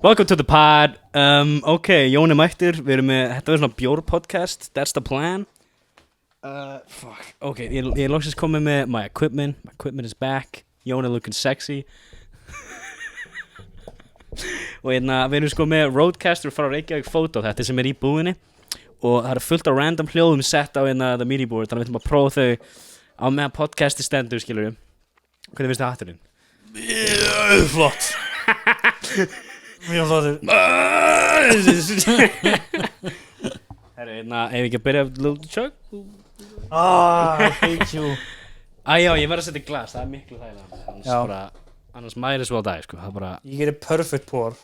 Welcome to the pod. Ok, Jón mættur. Við erum með, þetta verður svona bjórpodcast. That's the plan. Fuck. Ok, ég loksins komið með my equipment. My equipment is back. Jón looking sexy. Og við erum sko með Roadcaster frá Reykjavík Photo, þetta sem í búðinni. Og það fullt af random hljóðum sett á the MIDI board. Þannig við ætlum að prófa þau á meðan podcasti stendur, skilur við. Hvernig finnst þið hatturinn? Flott. Mjög flottur. Herri, ef við ekki að byrja little chug? I hate you. Já, ég verð að setja í glas, það er miklu þægilega. Annars might as well die, sko. Það bara... Ég gerir perfect pour.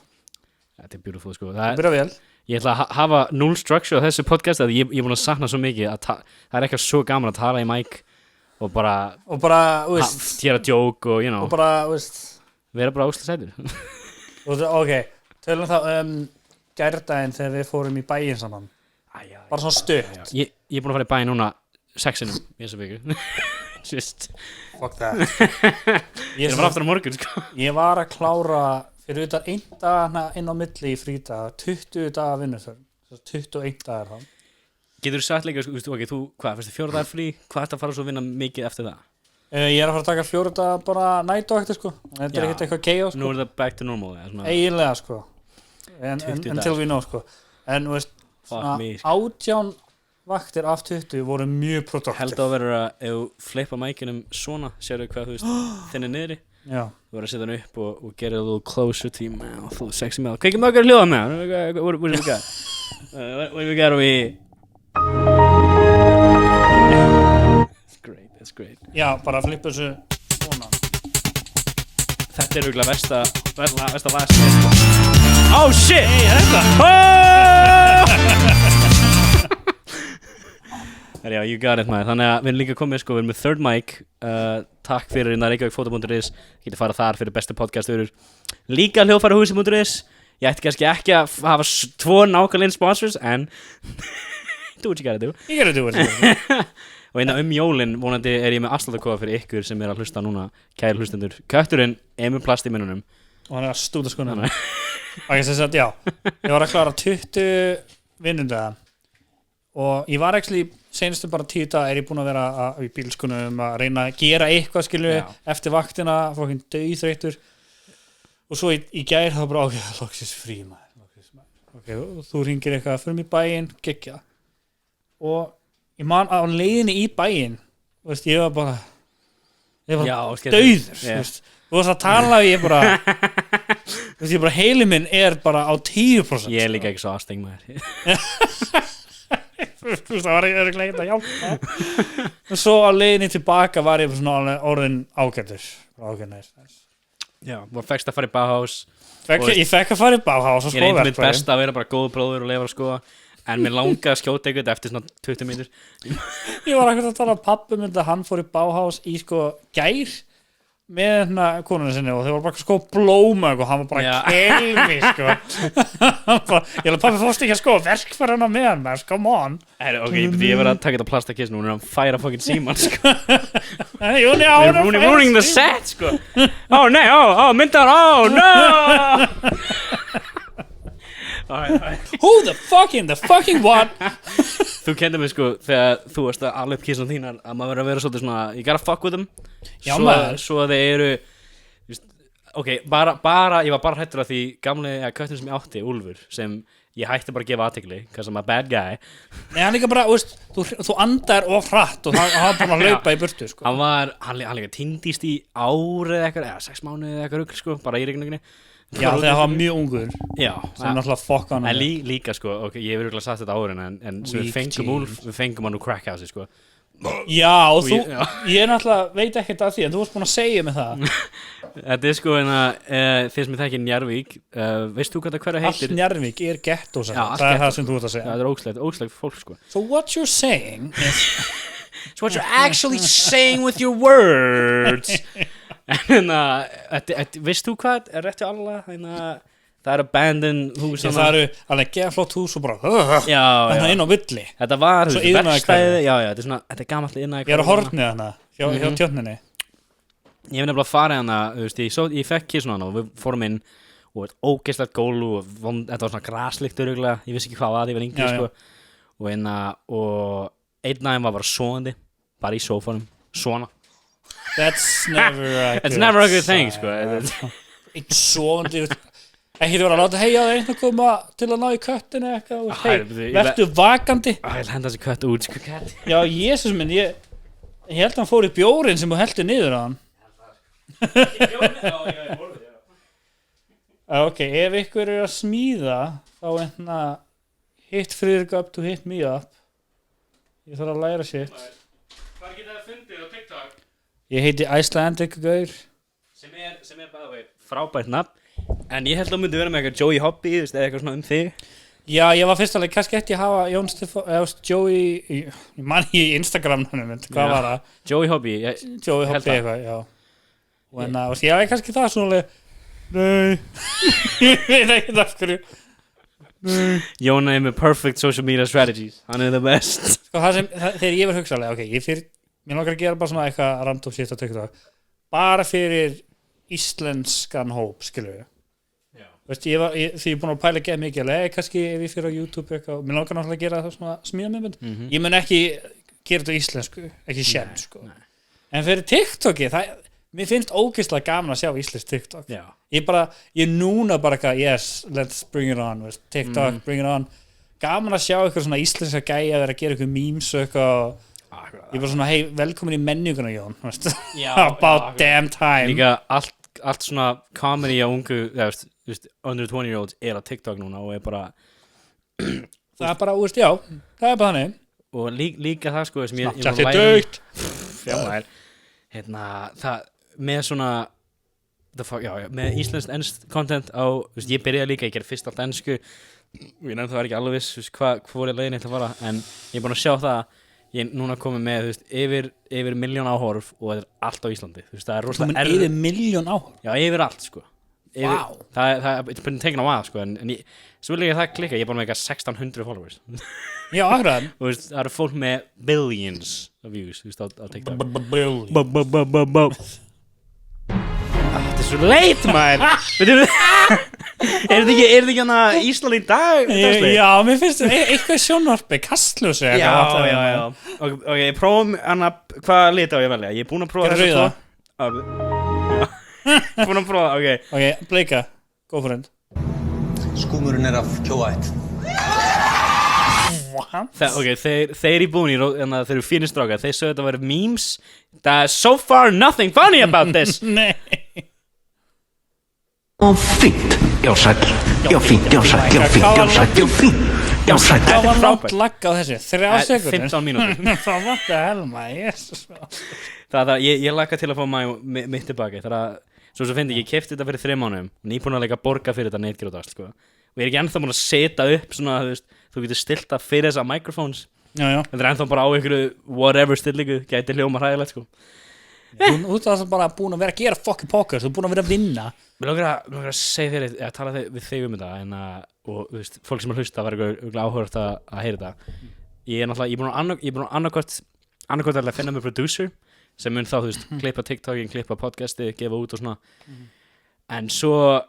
Þetta er beautiful, sko. Það byrja vel. Ég ætla að hafa null structure á þessu podcast að ég er búin að sakna svo mikið að það er eitthvað svo gaman að tala í mic og bara gera joke og, you know, og bara, vera bara óslega sætur. Ok, tölum þá gærdaginn þegar við fórum í bæinn saman. Bara svona stutt. Ég er búin að fara í bæinn núna 6 sinnum í þessu viku. Just fuck that. Ég var aftur á morgun, sko. Ég var að klára fyrir utan 1 dag inn á milli í frídag, 20 daga vinnuþörn. 21 dagar þá. Getur þú sagt líka, sko, ok, þú, hvað, fyrstu 4 dagar frí, hvað ert að fara svo að vinna mikið eftir það? Ég er að fara að taka 4 daga bara nætuvaktir, sko. Þetta er ekkert eitthvað chaos, sko. Nú er það back to normal, eða? Eiginlega, sko. Until we know, sko. En, svona 18 vaktir af 20 voru mjög produktiv. Held að vera að, ef þú flippa mækinum svona, sérðu hvað, þinni niðri. Já. Þú verður að setja hann upp og gera a little closer to your mouth, little sexy mouth. Kveikið með okkar hljóða með, what do we got? What do we got over here? That's great. Já, bara flippa þessu svona. Þetta er örugglega versta lag sem Oh shit! Hey, þetta! Já, you got it, maður. Þannig að við erum líka komið, sko, við erum með third mic. Takk fyrir reykjavíkfoto.is. Getið fara þar fyrir bestu podcasturur. Líka hljóðfærahúsi.is. Ég ætti kannski ekki að hafa 2 nákvæmlega sponsors, en do what you gotta do. You gotta do what you gotta do. Og jólin, vonandi er ég með afsláttarkóða fyrir ykkur sem er að hlusta núna, kæri hlustendur. Kötturinn er með plast í munnunum. Og hann er að stúta skunum. Og ég segi að já, ég var að klára 20 vinnundaga. Og ég var actually, senastu bara 10 daga er ég búin að vera í bílskunum að reyna að gera eitthvað, skilju, eftir vaktina, fokkin dauðþreyttur. Og svo í gær þá bara, ok, loksins frí maður. Ok, þú hringir eitthvað, förum í bæinn, geggja. Og ég man á leiðinni í bæinn, ég var bara dauður, þú varst að tala og ég bara heili minn er bara á 10%. Ég er líka ekki svo aðsteng maður. Það var ekki að hjálpa. Og svo á leiðinni tilbaka var ég svona orðin ágættur. Já, fékkst að fara í Bauhaus. Ég fekk að fara í Bauhaus og skoða. Ég reyndi mitt besta að vera bara góð bróður og lefa að skoða. En mér langaði að skjóta eitthvað eftir svona 20 mínútur. Ég var ekkert að tala að pabbi myndi að hann fór í Bauhaus í gær með konunni sinni og þau voru bara blóma og hann var bara kelmi ég held pabbi fórst ekki að verkfærana með hann come on. Ok, ég var að taka þetta plastakist nú og hann færa fucking síman We're ruining the set oh nei, myndar, oh no. Who the fucking what? Þú kendir mig þegar þú varst að ala upp kísum þínar að maður verður að vera svolítið svona you gotta fuck with them. Já, maður. Svo að þeir eru ok, ég var bara hrættur af því gamli köttin sem ég átti, Úlfur, sem ég hætti bara að gefa athygli because I'm a bad guy. Nei, hann líka bara, þú andar of hratt og hann bara að hlaupa í burtu Hann líka týndist í árið eitthvað, 6 mánuði eitthvað rugl, bara í rigningunni. Já, þegar hann var mjög ungur. Já, sem náttúrulega fokk hann. En líka, ok, ég hef örugglega sagt þetta árin en sem við fengum Úlf, við fengum hann úr crack house, Já, og ég náttúrulega veit ekkert af því en þú varst búin að segja mig það. Þetta er þeir sem ég þekki Njarðvík, veist þú hvað það hverja heitir? Allt Njarðvík er ghetto, það er það sem þú ert að segja. Já, það er óslægt fólk, So what you're saying is So what you're actually saying with your words. En veist þú hvað er réttu alla það er abandoned hús það eru alveg geflott hús og bara já, þannig inn á villi þetta var Svo iðnaðarhverfi. já, þetta er svona, þetta er gamalt ég er á hornið hana hjá tjörninni ég hef nefnilega farið hana, þú veist, ég fekk kísuna hana og við fórum inn og þetta ógeðslegt gólu og þetta var svona graslykt öruglega, ég vissi ekki hvað var, ég var yngri sko. Og einn af þeim var bara svoandi bara í sófanum, svona that's never never a good thing sko. einn svoandi ekki þú var að láta heia það einn að koma til að ná í köttinu eitthvað vertu vakandi ég held þessi kött út sko. já, Jesús minn, ég held að hann fór í bjórin sem þú heldur niður á hann ok, ef ykkur er að smíða þá hit Friðrik up to hit me up ég þarf að læra shit hvað geta það fundið á TikTok? ég heiti Icelandic Gaur sem er bara frábært nafn en ég held að myndi vera með eitthvað Joey Hobby eða eitthvað svona þig já, ég var fyrst alveg, kannski ætti ég hafa Jón Joey ég man í Instagram hvað var það? Joey Hobby Joey Hobby eitthvað, já og ég var kannski það svona nei ég veit ekki af hverju Jón er með perfect social media strategies hann er the best sko þegar ég var hugsaðlega ok, mér langar að gera bara svona eitthvað random shit á TikTok bara fyrir íslenskan hóp skilur við veist, því ég er búin að pæla ekki mikið eða kannski ef ég fyrir á YouTube eitthvað mér langar náttúrulega að gera það svona smíðamyndbönd ég mun ekki gera þetta á íslensku ekki sjálf sko en fyrir TikToki mér finnst ógeðslega gaman að sjá íslensk TikTok ég núna bara eitthvað yes, let's bring it on veist, TikTok, bring it on gaman að sjá eitthvað svona íslenska gæja að vera að gera eitthvað memes og eitthvað ég bara svona hey, velkomin í menninguna Jón about damn time líka allt svona comedy á ungu under 20 year olds er á TikTok núna og er bara það er bara, úrst, já það er bara þannig og líka það sko sem ég Snapchat er dögt það með svona með íslenskt enskt content á, ég byrjaði líka, ég gerði fyrst allt ensku og ég nefndi það ekki alveg viss hvað fór ég leiðin eitt að fara en ég er búin að sjá það ég er núna komið með yfir 1 milljón áhorf og þetta er allt á Íslandi það er rosalega yfir 1 milljón áhorf? Já, yfir allt sko wow. Það er búin tekin á að sko en svo vil ég að það klikka, ég er búin með eitthvað 1600 followers já, akkurat og það eru fólk með billions of views á TikTok þetta er svo leit maður er þetta ekki hana Ísland í dag? já, mér finnst eitthvað sjónvarpi kastljósi já ok, ég prófum hana hvað lit á ég velja ég er búin að prófa rauða búin að prófa, ok, bleika, go for it skúmurinn er af kjóætt ok, þeir í búin þeir eru fínir strákar þeir sögðu þetta að vera memes það er so far nothing funny about this nei fínt, já sæll, já fínt, já sæll, já fínt, já sæll, já fínt, já sæll. Það var langt lagg á þessu, 3 sekundur 15 mínútur Það var það helma, Jesus ég lagga til að fá mitt tilbaki það er svo finnst ég keypti þetta fyrir 3 mánuðum og nýbúin að leika borga fyrir þetta netgrót sko. og ég er ekki ennþá búin að setja upp svona, þú getur stilt það fyrir þessa microphones þetta er ennþá bara á einhverju whatever stillingu, gæti hljóma hræðilegt sko. Þú ert bara búin að vera að gera fucking poker, þú ert búin að vera að vinna Mér langar að segja þér að tala við þig þetta en og fólk sem hlusta var eitthvað áhugavert að heyra þetta ég er búin að annarkvæmt að finna mig producer sem mun þá klippa TikTokin, klippa podcasti, gefa út og svona en svo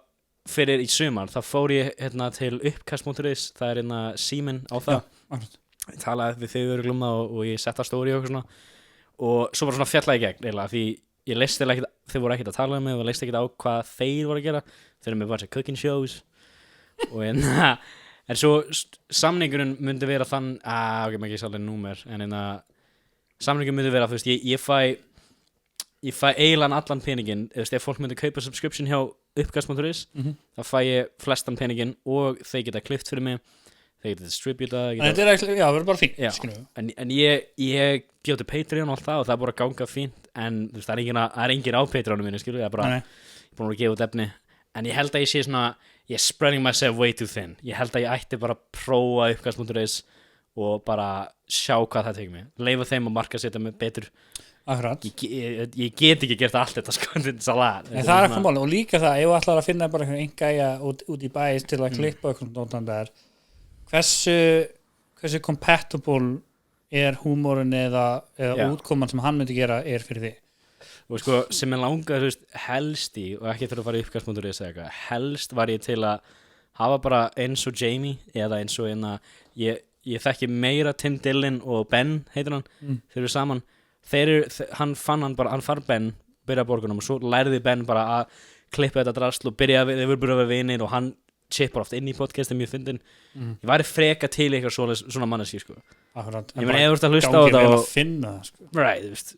fyrir í sumar þá fór ég til uppkast.is það er síminn á það ég talaði við þig og ég setta story og svona og svo bara svona fjallaði í gegn eiginlega, því ég leist þeir voru ekkert að tala um mig og leist ekkert á hvað þeir voru að gera þeir eru með bara cooking shows og en svo samningurinn myndi vera þann ok, maður ekki svolítið númer en samningurinn myndi vera ég fæ eiginlega allan peningin ef fólk myndi kaupa subscription hjá uppkast.is þá fæ ég flestan peningin og þeir geta klippt fyrir mig þeir geta distributa þetta er ekki, já, það verður bara fínt en ég bjóti Patreon og allt það og það er bara að ganga fínt en það er engin á Patreonu minni það er bara, ég er búin að gefa út efni en ég held að ég sé svona ég er spreading myself way too thin ég held að ég ætti bara að prófa uppkast.is og bara sjá hvað það tekur mig leifa þeim að marka setja mig betur Akkurat. Ég get ekki gert allt þetta sko, þetta er salat. En það er eitthvað máli, og líka það, ef þú ætlar að finna bara einhvern gæja út í bæs til að klippa eitthvað nótandar, hversu compatible er húmórin eða útkoman sem hann myndi gera er fyrir því? Og sko, sem ég langaði, þú veist, helst í, og ekki fyrir að fara í uppkast.is eða eitthvað, helst var ég til að hafa bara eins og Jamie, eða eins og ég þekki meira Tim Dillon og Ben, heitir hann, þeir eru saman. Hann fann Ben byrja borgunum og svo lærði Ben bara að klippa þetta drasl og þeir voru byrjað að vera vinir og hann chippar oft inn í podcastin mjög fyndin. Ég væri freka til eitthvað svona manneski sko. Akkurat. Ég meina eða þú ert að hlusta á þetta og finna það sko. Right, þú veist.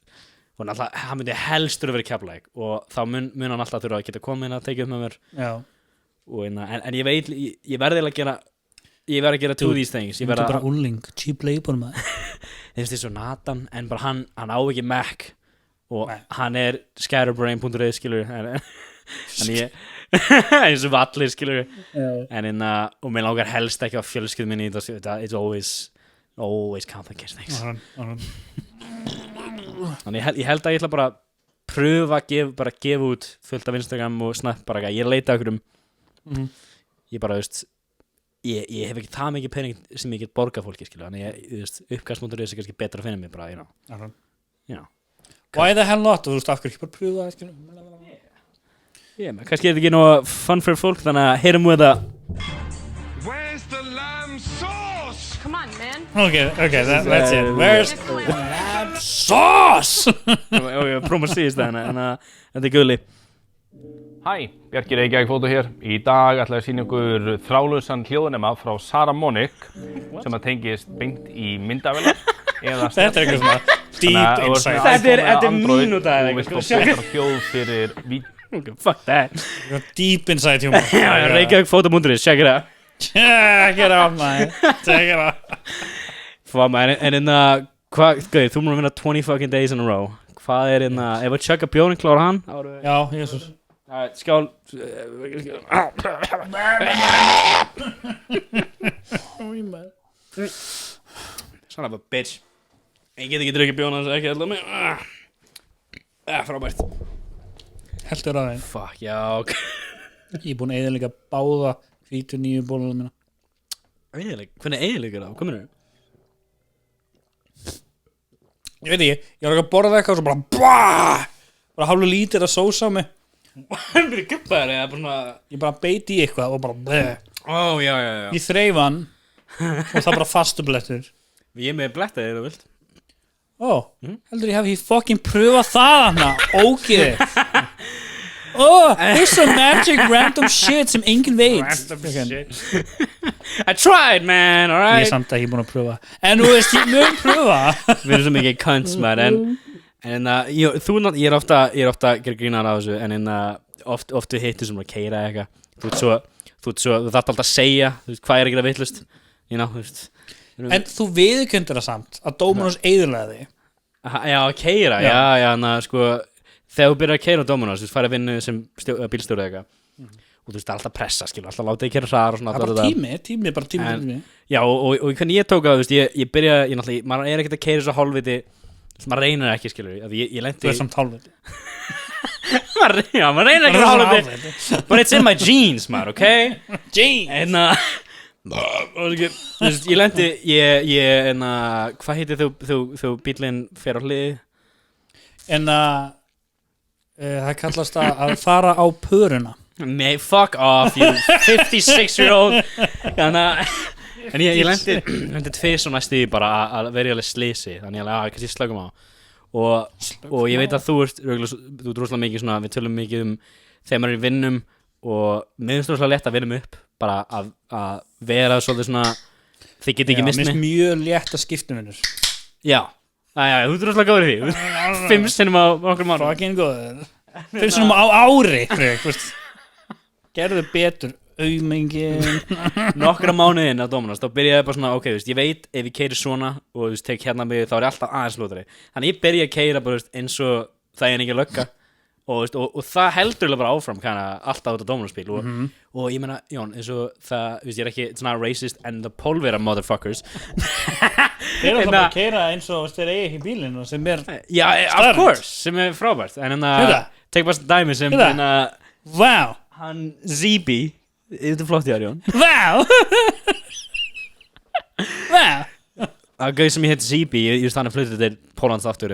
Og náttúrulega hann myndi helstur að vera Keflavík og þá mun hann alltaf þurfa að geta komið inn að tekið upp með mér. Já. Og en ég veit ég verði að gera two these things. Ég verði bara úlling, cheap labor maður. Þú veist eins og Nathan, en bara hann á ekki Mac og hann er scatterbrain.is skilur en ég eins og allir skilur en og mér langar helst ekki á fjölskyldu minni it's always complicated things þannig ég held að ég ætla bara að pröfa að gefa út fullt af Instagram og Snap bara ég leita okkur ég bara veist ég hef ekki það mikið pening sem ég get borgað fólki skilur þannig uppkast.is er kannski betra að finna mig bara you know why the hell not þú veist af hverju ekki bara pröfa það skilur kannski er þetta ekki nú fun for fólk þannig að heyrum við það Where's the lamb sauce? Come on, man. Okay, that's it. Where's the lamb sauce? og prófum að síðast það en þetta er gulli. Hæ, Bjarki Reykjavík fótó hér. Í dag ætla ég að sýna ykkur þráðlausan hljóðnema frá Saramonic sem að tengist beint í myndavélar eða þetta er eitthvað svona deep insight. Þetta er mínúta og vilt fá betra hljóð fyrir fuck that. Deep insight humor. Reykjavík fótó.is, check it out. Check it out, man. Check it out. En hvað, gauð, þú múin að vinna 20 fucking days in a row. Hvað er ef að chugga bjórin, klára hann? Já, Jesus. Skál. Son of a bitch. Ég get ekki drukkið bjóna þess að ekki hella mig. Frábært. Heldur að þeim. Fuck, já, ok. Ég er búin að eyðileggja báða hvítu nýju bóluna mína. Hvernig eyðileggur það? Hvað meinarðu? Ég veit ekki, ég var ekki að borða eitthvað og svo bara hálfu lítir að sósa á mig. Hann byrði guppaður eða bara svona... Ég bara beiti í eitthvað og bara já. Ég þreif hann og það bara fastublettur. Ég er með blettaði eða þú vilt. Heldur ég hafi fucking pröfað það hana. Ógeð. Here's some magic random shit sem enginn veit. Random shit. I tried, man, alright. Ég er samt ekki búin að pröfa. En þú veist, ég mun pröfa. Við erum svo mikið cunts, man. En ég er ofta að gera grínar á þessu. En oft við hittum sem að keira eitthvað. Þú þarft alltaf að segja hvað er að gera vitlust. Þú veist. En þú viðurkenndir það samt að Dominos eyðilegði þig. Já, að keira, já, sko þegar þú byrjar að keira á Dominos, þú farið að vinna sem bílstjóri eitthvað og þú veist, alltaf pressa, alltaf láta þig keira hraðar og svona. Það er bara tími. Já, og hvernig ég tók á, þú veist, ég byrja, maður er ekkert að keira svo hálfviti, maður reynir ekki, ég lendi. Þú er samt hálfviti. Já, maður reynir ekki hálfviti, but it's in my jeans, maður, ok? Jeans! Ég lendi hvað heitir þú bílinn fer á hliði? Það kallast að fara á pöruna. Nei, fuck off, you 56-year-old. En ég lendi tveir svo næstu bara að vera alveg slisi, þannig að kannski slökum á og ég veit að þú ert rosalega mikið svona, við tölum mikið þegar maður er í vinnum og mér finnst rosalega lett að vinna upp bara að vera svolítið svona þið get ekki mist mig. Mér finnst mjög létt að skipta vinnur. Já, þú ert rosalega góður í því 5 sinnum á okkur mánu. Fucking góður. 5 sinnum á ári. Gerðu betur aumingin. Nokkra mánuðin á Dominos þá byrjaði bara svona, ok, ég veit ef ég keiri svona og tek hérna mig þá er ég alltaf aðeins lútari. Þannig ég byrja að keira bara eins og það er ekki lögga og það heldur bara áfram alltaf á þetta Dominos-bíl og ég meina, Jón, eins og það, ég er ekki, it's not racist and the pólvera motherfuckers Þeir eru bara að keira eins og þeir eigi ekki bílinn og sem Já, of course, sem frábært. En tek bara dæmi sem Vá hann Zibi, þetta flott í Arjón. Vá Það gauð sem ég heit Zibi, ég veist hann fluttið til Pólans aftur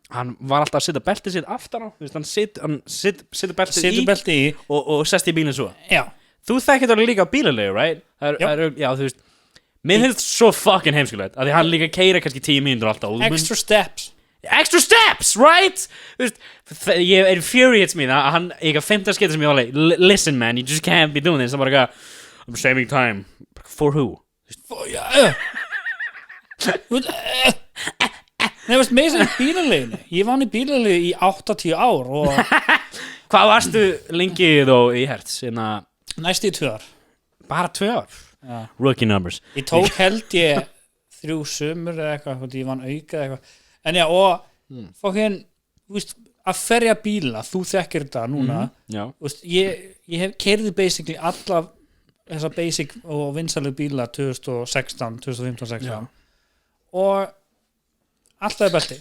hann var alltaf að setja beltið sitt aftan á, hann setja beltið í og sest í bílinn svo. Já. Þú þekkir það líka á bílalegu, right? Já, þú veist, mér finnst svo fucking heimskulegt að því hann líka keyra kannski 10 mínútur alltaf. Extra steps, right? Þú veist, ég infuriates me að hann, ég 15 skipti sem ég var like, listen man, you just can't be doing this. Það bara I'm saving time. For who? Nei, veist, með þessari bílaleginu ég vann í bílalegu í 8-10 ár og Hvað varstu lengi þó í Hertz? Næstu í 2 ár. Bara 2 ár? Já. Rookie numbers. Ég tók held ég 3 sumur eða eitthvað, ég vann auka eða eitthvað. En já, og fokkin, þú veist, að ferja bíla, þú þekkir þetta núna. Já. Þú veist, ég hef keyrði basically alla þessa basic og vinsalega bíla 2015-16. Já. Og alltaf er belti.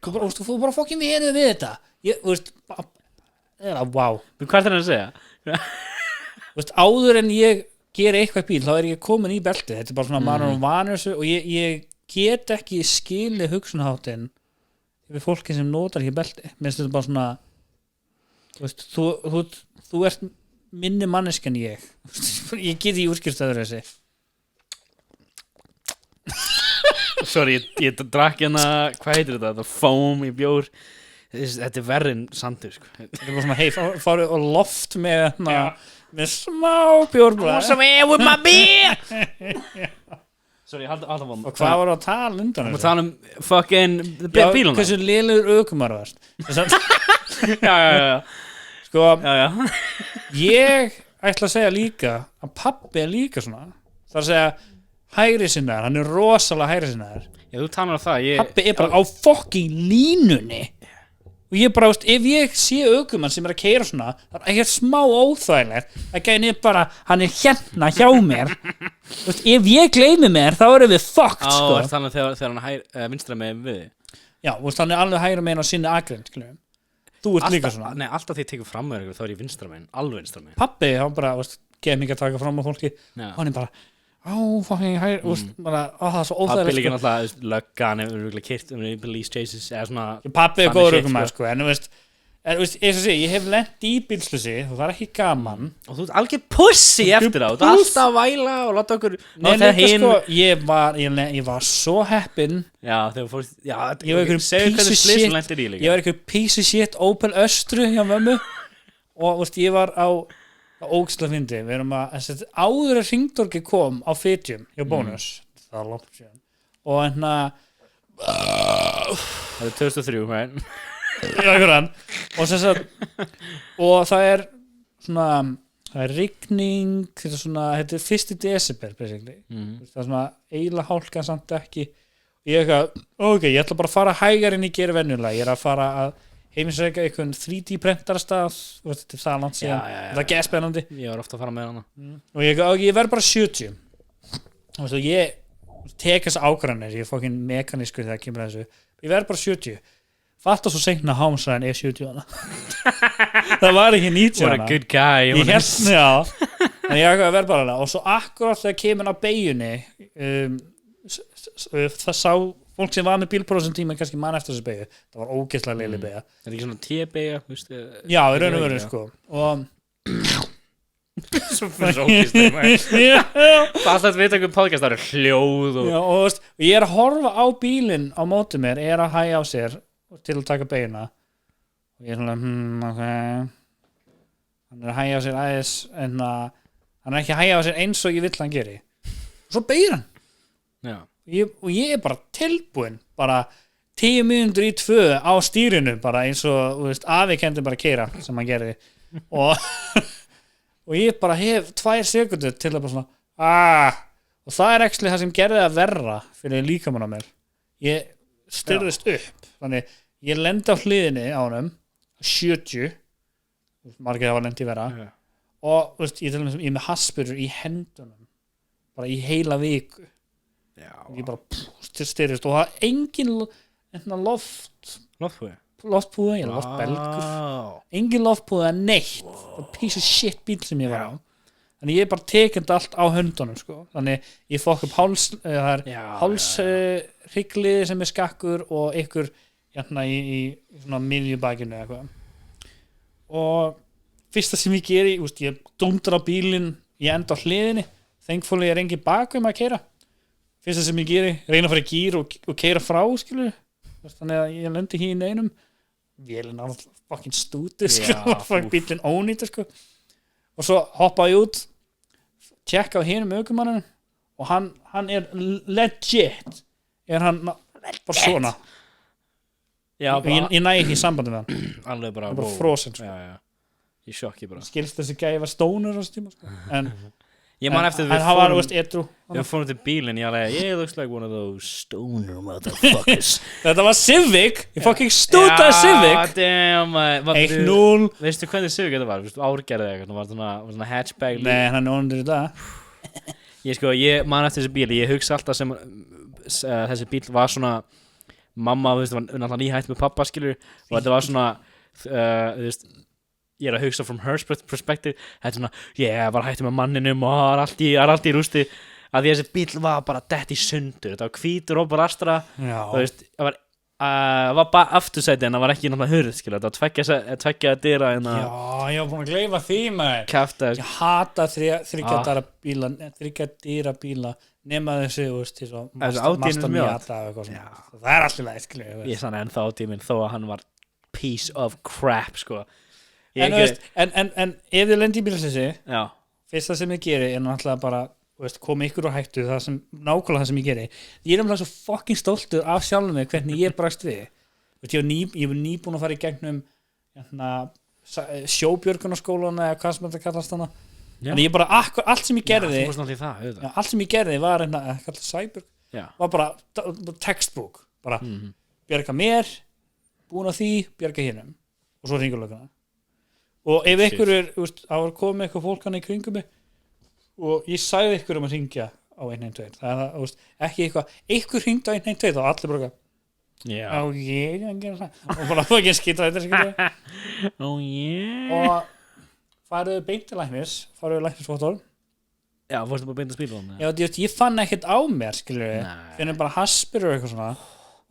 Þú bara fokkin verið við þetta. Þú veist, wow. Hvað er það að segja? Þú veist, áður en ég ger eitthvað bíl, þá ég komin í belti. Þetta er bara svona maður og vanur þessu og ég get ekki skilið hugsunaháttin við fólki sem notar ekki belti. Mér finnst þetta bara svona þú veist, þú ert minni manneski en ég. Ég get ekki úrskýrt öðru þessi. Sorry, ég drakk hvað heitir þetta? Það foam í bjór. Þetta er verri en sandur, sko. Þetta er bara svona, hei, farið og loft með smá bjórbræð. Some air with my beer! Sorry, halda von. Og hvað var að tala undan þessu? Tala fucking bíluna. Hversu lélegur ökumar varst. Já. Sko, já. Ég ætla að segja líka að pabbi er líka svona. Það er að segja hægri sinnaðar, hann er rosalega hægri sinnaðar. Já, þú talar um það. Pabbi er bara á fucking línunni. Og ég bara, veist, ef ég sé ökumann sem er að keyra svona, það er ekkert smá óþægilegt að gæni bara, hann er hérna hjá mér. Veist, ef ég gleymi mér, þá erum við fucked, sko. Þannig þegar hann vinstra með við. Já, veist, hann er alveg hægri megin á sinni akrein, skiljum. Þú ert líka svona. Nei, alltaf því ég tekur fram með ykkur, þá er ég vinstra megin, alveg vinstra megin. Pabbi, hann bara, veist, geð mikið að taka fram á fólki. Hann er bara, fucking hægri, veist, bara, það er svo óþægilegt. Pabbi líka náttúrulega, löggan er keyrt police chases, eða svona. Pabbi er góður ökumaður, sko, en veist, eins og sé, ég hef lent í bílslusi og það er ekki gaman. Og þú ert algjör pussy eftir á, þú ert alltaf að væla og láta okkur. Nei, líka sko, ég var svo heppinn. Já, þegar fórst, já, ég var einhver piece of shit Opel Östru hjá mömmu og veist, ég var á ógislega fyndi, við erum að áður að Hringtorgi kom á Fitjum hjá Bónus, það var langt síðan og það er 2003, right? Já, og og það er svona, það er rigning, þetta er svona, þetta er 1. desember basically, það er svona eiginlega hálka samt ekki ég ég ætla bara að fara hægar en ég gera venjulega, ég er að fara að heimisreika einhvern 3D prentarastað þetta er það langt síðan, það er ekki spennandi ég var ofta að fara með hana og ég verð bara 70 og ég tek þess ákvarðanir, ég er fokkin mekanískur þegar kemur að þessu, ég verð bara 70 fatta svo seinna hámsræðin er 70 hana það var ekki 90 what a good guy ég held, en ég verð bara hana og svo akkurat þegar kemur á beigjunni það sá fólk sem var með bílpróf sem tíma kannski mann eftir þessu beigju, það var ógeðslega leilig beigja. Það er ekki svona T-beigja, veistu? Já, í raun og veru, sko. Og svo fyrir svo ógeðslega. Það alltaf veit einhvern podcast, það er hljóð og... Já, og veist, ég er að horfa á bílinn á móti mér, er að hægja á sér til að taka beigjuna. Og ég er svona, ok. Hann er að hægja á sér aðeins, en hann er ekki að hægja á sér eins og ég vill hann geri. Og svo beigir hann. Já. Og ég er bara tilbúinn bara 10 mínútur í 2 á stýrinu bara eins og veist, afi kendi bara að keyra sem hann gerði og ég bara hef 2 sekundur til að bara svona og það er actually það sem gerði að verra fyrir líkamann á mér ég styrðist upp þannig ég lendi á hliðinni á honum 70 margir hafa lendi vera og veist, ég er með haspurur í hendunum bara í heila viku ég bara styrist og það engin loftpúða ég loftbelgur engin loftpúða neitt piece of shit bíl sem ég var á þannig ég bara tekend allt á höndunum sko. þannig ég fokk upp hálshryggliði sem skakkur og ykkur hérna í svona miðjubakinu eða eitthvað og fyrsta sem ég geri ég dundra á bílinn ég enda á hliðinni thankfully er engin bakum að keyra fyrsta sem ég geri reyna að fara í gír og keyra frá skilur þannig að ég lendi hér í einum vélinn á fucking stúti fucking bílinn ónýtur sko og svo hoppa ég út tjekka á hinum ökumanninu og hann er legit er hann bara svona ég næ ekki í sambandi með hann alveg bara frosin sko. ég sjokki bara skilst þessi gæði var stónur á tíma sko. en ég man eftir við fórum til bílinn ég looks like one of those stoner motherfuckers þetta var Civic ég fucking stútaði Civic damn 1-0 veistu hvernig Civic þetta var árgerðið eitthvað var svona hatchback nei hann er ónundur í dag ég man eftir þessi bíl ég hugsa alltaf sem þessi bíl var svona mamma var náttúrulega nýhætt með pappa skilur og þetta var svona ég er að hugsa from her perspective þetta er svona, ég var hætti með manninum og það er allt í rústi að því þessi bíl var bara dett í sundur þetta var hvítur og bara astra og það var bara aftursæti en það var ekki náttúrulega hurð skilur þetta var tveggja dyra ég var búin að gleyma því maður ég hata þriggja dyra bíla nema þessi Mazda Miata það er alltaf leið ég sann ennþá átíminn þó að hann var piece of crap sko en ef þið lendi í bílasessi fyrsta sem ég geri er náttúrulega bara koma ykkur á hættu nákvæmlega það sem ég geri ég er náttúrulega svo fucking stoltur af sjálfum mig hvernig ég bregst við ég var nýbúin að fara í gegnum sjóbjörgunarskólan eða hvað sem þetta kallast hana þannig ég bara allt sem ég gerði allt sem ég gerði var Cyborg var bara textbook bara bjarga mér búin á því, bjarga hinnum og svo hringurlökuna og ef ykkur það var komið eitthvað fólk hann í kringum mig og ég sagði ykkur að hringja á 112 það er ekki ykkur hringd á 112 og allir bara ég og bara þú ekki skita þetta og farið beint til læknis farið læknisvottor fórstu bara beint að spíla ég fann ekkert á mér finnum bara haspir og eitthvað svona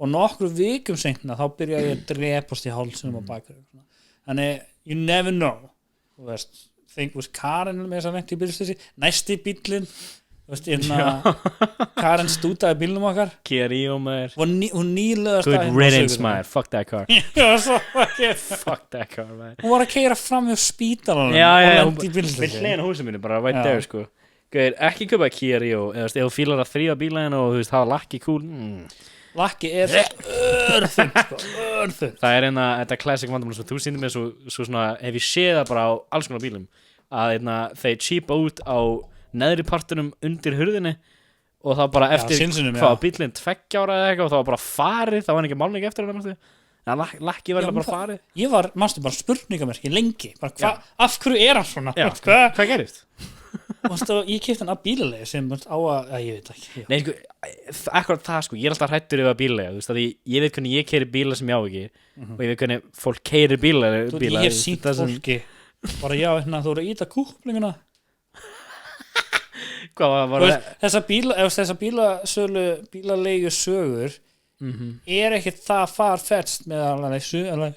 og nokkru vikum seinna þá byrjaði ég að drepast í hálsunum og bakur þannig you never know Karen með þess að venti í bílstöðsi næsti bílinn Karen stútaði bílnum okkar Kia Rio maður hún nýlegaðast good riddance maður fuck that car fuck that car maður hún var að keyra fram hjá spítalanum við hliðin á húsum mínu bara right there sko ekki köpa Kia Rio eða ef þú fílar að þrýfa bílinn og það var lakki cool lakki er örþund það er þetta classic vandamál sem þú sýndir mér svo svona hef ég séð það bara á alls konar bílum að þeir cheapa út á neðri partunum undir hurðinni og það bara eftir hvað bílinn 2 ára eða eitthvað og það var bara farið það var ekki málning eftir það lakki verður bara farið ég var bara spurningamerki lengi af hverju er hann svona hvað gerist ég keypti hann af bílalega sem á að ég veit ekki nei sko akkurat það sko ég er alltaf hrættur yfir að bílalega ég veit hvernig ég keyri bíla sem ég á ekki og ég veit hvernig fólk keyrir bíla ég hef sýnt fólki bara þú voru að íta kúplinguna hvað var þessa bílalegu sögur er ekkert það farfetst með að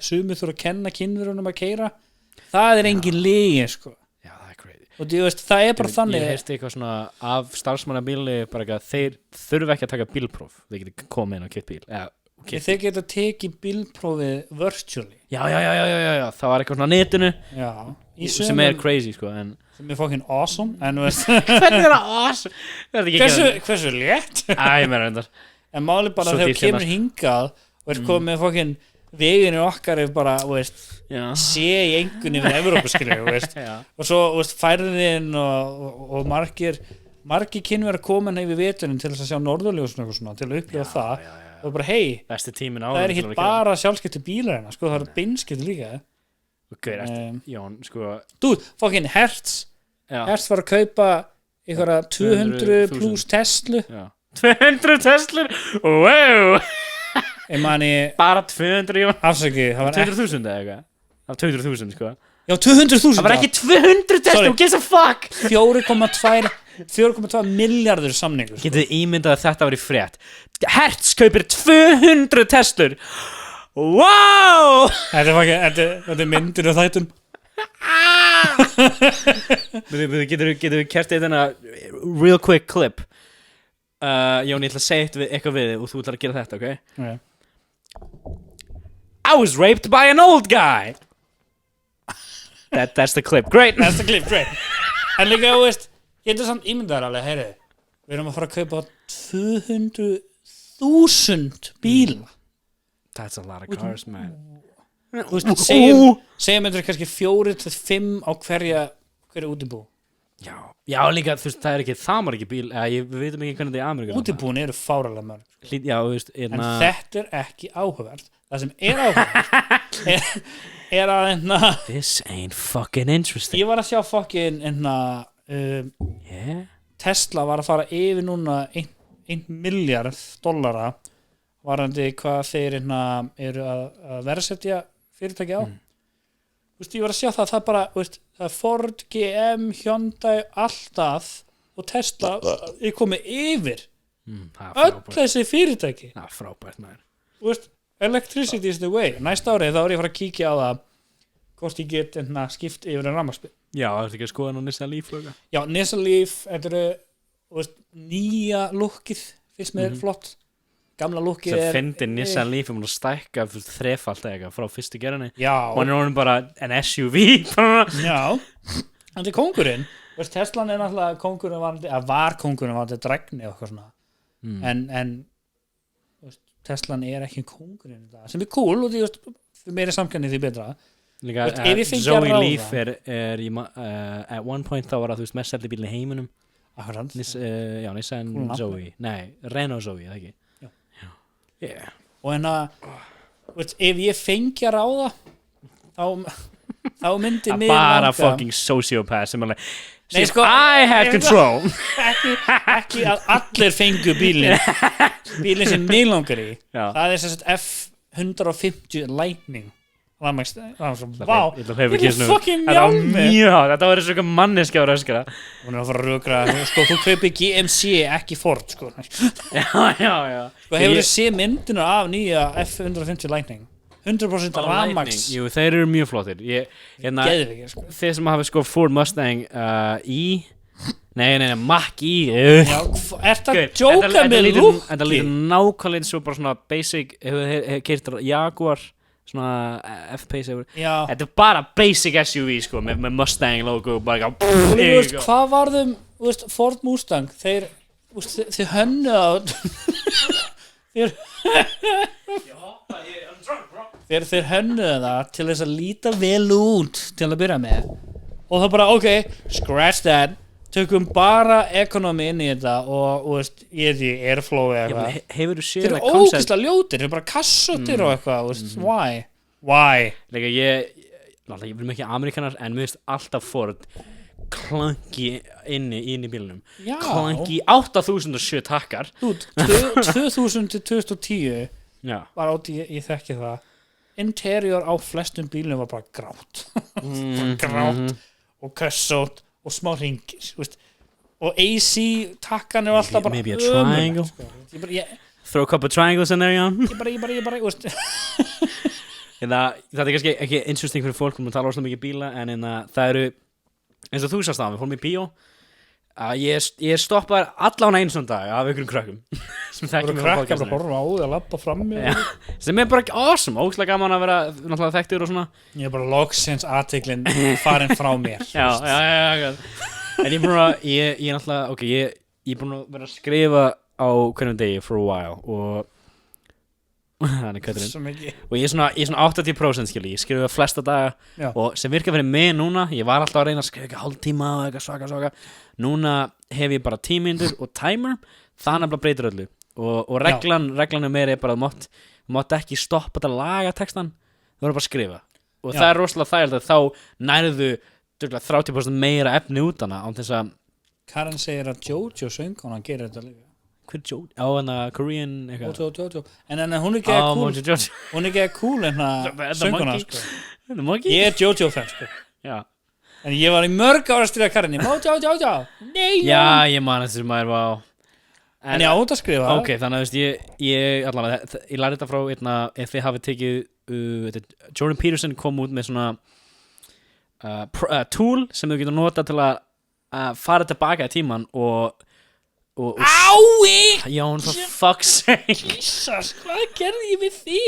sumir þurfa að kenna kynverunum að keyra það er engin legi sko og það er bara þannig ég heyrsti eitthvað svona af starfsmannabíli bara ekki að þeir þurfa ekki að taka bílpróf þeir geta komið inn og keypt bíl þeir geta tekið bílprófið virtually já það var eitthvað svona netinu sem er crazy sko sem er fucking awesome hvernig er það awesome hversu létt ég meina reyndar en máli bara þegar þú kemur hingað og komið með fucking veginu okkar er bara sé í engunni við Evrópu og svo færðin og margir kynverðar koma yfir veturinn til þess að sjá norðurljósun til að upplifa það og bara það er ekki bara sjálfskipti bílar það er beinskipti líka Hertz var að kaupa einhverja 200 pluss Tesla 200 Teslur, wow. Ég mani, Bara 200, Jón. afsaki, það var 200.000 eða eitthvað. Það var 200.000, sko. Já, 200.000. Það var ekki 200 Teslur, Sorry. who gives a fuck? 4,2 milljarður samningur. Getið þið ímyndað að þetta var í frétt. Hertz kaupir 200 Teslur. Wow! Þetta er myndir af þættum. Getur við kertið þennan real quick clip. Jón, ég ætla að segja eitthvað við þig og þú ætlar að gera þetta, ok? Okay. I was raped by an old guy. That's the clip. Great. That's the clip, great. En líka, þú veist, getur samt ímyndaðar alveg, heyri, við erum að fara að kaupa 200.000 bíla. That's a lot of cars, man. Þú veist, segjum þetta kannski 4-5 á hverju útibú. Já, líka, þú veist, það er ekki það margir bíl, við veitum ekki hvernig þetta er í Ameríku. Útibúin eru fáralega mörg. Já, þú veist, En þetta er ekki áhugavert. Það sem er áhugavert er að This ain't fucking interesting. ég var að sjá fucking Yeah. Tesla var að fara yfir núna $1 miljard varandi hvað þeir eru að verðsetja fyrirtæki á. Þú veist, ég var að sjá það er bara, þú veist, það er Ford, GM, Hyundai, alltaf og Tesla er komið yfir öll þessi fyrirtæki. Það er frábært, maður. Þú veist, electricity is the way. Næsta árið þá er ég að fara að kíkja á það hvort ég get skipt yfir en rafmagnsbíl. Já, það er ekki að skoða nú Nissan Leaf og eitthvað. Já, Nissan Leaf, þetta eru, þú veist, nýja lukkið finnst mér flott. Gamla lukkið Það fyndi Nissan Leaf múin að stækka þrefalt eitthvað frá fyrstu gerðinni. Já. Og hann er orðin bara en SUV. Já, þetta er kóngurinn. Þú veist, Teslan er náttúrulega kóngurinn var kóngurinn varandi drægni og eitthvað svona. En þú veist, Teslan er ekki kóngurinn í dag, sem er cool og því, þú veist, meiri samkenni því betra. Líka, Veist, ef ég fengi að Zoe ráða. Leaf at one point þá var það, þú veist, mest seldi bílinn í heiminum. Akkurat. Já, Nissan Cool nafn. Zoe. Nei, Renault Zoe, það ekki? Já. Yeah. Og þú veist, ef ég fengi að ráða þá myndi mig Bara langa- fucking sociopath sem alveg Nei, See, sko, I had control. ekki að allir fengu bílinn sem mig langar í. Já. Það er sem sagt F150 Lightning. Vá, Ég ætla að hleypa ég kisnu. er fucking Þetta var mjálmi. mjög, þetta var eins og eitthvað manneski á röskara. Hún er að fara að rökra, sko, þú kaupir GMC, ekki Ford, sko. Já. Sko, hefur þið séð myndina af nýja F150 Lightning? 100% rafmagns. Jú, þeir eru mjög flottir. Geðveikir, sko. Þeir sem hafa sko Ford Mustang Nei, Mach-E. Já, ert að djóka með lúkki? Þetta lítur nákvæmlega eins og bara svona basic, hefur keyrt Jaguar, svona F-Pace. Já. Þetta er bara basic SUV sko, með Mustang logo, bara Og þú veist, hvað varðum, þú veist, Ford Mustang, þeir hönnuðu á þeir hönnuðu það til þess að líta vel út til að byrja með og það bara, ok, scratch that tökum bara ekonomi inn í þetta og veist, ég veit ekki, airflow eða eitthvað. Hefur þú séð Þeir eru ógeðslega ljótir, þeir eru bara kassóttir og eitthvað, veist, why? Líka ég vil ekki Amerikanar, en mér finnst alltaf Ford klanki inni í bílunum. Já. Klanki 8007 takkar. 2000 til 2010 Já. var átti, ég þekki það interior á flestum bílunum var bara grátt grátt og kassótt og smá ringir, veist, og AC takkan er alltaf bara Maybe a triangle. sko. Throw a couple triangles in there, Jón. Ég bara, veist Það er kannski ekki interesting fyrir fólk um að tala óslega mikið bíla, en það eru eins og þú sást á, við fórum í bíó að ég stoppaði allan einu svona dag af einhverjum krökkum sem Það þekkjum eru mig á krakkar að podcastinu. horfa á því að labba frammi Já, sem er bara awesome, ógeðslega gaman að vera náttúrulega þekktur og svona. Ég er bara loksins aðteklinn farin frá mér Já. En ég er búin að ég náttúrulega, ok, ég er búin að vera að skrifa á hverjum degi for a while og þannig kötturinn. Svo mikið. Og ég er svona 80% skilji, ég skrifa flesta daga. Já. Og sem virkar fyrir mig núna, ég var alltaf að reyna að skrifa ekki hálftíma og eitthvað svaka. Núna hef ég bara 10 mínútur og timer, það nefnilega breytir öllu. Og reglan er meira bara að mátt ekki stoppa að laga textan, þú verður bara að skrifa. Og það er rosalega þægilegt að þá nærðu 30% meira efni út hana án þess að Karen segir að Jojo söng hún, hann gerir þetta líka. hver er Jojo? Á hana Korean eitthvað Jojo en hún er ekki cool Jojo hún er ekki cool en sönguna sko. The Monkey? Ég er Jojo fan sko. Já. En ég var í mörg ára að stríða Karinni Jojo Nei Já, ég man eftir maður var En ég átt að skrifa Ok, þannig að ég allavega, ég lærði þetta frá einna, ef þið hafið tekið Jordan Peterson kom út með svona tool sem þú getur nota til að fara tilbaka í tíman og Ái Jón, for fuck's sake Jesus, hvað gerði ég við því?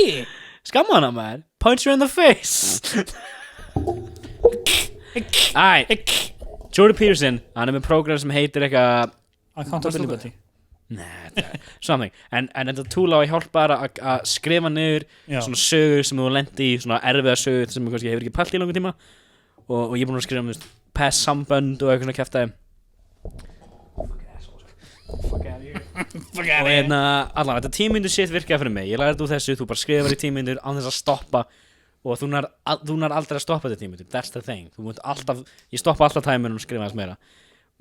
Skamma hana maður, punch her in the face Jordan Peterson, hann er með program sem heitir eitthvað Accountability something en þetta tool á að hjálpa að skrifa niður svona sögur sem þú lendi í svona erfiða sögur sem kannski hefur ekki pælt í langan tíma og ég er búin að skrifa past sambönd og eitthvað svona kjaftaði og allavega þetta 10 mínútur shit virkaði fyrir mig ég lærði úr þessu, þú bara skrifar í 10 mínútur án þess að stoppa og þú nær aldrei að stoppa þetta 10 mínútur, that's the thing ég stoppa alltaf tæminu og skrifa þess meira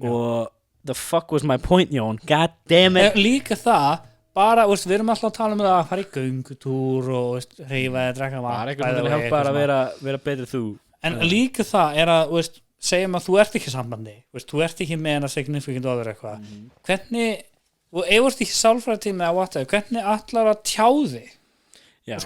og the fuck was my point, Jón? God damn it Líka það, bara, við erum alltaf að tala um það að fara í göngutúr og hreyfa eða drekka vatn Það er eitthvað til að hjálpa að vera betri þú En líka það er að, segjum að þú ert ekki sambandi þú ert ekki með hana significant other eitthvað Hvernig, og ef þú ert ekki sálfræðitími að whatever, hvernig ætlar að tjá þig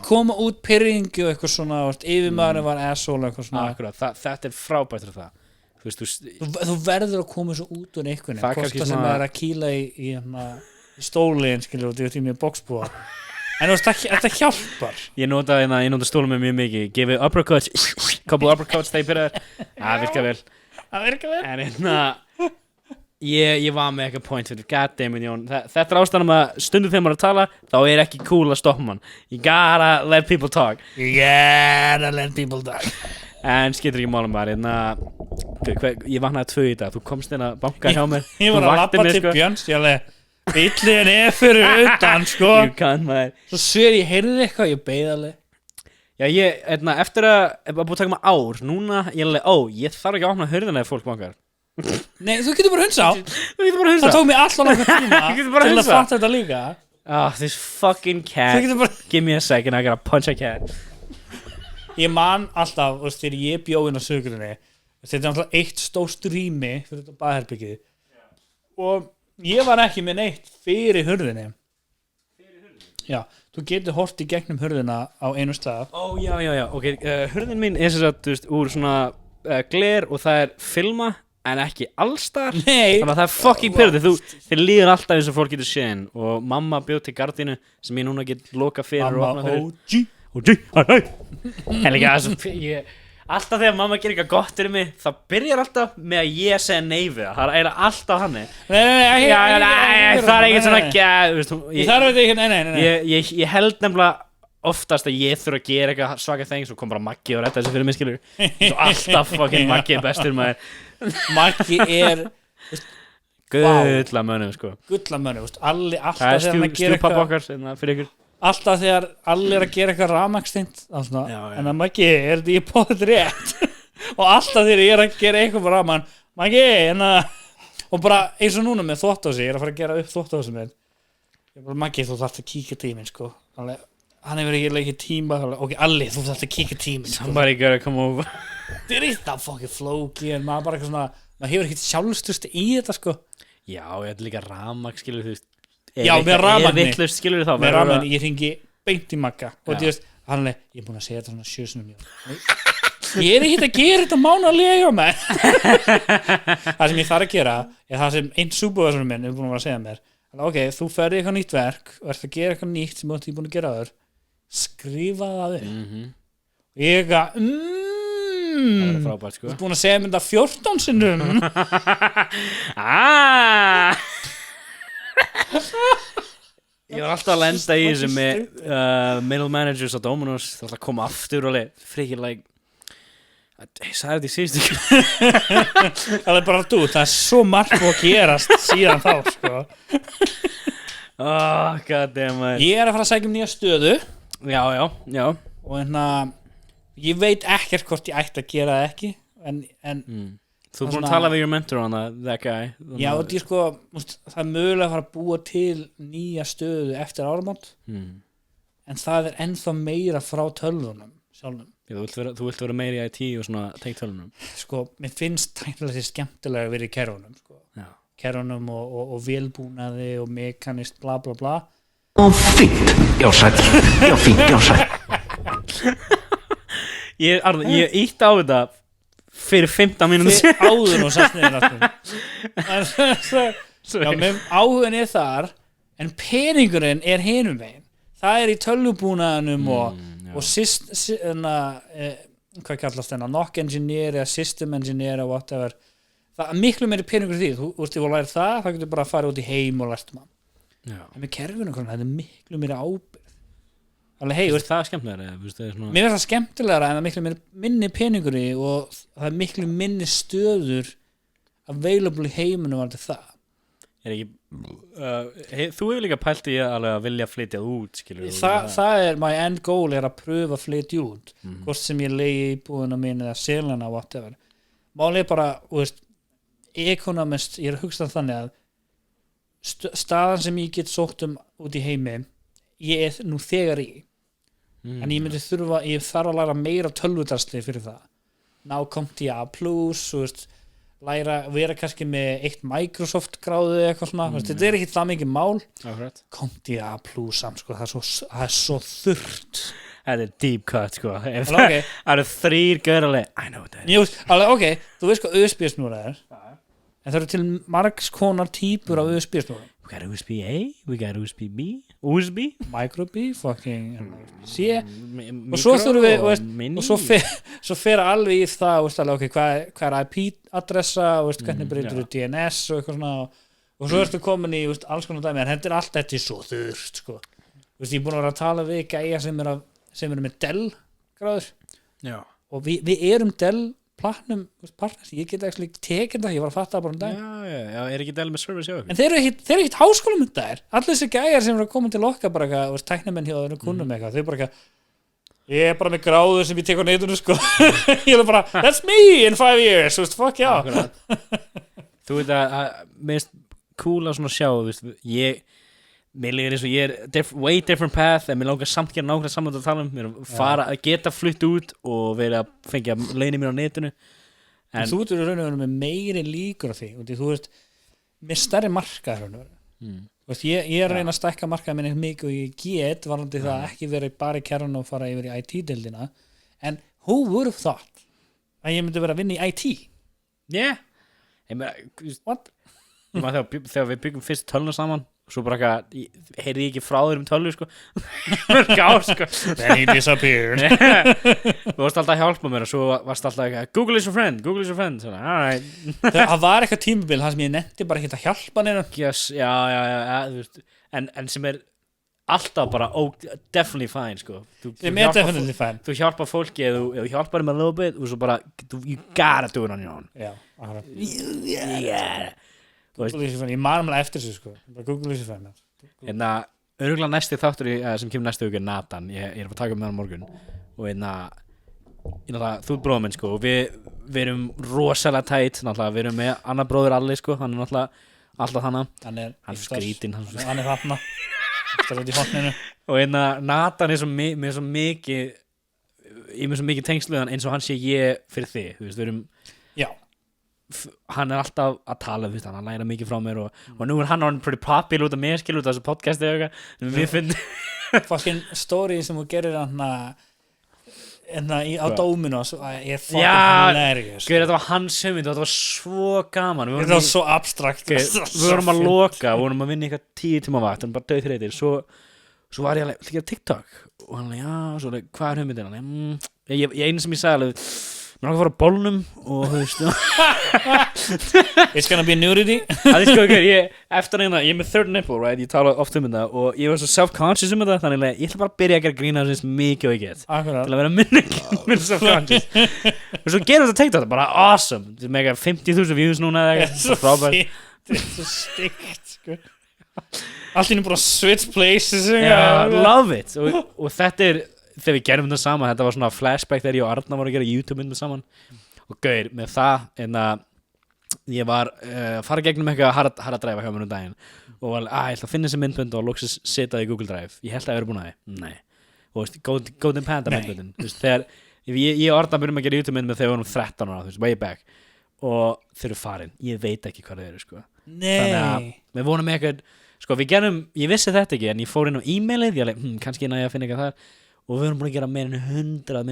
koma út pirringi og eitthvað svona yfirmaðurinn var asshole eitthvað svona Akkurat, þetta er frábært fyrir það Þú verður að koma svo út úr einhvern hvort það sem er að kýla í stólinn skilur og því mér boxbúa en þetta hjálpar Ég nota stólum með mjög mikið gefið uppercuts, couple uppercuts þegar ég byrjaði það virka vel en ég var með eitthvað point fyrir goddammit Jón þetta er ástæðan að stundum þegar maður er að tala þá er ekki cool að stoppa mann you gotta let people talk en skiptir ekki málum bara ég vaknaði 2 í dag þú komst inn að banka hjá mér ég var að lappa til Björns bíllinn er fyrir utan sko svo sér ég heyrði eitthvað ég beið alveg ég eftir að búið að taka mig ár núna ég þarf ekki að opna hurðina ef fólk bankar nei þú getur bara hunsa á það tók mig alltaf langar tíma til að fatta þetta líka this fucking cat give me a second I gotta punch a cat ég man alltaf, þegar ég bjó inn á sögurinni þetta er alltaf eitt stórt rými fyrir þetta baðherbyggið og ég var ekki með neitt fyrir hurðinni já, þú getur hort í gegnum hurðina á einu stað já, ok, hurðin mín er þess að úr svona gler og það er filma en ekki allstar þannig að það er fucking pyrrði þið líður alltaf eins og fólk getur séð og mamma bjóð til gardínu sem ég núna get loka fyrir mamma OG en líka alltaf þegar mamma gerir eitthvað gott fyrir mig það byrjar alltaf með að ég segja nei við það er alltaf hann það er ekkert svona ég held nefnilega oftast að ég þurfa að gera eitthvað svaka þeng svo kom bara Maggi og redda þessu fyrir mig skilur svo alltaf fucking Maggi er bestur maður Maggi er gullamönnum sko gullamönnum alltaf það er stjúpappa okkar fyrir ykkur alltaf þegar allir er að gera eitthvað rafmagnstinnt en að Maggi er þetta ég bóðið rétt og alltaf þegar ég er að gera eitthvað bara rafmagn Maggi og bara eins og núna með þvottási ég er að fara að gera upp þvottási með ég bara Maggi þú þarfst að kíkja tíminn sko hann hefur ekki tíma ok Alli þú þarfst að kíkja tíminn sko. somebody gotta come over þetta er eitthvað fucking flóki en maður bara eitthvað svona maður hefur ekkert sjálfstöðst í þetta sko já ég er líka rafmagn skilur þú já, með rafmagni með rafmagni, ég ringi beint í Magga og hann er, ég er búin að segja þetta svona 7 sinnum ég er ekki að gera þetta mánalega með það sem ég þarf að gera er það sem einn súbúðarsson minn er búin að vera að segja mér ok, þú ferði eitthvað nýtt verk og ert að gera eitthvað nýtt sem þú ert búin að gera aður skrifa það upp ég eitthvað það er frábært sko þú ert búin að segja mér þetta 14 sinnum ég var alltaf að lenda í þessu með middle managers á Dominos það var alltaf að koma aftur og frikið ég sagði þetta í síðustu það er bara það er svo margt að gerast síðan þá sko goddammit ég er að fara að sækja nýja stöðu já og ég veit ekkert hvort ég ætti að gera það ekki en Þú ert búin að tala við your mentor on that guy. Já, og því sko, það er mögulega að fara að búa til nýja stöðu eftir áramót en það er ennþá meira frá tölvunum sjálfum. Þú vilt vera meiri í IT og svona tengt tölvunum. Sko, mér finnst tæknilega því skemmtilega að vera í kerfunum sko. Kerfunum og vélbúnaði og mekanist bla bla bla. Fínt, já sæll, já fínt, já sæll. Ég ítti á þetta fyrir 15 mínútur áður og satt niður aftur. Já, með áhugin er þar en peningurinn er hinum veginn. Það er í tölvubúnaðinum og hvað kallast þennan knock engineer eða system engineer eða whatever. Það er miklu meiri peningur í því. Þú veist, ef þú lærir það getur bara að fara út í heim og lært maður. En með kerfinu það er miklu meiri ábyrgð. Alveg, hey, það er skemmtilega mér finnst það skemmtilegra en það er miklu minni peningur í og það er miklu minni stöður available í heiminum var þetta það. Er ekki þú hefur líka pælt í að vilja flytja út, skilur það er my end goal er að pröfa að flytja út hvort sem ég leiði íbúðuna mín eða selana whatever. Málið er bara, þú veist, ekonomist ég er að hugsa þannig að staðan sem ég get sótt út í heimi ég er nú þegar í en ég þarf að læra meira tölvudarsli fyrir það. Ná komst ég að plus, þú veist vera kannski með eitt Microsoft gráðu eitthvað svona, þetta er ekki það mikið mál. Komst ég að plus samt sko, það er svo þurrt. Þetta er deep cut sko. Það eru 3 gauðarlega I know that. Ok, þú veist hvað USB-snúra er en það eru til margs konar típur af USB-snúra. We got USB-A, we got USB-B, USB, Micro-B, fucking C og svo þurfum við og svo fer alveg í það ok, hvað er IP-adressa hvernig breytir þú DNS og eitthvað svona og svo ertu komin í alls konar dæmi en þetta er allt þetta svo þurft sko. Ég er búin að vera að tala við gæja sem eru með Dell gráður og við erum Dell Platinum partners, ég get ekki tekið það, ég var að fatta bara dag. Já, er ekki Dell með service hjá ykkur? En þeir eru ekkert háskólamyndaðir. Allir þessi gæjar sem eru að koma til okkar bara eitthvað, tæknimenn hjá þeir kunnum eitthvað, þau bara eitthvað, ég er bara með gráðu sem ég tek á netinu sko. Ég er bara, that's me in 5 years, fuck já. Þú veit að minnst cool að svona sjá, mér líður eins og ég er way different path en mér langar samt gera nákvæmlega saman að tala mér að geta flutt út og vera að fengja leini mér á netinu en þú ert raun og veru með meiri líkur á því og þú veist með stærri markað raun og veru ég er að reyna að stækka markað minni mikið og ég get varandi það ekki verið bara í kjarnan og fara yfir í IT-deildina en who would have thought að ég myndi vera að vinna í IT what? Þegar við byggum fyrst töluna saman svo bara eitthvað heyrði ég ekki frá þér tölvu sko mörg ár sko then he disappeared þú varst alltaf að hjálpa mér og svo varst alltaf eitthvað Google is your friend so, alright það var eitthvað tímabil þar sem ég nefndi bara ekki að hjálpa neina já en sem er alltaf bara definitely fine sko þú hjálpar fólki eða þú hjálpar þeim a little bit og svo bara you gotta do it on your own ég man alveg eftir þessu sko Google is your friend örgulega næsti þáttur sem kemur næstu viku er Nathan ég er að taka með hann morgun og þú ert bróður minn sko og við erum rosalega tætt við erum með annar bróður Alli sko hann er náttúrulega alltaf hann er skrítinn hann er þarna og Nathan er með svo mikið tengsluðan eins og hann sé ég fyrir þig þú veist við erum hann er alltaf að tala við hann læra mikið frá mér og nú er hann orðinn pretty popular út af mér út af þessu podcasti við finnum fucking story sem þú gerir hann á dóminu er fucking hilarious þetta var hans hugmynd og þetta var svo gaman þetta var svo abstrakt við vorum að loka við vorum að vinna eitthvað 10 tíma vakt en bara dauðþreytir svo var ég alveg líka TikTok og hann svo hvað er hugmyndin ég einu sem ég sagði alveg mér langar að fara á bólnum og þú veist it's gonna be nudity eftir ég er með third nipple right? Ég tala oft þetta og ég var svo self-conscious þetta þannig að ég ætla bara að byrja að gera grína þess mikið og ég get til að vera minn self-conscious og svo gerum þetta TikTok bara awesome þetta er mega 50,000 views núna þetta er svo stygt sko allt inn bara switch places love it og þetta er þegar við gerum þetta saman þetta var svona flashback þegar ég og Arna voru að gera YouTube-mynda saman og gauðir með það ég var að fara gegnum eitthvað harra dræfa hjá mér daginn og var, ég ætla að finna þessi myndbönd og loksins setja í Google Drive, ég held að ég verið búin að því nei, og veist, Golden Panda myndböndin þegar, ég og Arna byrjum að gera YouTube mynd með þegar við vorum 13 ára, way back og þeir eru farin, ég veit ekki hvað þeir eru sko. Þannig að við vonum með eitthvað sko, ég vissi þetta ekki en ég fór inn á e-mailið, ég alveg, kannski næði að finna eitthvað þar og við vorum búin að gera meira en 100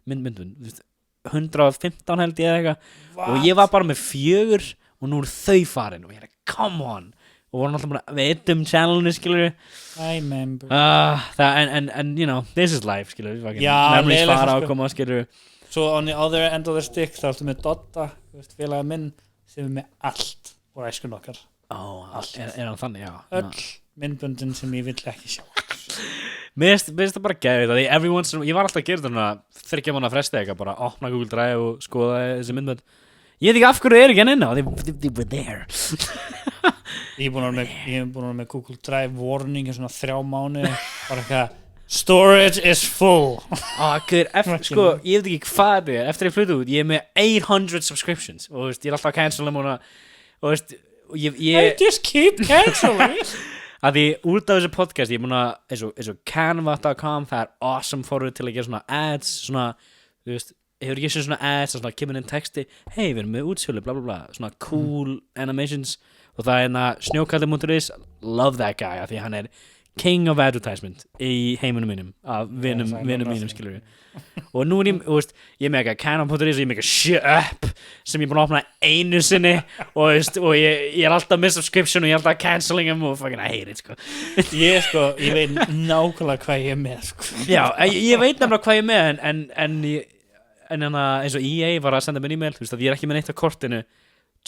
myndbönd 115 held ég eða eitthvað og ég var bara með 4 og nú eru þau farin og ég er come on og vorum alltaf bara við eittum channelinu skilur I remember and you know this is life skilur memories fara og koma skilur svo on the other end of the stick þá ertu með Dodda félaga minn sem er með allt og æskun okkar er hann þannig já öll myndböndin sem ég vill ekki sjá mér finnst það bara gæðið ég var alltaf að gera þetta 3 mánuða fresti eitthvað bara opna Google Drive og skoða þessi myndbönd ég veit ekki af hverju er ekki enn inn á they were there ég er búin að vera með Google Drive warning í svona 3 mánuði bara eitthvað storage is full sko ég veit ekki hvað þetta er eftir að ég flutu út ég er með 800 subscriptions og veist, ég er alltaf að cancela og veist, I just keep canceling að því út af þessu podcast ég er búin að eins og canva.com það er awesome forrið til að gera svona ads svona, þú veist, hefur ekki svona ads svona kemur inn texti, hei við erum með útsölu bla bla bla, svona cool animations og það er snjókalli.is love that guy, af því hann er king of advertisement í heiminum mínum af vinum mínum skilur við og nú er ég með eitthvað Canon.is og ég með eitthvað shit up sem ég er búin að opna einu sinni og ég er alltaf með subscription og ég er alltaf cancelling them og fucking I hate it sko. ég veit nákvæmlega hvað ég er með sko. já, ég veit nefnilega hvað ég er með en eins og EA var að senda mér e-mail þú veist að ég er ekki með neitt á kortinu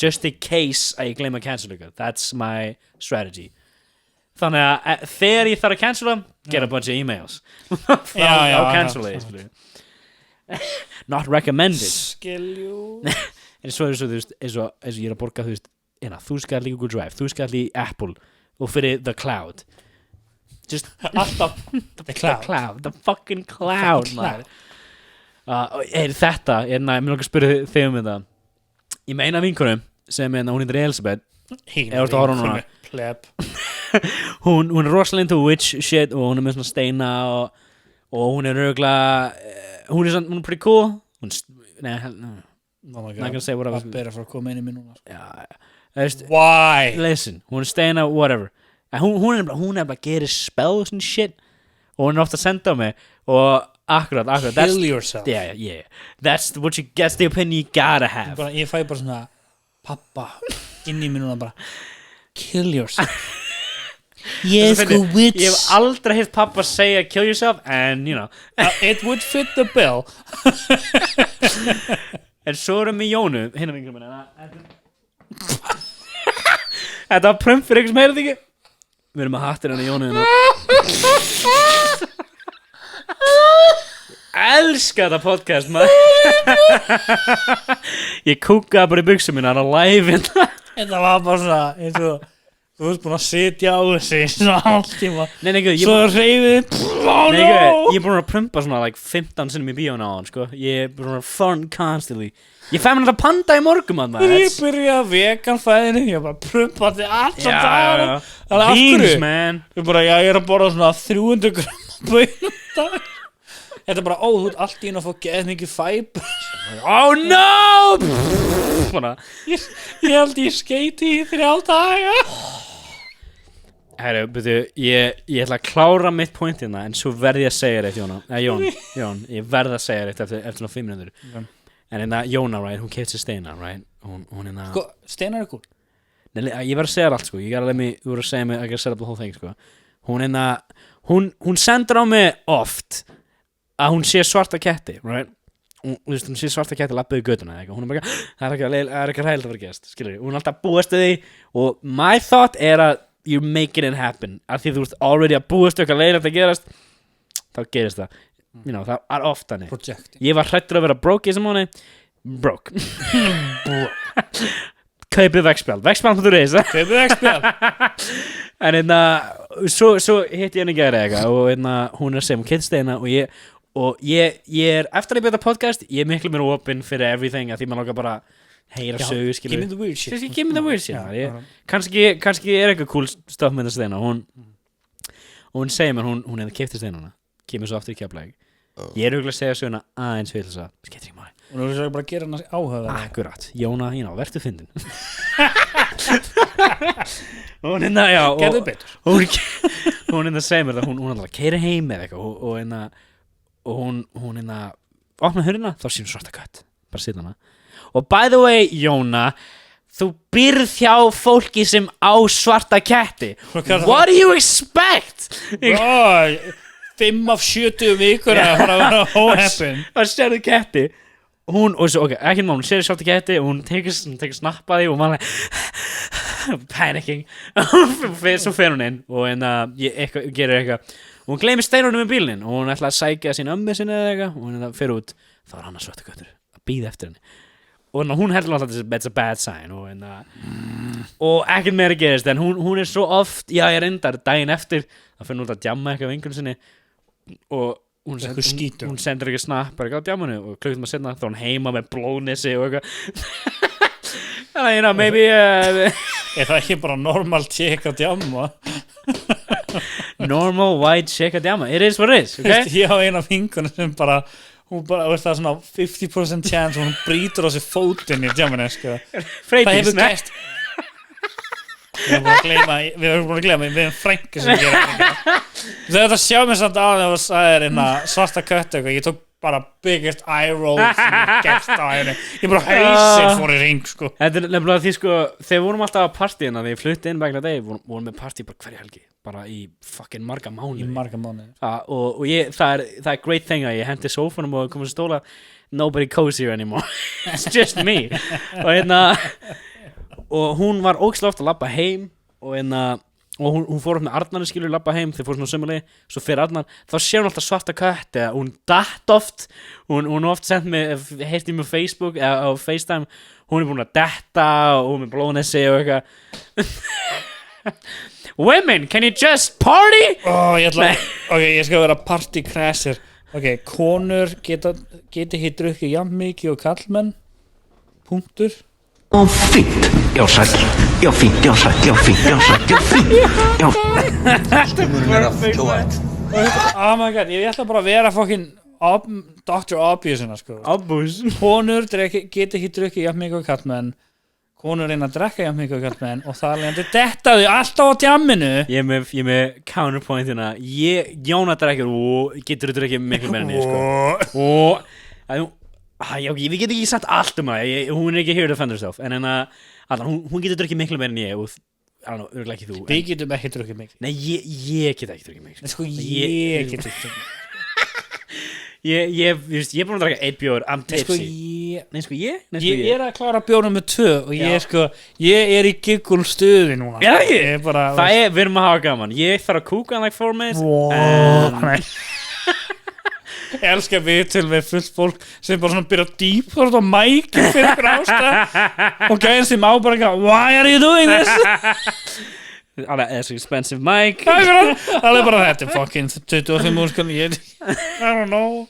just in case að ég gleyma að cancel ykkur that's my strategy þannig að þegar ég þarf að cancela get a bunch of emails á cancel not recommended skilju en svo þú veist eins og ég er að borga þú veist þú skall í Google Drive, þú skall í Apple og fyrir the cloud just alltaf the cloud the fucking cloud þetta mér langar að spyrja þig þetta ég meina vinkonum sem hún heitir Elisabeth hún er rosalega into witch shit og hún er með svona steina og hún er örgulega hún er pretty cool oh my god, pappi er að fara að koma inn í minn núna why? Listen, hún er steina whatever hún er bara að gera spells and shit og hún er ofta að senda á mig og akkurat kill yourself yeah that's the opinion you gotta have ég fæ bara svona pappa inn í minn núna bara kill yourself yes, go witch ég hef aldrei heyrt pappa segja kill yourself and you know it would fit the bill en svo erum við Jónu hinna vingur minna þetta var prömp fyrir ykkur sem heyrði ekki við erum að hattir henni Jónu elska þetta podcast maður ég kúkaði bara í buxum minna á live þetta var bara svona eins og þú ert búin að sitja á þessi svona hálftíma svo reyfið ég er búin að prumpa svona like 15 sinnum í bíóna á hann sko. ég er búin að fun constantly ég fæ mér þetta panda í morgum ég byrja að veganfæðinu ég bara prumpaði alltaf dagar beans man ég er að borða svona 300 gram bönum dag þetta er bara þú ert allt í að fá geð mikið fæb oh no ég held ég skeiti í 3 daga herru, ég ætla að klára mitt point hérna en svo verð ég að segja þetta Jón, ég verð að segja þetta eftir 5 minútur en Jóna, right, hún keypti steina right? hún sko, steinar er cool ég verð að segja allt sko, ég er alveg þú verð að segja mig, I gotta set up the whole thing sko. hún sendur á mig oft að hún sé svarta ketti right? hún sé svarta ketti lappaði í götuna hún er bara, það er ekki ræðilegt að vera gest skilur, hún er alltaf búast því og my thought er að you're making it happen af því þú ert already að búast eitthvað leiðilegt að gerast þá gerist það það er ofta ég var hrættur að vera broke í þessum mánu broke kaupið vegspjald.is kaupið vegspjald en svo hitt ég henni gæri eitthvað og hún er að segja um kittsteina og ég er eftir að ég byrja podcast ég er miklu mér opinn fyrir everything að því maður langar bara heyra sögu, skilur. Give me the weird shit. Give me the weird shit. Já, Kannski eitthvað cool stuff með það Steina. Hún segir mér, hún hefði keypt Steinana, kemur svo aftur í Keflavík. Ég örugglega að segja söguna aðeins fyrir þess að skiptir ekki máli. Og nú er bara að gera hann áhuga. Akkurat, Jóna, vertu fyndin. Hún já. Gerðu betur. Hún segir mér það, hún alltaf keyrir heim eða eitthvað og hún opna hurðina, þá sér hún svarta kött, bara sitt hana. Og by the way, Jóna, þú býrð hjá fólki sem á svarta ketti. What do you expect? 5 af 70 vikur að fara að vera óheppin. Það sérðu ketti. Og svo, ekki hún sér svarta ketti og hún tekur snappaði og maður panicking. Svo fer hún inn og gerir eitthvað. Hún gleymir steinunum í bílinn og hún ætla að sækja sín ömmu sinni eða eitthvað og hún fer út. Það var annars svarta köttur að bíða eftir henni. Og hún heldur alltaf að it's a bad sign og ekkert meira gerist en hún svo oft, ég reyndar daginn eftir að finna út að djamma eitthvað vingunum sinni og hún sendur ekki snapp bara ekki á djammanu og klukkutum að setna þá hún heima með blóðnissi og eitthvað þannig að maybe Er það ekki bara normal chick að djamma? Normal white chick að djamma, it is what it is, okay? Ég á eina vingunum sem bara hún bara, það er svona 50% chance hún brýtur á sig fótinn í djamminu, sko. Það hefur gæst. Við erum búin að gleyma, við erum frænka sem gera þetta. Þetta sjá mér samt á þegar þú sagðir svarta kött eitthvað, ég tók bara biggest eye roll sem ég gert á henni. Ég bara hausinn fór í ring, sko. Þetta er nefnilega því, sko, þegar vorum alltaf á partíina, þegar ég flutti inn back in the day, vorum með partí bara hverja helgi, bara í fucking marga mánuði. Og það er great thing að ég hendi sófanum og komið stóla, nobody cozy anymore. It's just me. Og hún var ógeðslega oft að labba heim og hún fór upp með Arnari skilur labba heim, þeir fór svona sömulegi, svo fyrir Arnar, þá sér hún alltaf svarta kött eða hún datt oft, hún oft sendt mig, heyrti mig á Facebook eða á FaceTime, hún er búin að detta og hún er blóðnessi og eitthvað. Women, can you just party? Ég skal vera party crasher. Konur geti hitt drukkið jafn mikið og kallmenn. Punktur. Fínt, já sæll, já fínt, já sæll, já fínt, já sæll, já fínt, já. Skúmurinn af kjóa eitt. Oh my god, ég ætla bara að vera fucking Dr. Obviousina, sko. Obvious. Konur geti ekki drukkið jafn mikið og kallmenn. Konur reyna að drekka jafn mikið og kallmenn og það leðandi dettaðu alltaf á djamminu. Ég er með counterpointina. Jóna drekkir og getur drukkið miklu meira en ég, sko. Við getum ekki sagt allt það, hún er ekki here to defend herself en hún getur drukkið miklu meira en ég og örgulega ekki þú. Við getum ekki drukkið miklu. Nei, ég get ekki drukkið miklu. Sko, ég get ekki drukkið miklu. Ég er búin að drakka 1 bjór, I'm tipsy. Ég er að klára bjórnum með 2 og ég er í giggle stuði núna. Við erum að hafa gaman. Ég þarf að kúka like 4 minutes. Ég elskar viðtöl með fullt fólk sem bara svona byrja að dýpa á mækinn fyrir ykkur ástæð og gæðin sem á bara ekki why are you doing this? That's expensive mic. Það er bara þetta fucking 25 skall I don't know.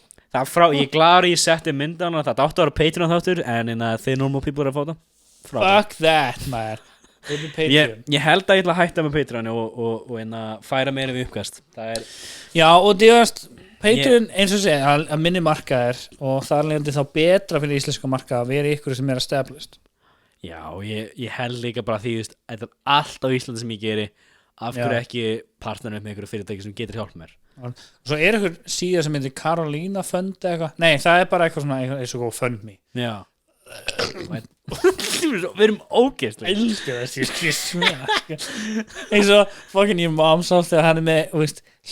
Ég glari ég setti myndana það átti að vera Patreon þáttur en þið normal people eru að fá það. Fuck that man. Ég held að ég ætla að hætta með Patreon og færa meira við uppkast. Já og það varst Patreon eins og segja að minni markaðir og þar leðandi þá betra fyrir íslenska markað að vera ykkur sem established. Já, ég held líka bara því þetta er allt á Íslandi sem ég geri af hverju ekki partnerum með ykkur fyrirtæki sem getur hjálp mér. Og svo er ykkur síða sem heitir Carolina Fund eða eitthvað. Nei, það er bara eitthvað svona eins og Fund Me. Já. Við erum ógeðslega. Elskar þessi eins og fucking your mom sátt þegar hann með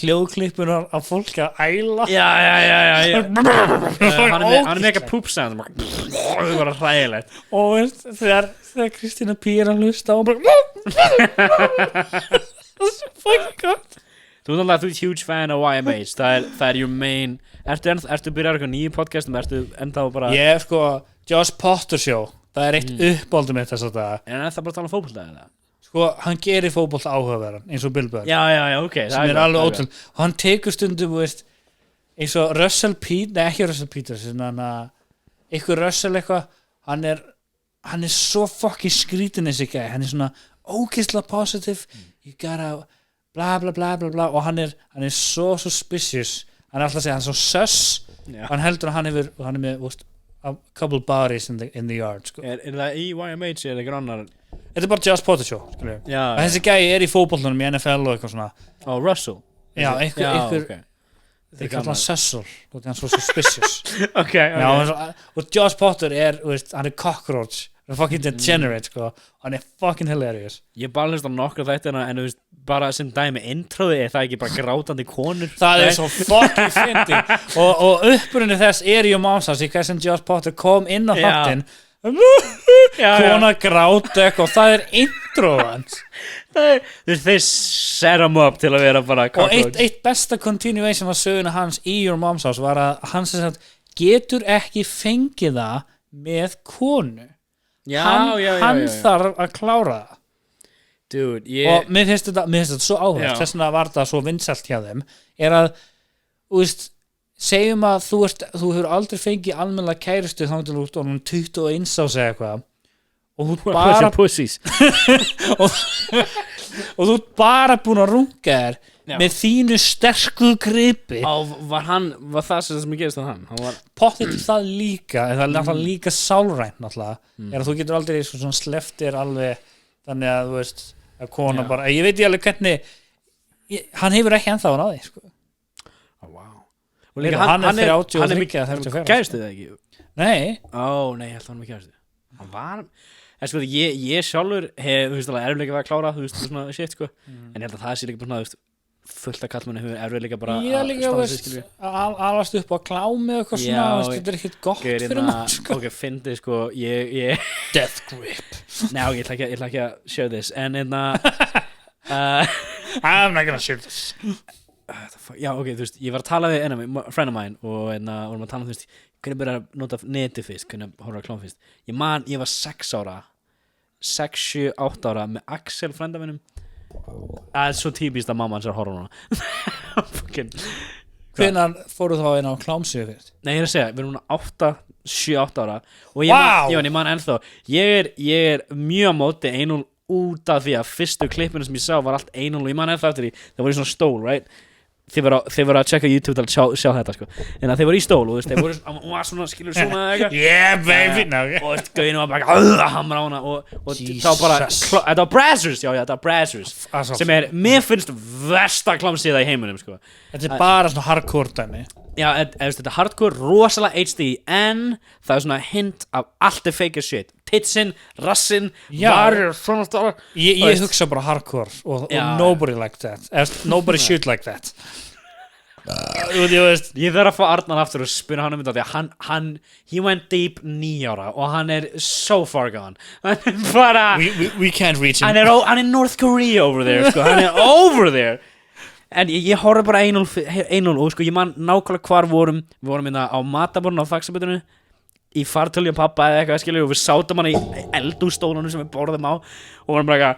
hljóðklippunar af fólk að æla. Já. Hann er með eitthvað poop sound. Það er bara hræðilegt. Og þegar Kristína P er að hlusta og bara fucking gott. Þú er huge fan af YMH. Það er your main. Ertu byrjar eitthvað nýju podcastum? Ertu enda á bara Ég Josh Potter show. Það er eitt uppáldum mitt þess að það. En það bara að tala um fótbolta eða? Sko, hann gerir fótbolta áhugaverðan eins og Bill Burr. Já, ok. Sem er alveg ótrúlega. Og hann tekur stundum, eins og Russell Peters, nei ekki Russell Peters, ykkur Russell eitthvað, hann er hann er svo fucking skrítin þessi gæi, hann er svona ógeðslega positive, you gotta bla bla bla bla bla og hann er svo suspicious, hann er alltaf að segja hann er svo sus, hann heldur að hann er með a couple bodies in the yard sko. Er það í YMH eða eitthvað annar? Þetta er bara Just Potter show þessi gæi er í fótboltanum í NFL og eitthvað svona Russell? Já, einhver okay. Þeir kalla hann Cecil og hann er svo suspicious okay. Og Josh Potter hann er cockroach, hann er fucking degenerate sko. Hann er fucking hilarious. Ég bara hlust á nokkra þættina en bara sem dæmi introði er það ekki bara grátandi konur? Það er svo fucking fyndi og upprunni þess er í Mom's House í hvað sem Josh Potter kom inn á þáttinn kona gráta eitthvað og það er intro hans þeir set him up til að vera bara cockroach. Og eitt besta continuation af söguna hans í Your Mom's House var að hann sem sagt getur ekki fengið það með konu hann þarf að klára það. Dude, og mér finnst þetta svo áhugavert, þess vegna var það svo vinsælt hjá þeim er að segjum að þú hefur aldrei fengið almennilega kærustu þá til út og 21 á sig eitthvað og þú bara pussies og þú bara búin að runga þér með þínu sterku gripi var það sem gerist á hann var... pottið það líka en það er náttúrulega líka sálrænt náttúrulega er að þú getur aldrei svona sleftir alveg þannig að þú veist að kona bara, ég veit alveg hvernig hann hefur ekki ennþá hann á því sko. Og líka hann er 33 34 kæristu það ekki? Nei ég held að hann með kæristu hann var ég sjálfur hef erfiðleika að klára svona shit sko en ég held að það sé líka bara fullt að kallmenni hefur erfiðleika bara ég líka alvast upp á klámi og eitthvað svona þetta er ekkert gott fyrir maður sko ok, fyndi sko ég death grip nei, ég ætla ekki að share this en I'm not gonna share this já, ok, ég var að tala við friend of mine og vorum að tala hvernig byrja að nota neti fyrst hvernig horfa að klám fyrst ég var 6 ára 6, 7, 8 ára með Axel frænda minnum það er svo típist að mamma hans er að horfa núna hvenær fóru þá inn á klámsíu fyrst? Nei, ég er að segja, við erum núna 8, 7, 8 ára og ég man ennþá ég er mjög á móti 1-0 út af því að fyrstu klippinu sem ég sá var allt 1-0 og ég man ennþá eftir því það voru í svona stól, right? Þið voru að checka YouTube til að sjá þetta sko. En að þið voru í stól og þeir voru svona skilur svona eitthvað yeah baby og gauðinu var bara hamra á hana og þá bara þetta var Brazzers þetta var Brazzers sem mér finnst versta klámsíða í heiminum sko. Þetta er bara svona hardcore dæmi já, þetta er hardcore, rosalega HD en það er svona hint af allt er fake as shit titsinn, rassinn, varir svona ég hugsa bara hardcore og nobody like that nobody should like that ég verð að fá Arnar aftur og spyrja hann þetta því að hann he went deep 9 ára og hann er so far gone hann er bara we can't reach him hann er North Korea over there sko. hann er over there en ég horfði bara 1-0 og sko ég man nákvæmlega hvar við vorum á mataborðinu á þaksabitinu í fartölu og pappa eða eitthvað skilur og við sátum hann í eldústólunum sem við borðum á og vorum bara eitthvað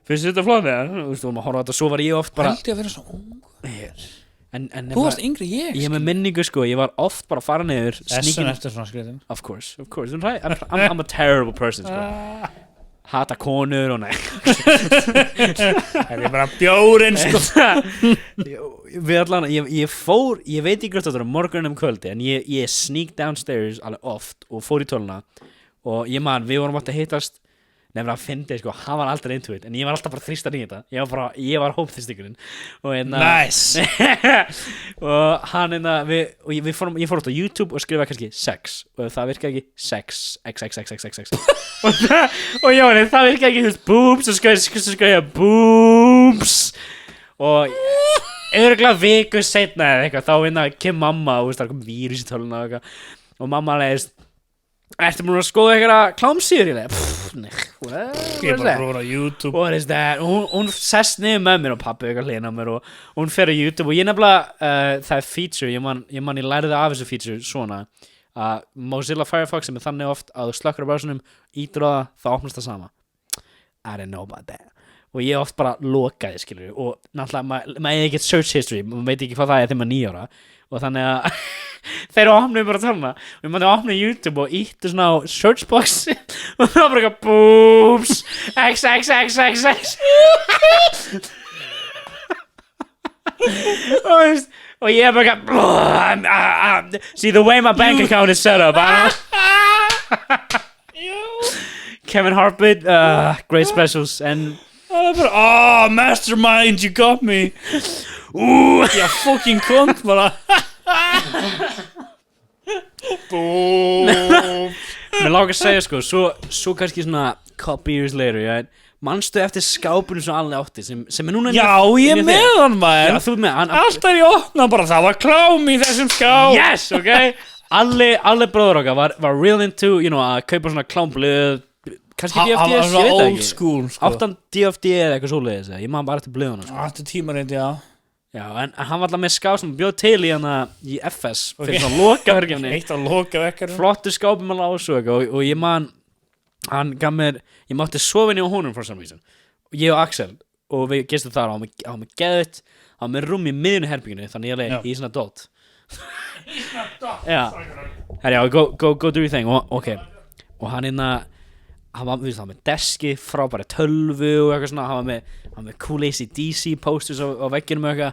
finnst þetta flóðið og við vorum að horfa á þetta og svo var ég oft bara held ég að vera svo ung þú varst yngri ég er með minningu sko ég var oft bara að fara niður Essun eftir svona skriðin of course I'm a terrible person sko hata konur og nei það er bara bjórinn sko við allan ég veit ekki hvort þetta var morgun kvöldi en ég sneak downstairs alveg oft og fór í töluna og ég man við vorum átt að hittast nefnilega að fyndi sko hann var aldrei into it en ég var alltaf bara þrýstan í þetta ég var hópþrýstingurinn og nice og hann ég fór út á YouTube og skrifa kannski sex og það virkaði ekki sex x og já það virkaði ekki boobs og skrifa boobs og örugglega viku seinna eða eitthvað þá kem mamma og það kom vírus í töluna og mamma leist ertu múin að skoða eitthvað klámsíður í það? Ég er bara bróður á YouTube What is that? Hún sest niður með mér og pappi eitthvað hlýna á mér og hún fer á YouTube og ég nefnilega það er feature, ég man ég lærði af þessu feature svona að Mozilla Firefox sem er þannig oft að þú slökkur á browserunum ítur á það opnast það sama I didn't know about that og ég oft bara lokaði skilur og náttúrulega maður ekki search history maður veit ekki hvað það er þegar maður 9 ára og þannig að þeir opnuðu bara töluna og ég mátti opna YouTube og ítti svona á search box og það var bara eitthvað boobs XXXXX og ég bara see the way my bank account is set up Kevin Hart bit great specials and oh mastermind you got me já fucking kont bara boom mér langar að segja sko svo kannski svona couple years later manstu eftir skápunum sem Alli átti sem er núna já ég með hann maður já þú með hann alltaf ég opna bara það var klám í þessum skáp yes ok Alli bróður okkar var real into að kaupa svona klámblöð kannski DFDS, ég veit það old ekki school sko. áttan DFD eða eitthvað svoleiðis ég man bara eftir blöðunum sko. Aftur tímarind, já en hann var alltaf með skáp sem bjóð til í FS fyrir svona lokaverkefni eitt á lokaverkefni flottu skápum að lása og ég man hann gaf mér ég mátti sofa inn í honum for some reason og ég og Axel og við gistum þar á mig geðut á með rúm í miðjunu herbygginu þannig ég leið í svona dot já herjá go do your thing og ok og hann hann var með deski, frábæri tölvu og eitthvað svona, hann var með cool AC/DC posters á vegginum og eitthvað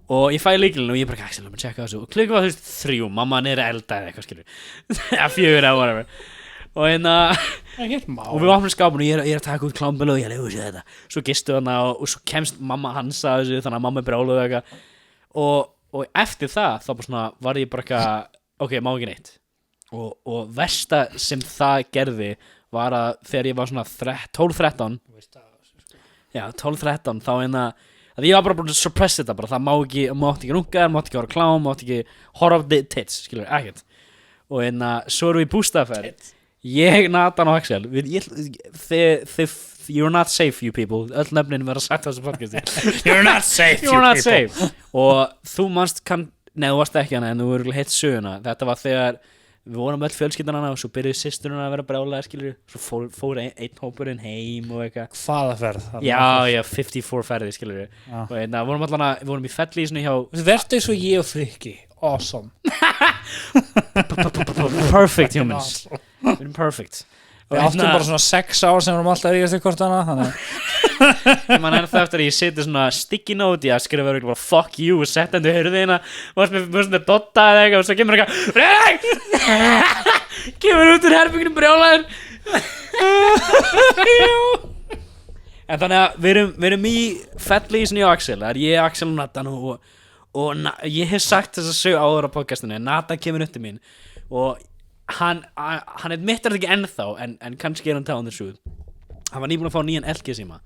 og ég fæ lykilinn og ég bara Axel, maður tjekka þessu og klukkan var 3, mamma niður að elda eða eitthvað skilur eða 4 eða whatever og og við opnum skápun og ég er að taka út klámbilu og ég leiði sér þetta svo gistu hana og svo kemst mamma hans að þessu þannig að mamma er brjáluð og eitthvað og eftir það þá bara svona var ég bara eitthvað ok, má ekki neitt og versta sem það gerði var að þegar ég var svona 12-13 já 12-13 þá að ég var bara búin að suppress þetta bara það mátti ekki runga, mátti ekki vera klám mátti ekki horfa á tits skilur ekkert og svo erum við í bústaðferð ég, Nathan og Axel you're not safe you people öll nefnin verða sagt á þessu podcasti you're not safe og þú manst neða þú varst ekki hana en þú verður heitt söguna þetta var þegar við vorum öll fjölskyldan hana og svo byrjuði systurinn að vera brjálæðir skilur svo fór einn hópurinn heim og eitthvað hvaða ferð? já 54 ferði skilur og við vorum í felli í svona hjá verður eins og ég og Frikki awesome perfect humans við erum perfect við áttum bara svona 6 ár sem við erum alltaf ríðast í hvort hana þannig ég man ennþá eftir að ég seti svona sticky note ég skrifa verið bara fuck you og setja hendur hurðina og varst með svona dotta eða eitthvað og svo kemur eitthvað kemur út úr herbygginu brjálæður en þannig að við erum í felli í svona ég og Axel það ég, Axel og Nathan og ég hef sagt þess að sög áður á podcastinu Nathan kemur upp til mín og hann admittar þetta ekki ennþá en kannski hann telling the truth hann var nýbúin að fá nýjan LG síma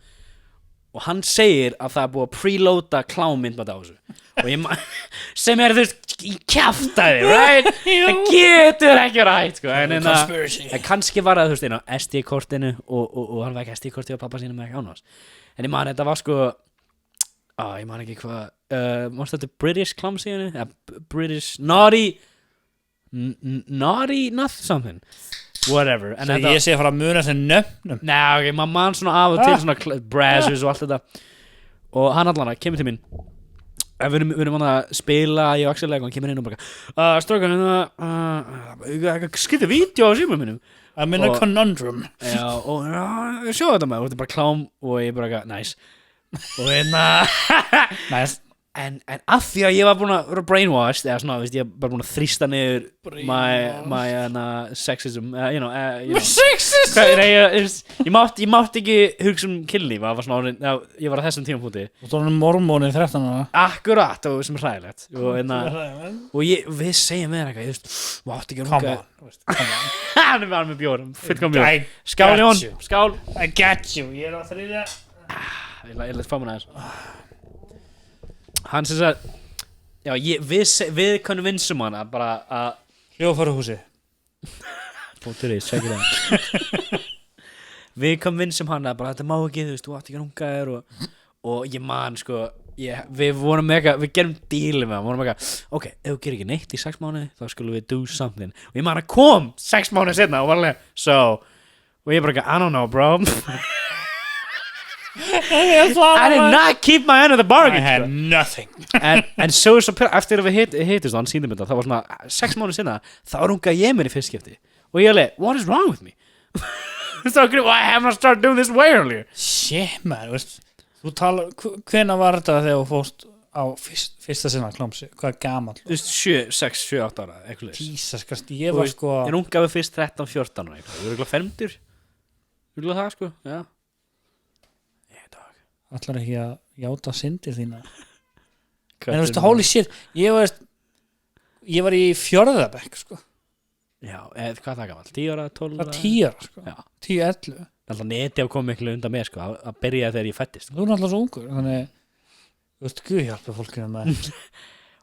og hann segir að það búið að preloada klámyndband á þessu og ég sem þú veist í kjaftaði right það getur ekki rætt sko en kannski var það þú veist á SD-kortinu og hann var ekki SD-korti á pappa sínum ekki ánast en ég man þetta var sko ég man ekki hvað mást þetta British klam síðan British naughty something whatever svo ég sé að fara að muna sem nöfnum ok, maður mann svona af og til svona brazzers og allt þetta og hann allan kemur til mín við erum hann að spila ég og Axel og hann kemur inn og bara strákar skrifti vídeo á símanum mínum I'm in a conundrum já og sjá þetta maður og þetta er bara klám og ég bara nice og nice en af því að ég var búin að vera brainwashed eða svona, veist, ég var búin að þrýsta niður my sexism sexism ég mátti ekki hugsa kynlíf ég var á þessum tímapunkti og þú erum mormónið 13 ára akkurat og sem er hræðilegt og við segjum með eitthvað ég mátti ekki runga hann er með bjór skál Jón skál I got you ég er á þriðja ég læt fá mér aðeins hann sem sagt já, við kannum vinsum hana bara að hljóðfærahúsi check it out við kannum vinsum hana bara þetta má ekki þú átt ekki rungaðir og ég man sko við vorum við gerum díli með hann vorum ok, ef þú gerir ekki neitt í 6 mánuði þá skulum við do something og ég man að kom 6 mánuði setna og var alveg so og ég bara I don't know bro I did not keep my end of the I bargain had sko. nothing. en svo eftir að við hittist hann síndum þetta, það var svona 6 mánuð sinna, þá rungaði ég mér í fyrst skipti og ég alveg, what is wrong with me? So why haven't I started doing this way earlier? Shit, man, veist, þú tala, hvenær var þetta þegar þú fórst á fyrsta sinna klámsi, hvað er gamall? Þú veist, 6, 7, 8 ára eitthvað leys. Jesus Christ, ég var sko Ég rungaði fyrst 13, 14 ára eitthvað. Ég var eitthvað fermdur. Eitthvað það sko, já. allar ekki að játa syndir þína. Hvað En þú veist, holy shit, ég var í 4. bekk sko. Já, hvað er það gamall? 10 ára, 12 Það ára? 10 ára sko. Já. 10, 11. Alltaf neti á komið miklu undan mér sko, að byrja þegar ég fættist. Þú er náttúrulega svo ungur, þannig þú veist, Guð hjálpa fólkinu með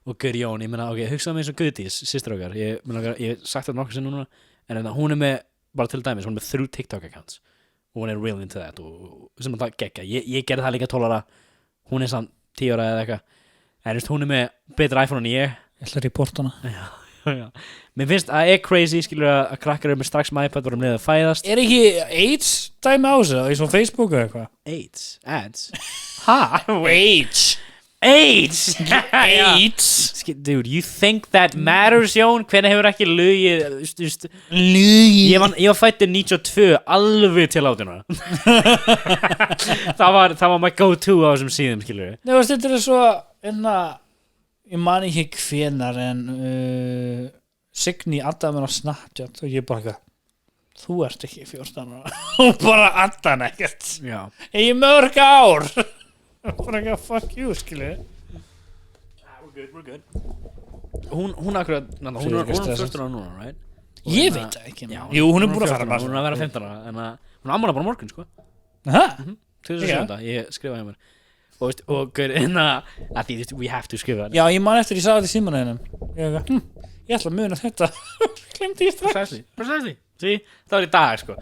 Og Guður Jón, ég meina, ok, hugsaðum eins og Guðdís, systir okkar, ég sagt þetta nokkuð sem núna, en hún er með, bara til dæmis, hún er með 3 TikTok accounts og hún er real into that og sem að það gegga, ég gerði það líka 12 ára, hún er samt 10 ára eða eitthvað, en veist, hún er með betra iPhone en ég. Ég ætla að reporta hana. Já. Mér finnst að crazy, skilur að krakkar eru með strax með iPad voru með að fæðast. Er ekki AIDS dæmi á þessu, í svona Facebook eða eitthvað? AIDS? Ads? Ha? AIDS AIDS? AIDS Dude, you think that matters, Jón? Hvernig hefur ekki lögið, Lugi Ég var fættur 92 alveg til átunar. það var my go-to á þessum síðum, skilur við. Nei, veist, þetta er svo ég man ekki hvenar en Signý addaði mér á Snapchat og ég bara eitthvað þú ert ekki 14 ára og bara addaði ekkert Já. í mörg ár bara eitthvað fuck you, skilju We're good. Hún akkurat, hún er 14 ára núna, right? ég veit það ekki Já, jú, hún er búin að fara Hún er að vera 15 ára, en hún ammala bara morgun, sko. hæ? 2007, ég skrifaði mér. Og gaur, að því, we have to skrifa. já, ég man eftir ég sagði þetta í símanum ég eitthvað, ég ætla að muna þetta glemdi ég strax Precisely. Sí, það var í dag, sko.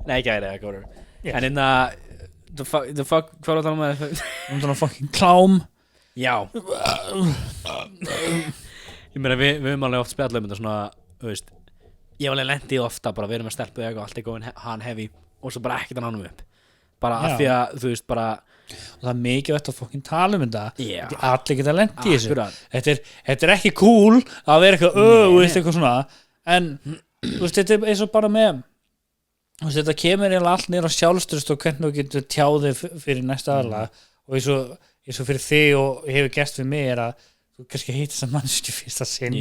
Nei, ekki að það, góður. Yes. En the fuck, hvað var það að tala um hún er fucking klám Já. Ég meina, við höfum alveg oft spjallað um þetta svona, þú veist, ég var alveg lendið ofta bara við erum að stelpu eitthvað, allt er góðin hann heavy og svo bara ekkert að nánum upp. Bara af því að, þú veist, bara og það er mikið vett að fokkin tala um þetta Já. allir geta lent í þessu Akkurat. þetta er ekki cool að vera eitthvað veist, eitthvað svona en veist, þetta er eins og bara með veist, þetta kemur eiginlega allt niður á sjálfströst og hvernig þú getur tjáðið fyrir næsta aðla og eins og fyrir þig og hefur gerst fyrir mig er að þú kannski heitir þess að mannstu fyrsta sinn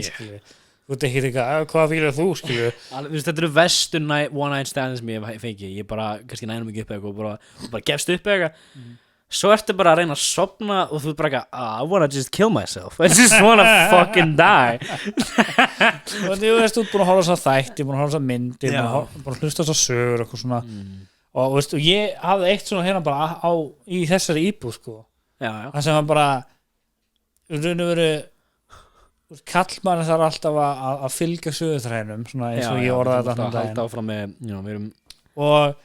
þú veit ekki eitthvað, hvað fýlar þú skilju þetta eru vestu one night stands sem ég fengi, ég bara kannski nænum ekki upp eitthvað og bara gefst upp eitthvað svo ertu bara að reyna að sopna og þú er bara eitthvað, I wanna just kill myself I just wanna fucking die og þú veist, þú er búin að horfa þess að þætti búin að horfa þess að myndir búin að hlusta þess að sögur eitthvað svona og veist, ég hafði eitt svona hérna bara í þessari íbúð sko það sem var bara raun og veru kallmann þarf alltaf að fylgja söguthrænum svona eins og ég orðaði þetta halda áfram með og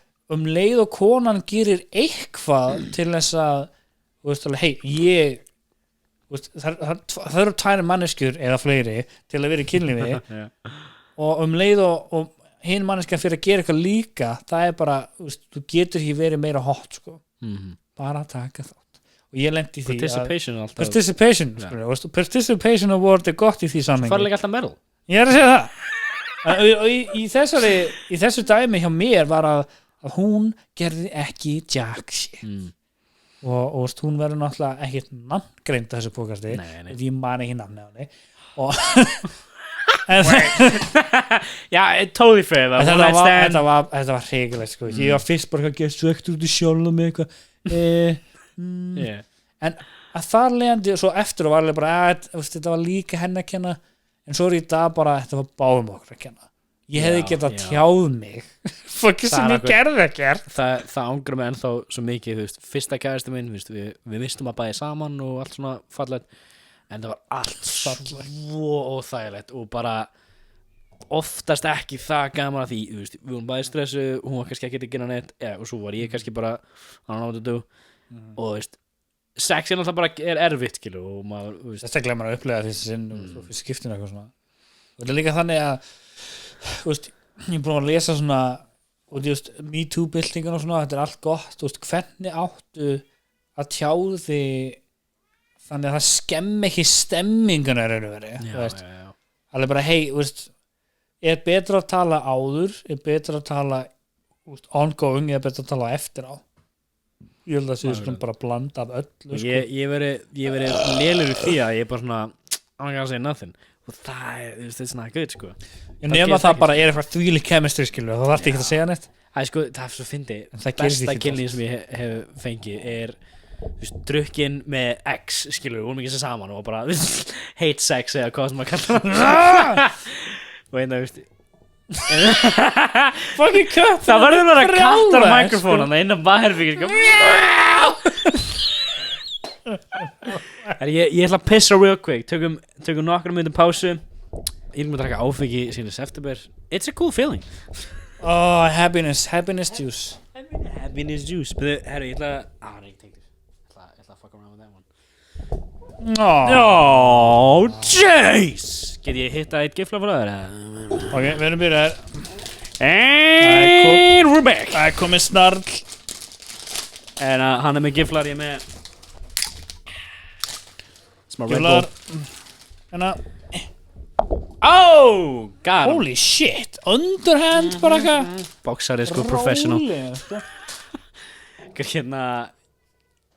leið og konan gerir eitthvað til þess að þú veist alveg, hei, það eru tvær manneskjur eða fleiri til að vera í kynlífi og leið og hinn manneskjan fyrir að gera eitthvað líka það er bara, þú getur ekki verið meira hot sko, bara að taka þátt og ég lendi í því Participation Award er gott í því samhengi farlega alltaf medal ég er að segja það og í þessu dæmi hjá mér var að hún gerði ekki jack shit og hún verður náttúrulega ekkert nafngreind þessu pókasti ég man ekki nafni á henni og já, totally fair þetta var hrigalegt sko. ég var fyrst bara að gera svegt út í sjálfum með eitthvað en að þar leiðandi og svo eftir og var alveg bara þetta var líka henni að kenna en svo er í dag bara þetta var báðum okkur að kenna ég hefði getað tjáð mig fokki sem ég gerði ekkert það ángra mig ennþá svo mikið þú veist, fyrsta kæristu minn við mistum að bæði saman og allt svona fallegt en það var allt svo óþægilegt og bara oftast ekki það gaman að því við vorum bæði stressu, hún var kannski ekki að gera neitt og svo var ég kannski bara I don't know what to do og þú veist sexin alltaf bara er erfitt skilu og maður þetta glemur að upplega fyrst sinn og fyrst skiptinu eitthvað svona og þetta er líka þannig að þú veist, ég er búin að lesa svona og þú veist, Me Too byltingun og svona, þetta allt gott, þú veist, hvernig áttu að tjáðu þig þannig að það skemmi ekki stemmingunar þú veist, alveg bara hei, þú veist, er betra að tala áður, er betra að tala ongoing, er betra að tala eftir á ég held að það sé bara blanda af öllu sko. Ég veri lélegur í því að ég er bara svona I'm not gonna say nothing og það it's not good sko ég nema það bara er eitthvað þvílík chemistry skilur það þarf ekki að segja neitt sko, það er svo fyndi besta kynlíf sem ég hef fengið er drukkin með X skilur, við vorum ekki sér saman og bara hate sex eða hvað sem maður kallar og einna, fucking cut það verður bara kattar á mikrofónu en einna baherbyggir ég ætla að pissa real quick tökum nokkrum myndum pásu ég er að drakka áfengi síðan september it's a cool feeling oh happiness juice herru ég ætla að fuck around with that one oh jeez get ég hitta eitt gifla frá þér ok, við erum byrjað and we're back það er komið snarl en hann er með giflar ég með smá Red giflar Bull hérna oh god holy shit underhand bara eitthvað boxari sko professional rólega, sko. hérna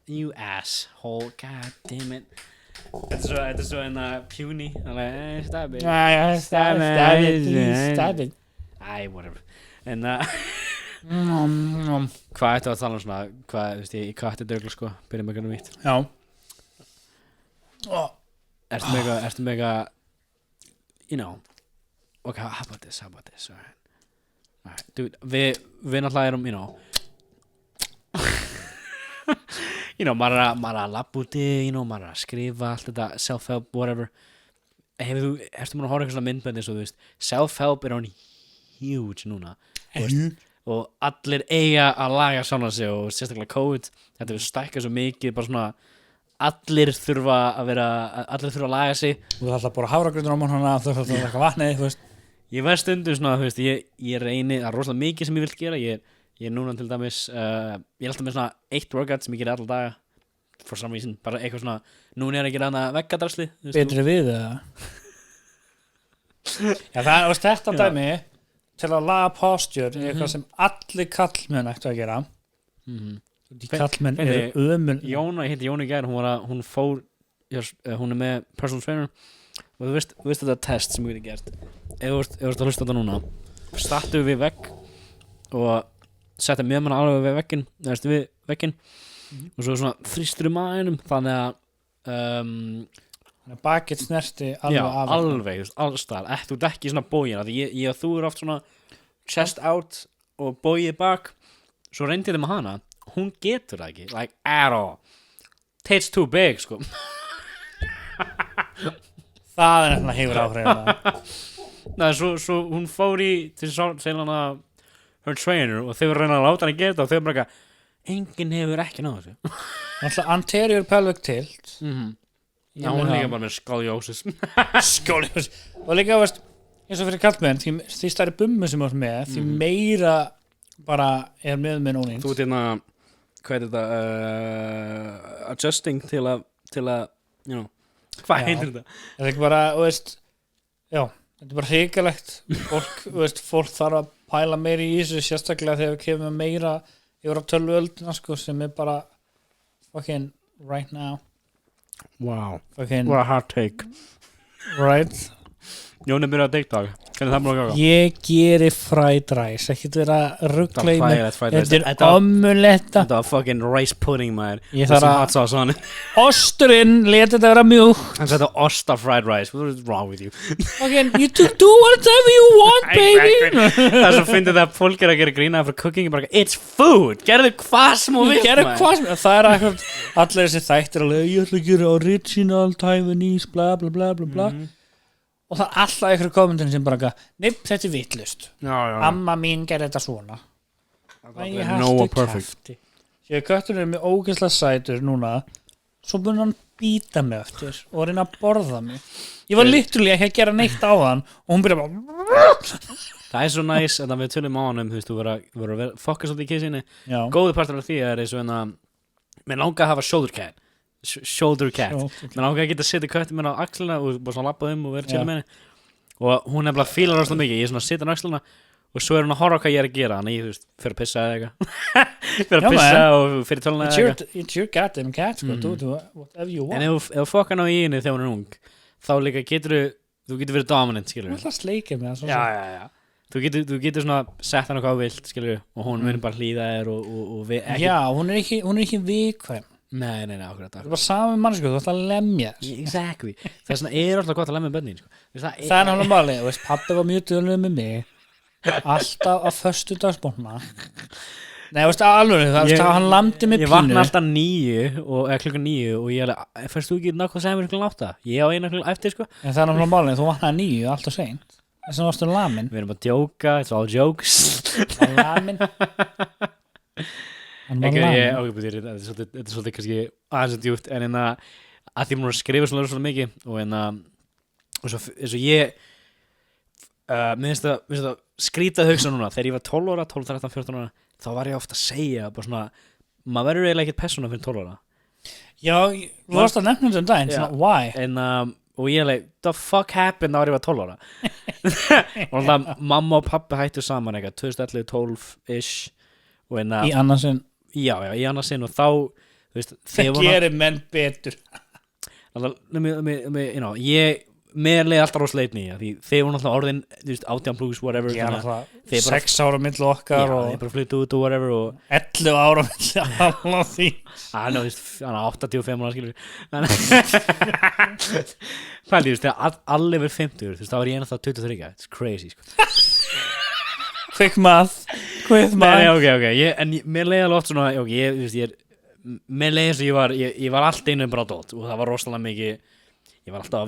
you asshole god damn it þetta er svo en puny stab it æ whatever en hvað ættu að tala um svona hvað þú veist ég katti dögla sko byrja með eitthvað nýtt já ertu með eitthvað you know okay how about this alright dude við náttúrulega erum you know maður er að labba úti maður er að skrifa allt þetta self-help whatever ertu maður að horfa eitthvað svona myndbönd eins og þú veist self-help er on huge núna og allir eiga að laga svona sig og sérstaklega COVID þetta er stækkað svo mikið bara svona allir þurfa að laga sig og það ætla bara að hafragrautur á mann hana þú ætla að taka vatnið þú veist ég var stundum svona þú veist ég reyni það er rosalega mikið sem ég vil gera ég er núna til dæmis ég er alltaf með svona eitt workout sem ég gera alla daga for some reason bara eitthvað svona núna er ég að gera hana veggadrasli betri við eða já það er þetta dæmi til að laga posture er eitthvað sem allir kallmenn ættu að gera því kallmenn eru ömul Jóna, ég heiti Jóna í gær hún fór hún er með personal trainer og þú veist þetta test sem við getum gert ef þú ert að hlusta þetta núna startu við vegg og setja mjög mann alveg við vegginn og svo svona þrýstur maðurum þannig að bakið snerti alveg allstar þú ert ekki svona bógin ég og þú eru oft svona chest out og bógið bak svo reyndi ég það með hana hún getur það ekki like at all it's too big sko það er nefnilega hefur áhrif svo hún fór til hana her trainer og þau voru að reyna að láta hann að gera þetta og þau bara enginn hefur ekki náðu þessu alltaf anterior pelvic tilt já hún er líka bara með skoliosis og líka veist eins og fyrir kallmenn því stærri bummu sem þú ert með því meira bara er með núning þú ert hvað er þetta adjusting til að you know hvað heitir þetta þetta er ekki bara veist já þetta er bara hrikalegt fólk þarf að pæla meira í þessu sérstaklega þegar við kemum meira yfir á tölvuöldina sko sem er bara fucking right now wow fucking what a hard take right Jón er byrjað að TikTok hvernig það búið að ganga ég geri fried rice ekkert vera ruggla í mig þetta er omuletta þetta var fucking rice pudding maður ég þarf hot sauce on it osturinn leta þetta vera mjúk hann setja osta fried rice what is wrong with you fucking you do whatever you want baby það er svo fyndið þegar fólk er að gera grína fyrir cooking bara it's food gerðu hvað sem þú vilt það er ekkert allir þessi þættir alveg ég ætla að gera original Taiwanese bla bla bla bla bla og það er alltaf einhverju kommentin sem bara nepp þetta er vitlust amma mín gerði þetta svona no perfect ég köttur er með ógeðslega sætur núna svo búinn hann býta mig eftir og reyna að borða mig ég var literally ekki að gera neitt á hann og hún byrja bara það svo næs að við tölum á honum, þú veist, þú verður að fokka svolítið í kissinni. Já. Góði partur af því er eins og mér langar að hafa shoulder cat. Mér langar að geta setja köttin mér á axlina og bara svona lappa og vera til með henni. Og hún bara fílar rosalega mikið, ég er svona að setja á axlina og svo er hún að horfa á hvað ég er að gera, þannig ég, þú veist, fyrir að pissa eða eitthvað. Fyrir að pissa og fyrir töluna eða eitthvað. It's your goddamn cat, sko, do whatever you want. En ef þú fokkar ná í henni þegar hún er ung, þá líka þú getur verið dominant, skilur Þú ætla að sleika með það. Já. Þú getur svona sett hann á hvað þú vilt, skilur og hún mun bara hlýða þér og ekki. Já, hún er ekki viðkvæm. Nei, akkurat. Það er bara saman mannsku, þú ætla að lemja. Exactly. Þess vegna er alltaf gott að lemja börnin, sko. Það er náttúrulega málið, þú veist, pabbi var mjög duglegur með mig, alltaf á föstudagsmorgna. Nei, þú veist, alveg, hann lamdi mig pínu. Ég vakna alltaf 9 eða klukkan 9 og ég alveg, fyrst þú ekki náttúrulega segja mér klukkan 8? Ég á eina klukkan eftir, sko. En það er náttúrulega málið, þú vaknaði 9, alltaf seint. Þess vegna varstu lamin. Við erum bara að djóka, it's all jokes. Lamin. Þetta er svolítið kannski aðeins að djúpt, en að því mér skrifa svona mikið og svo eins og ég mér finnst það skrítið hugsa núna, þegar ég var 12 ára, 12, 13, 14 ára þá var ég ofta að segja bara svona, maður verður eiginlega ekkert persóna fyrir 12 ára. Já, þú varst að nefna þetta daginn, svona why? Og ég the fuck happened ára ég var 12 ára og alltaf mamma og pappi hættu saman eitthvað 2011, 12-ish og í annarsinn. Já, í annarsinn og þá þú veist, það gerir menn betur. Mér leiði alltaf rosa leitni því þeir voru náttúrulega orðin 18 plus whatever. Já, náttúrulega 6 ára milli okkar og þeir bara flyttu út og whatever og 11 ára milli alla því. Hann er 85 ára skilur. Það er þegar allir verið 50, þú veist, þá var ég ennþá 23, it's crazy sko. Quick math. Nei, ok, en mér leiði alveg oft svona, mér leiði eins og ég var allt einu bara adult og það var rosalega mikið. Ég var alltaf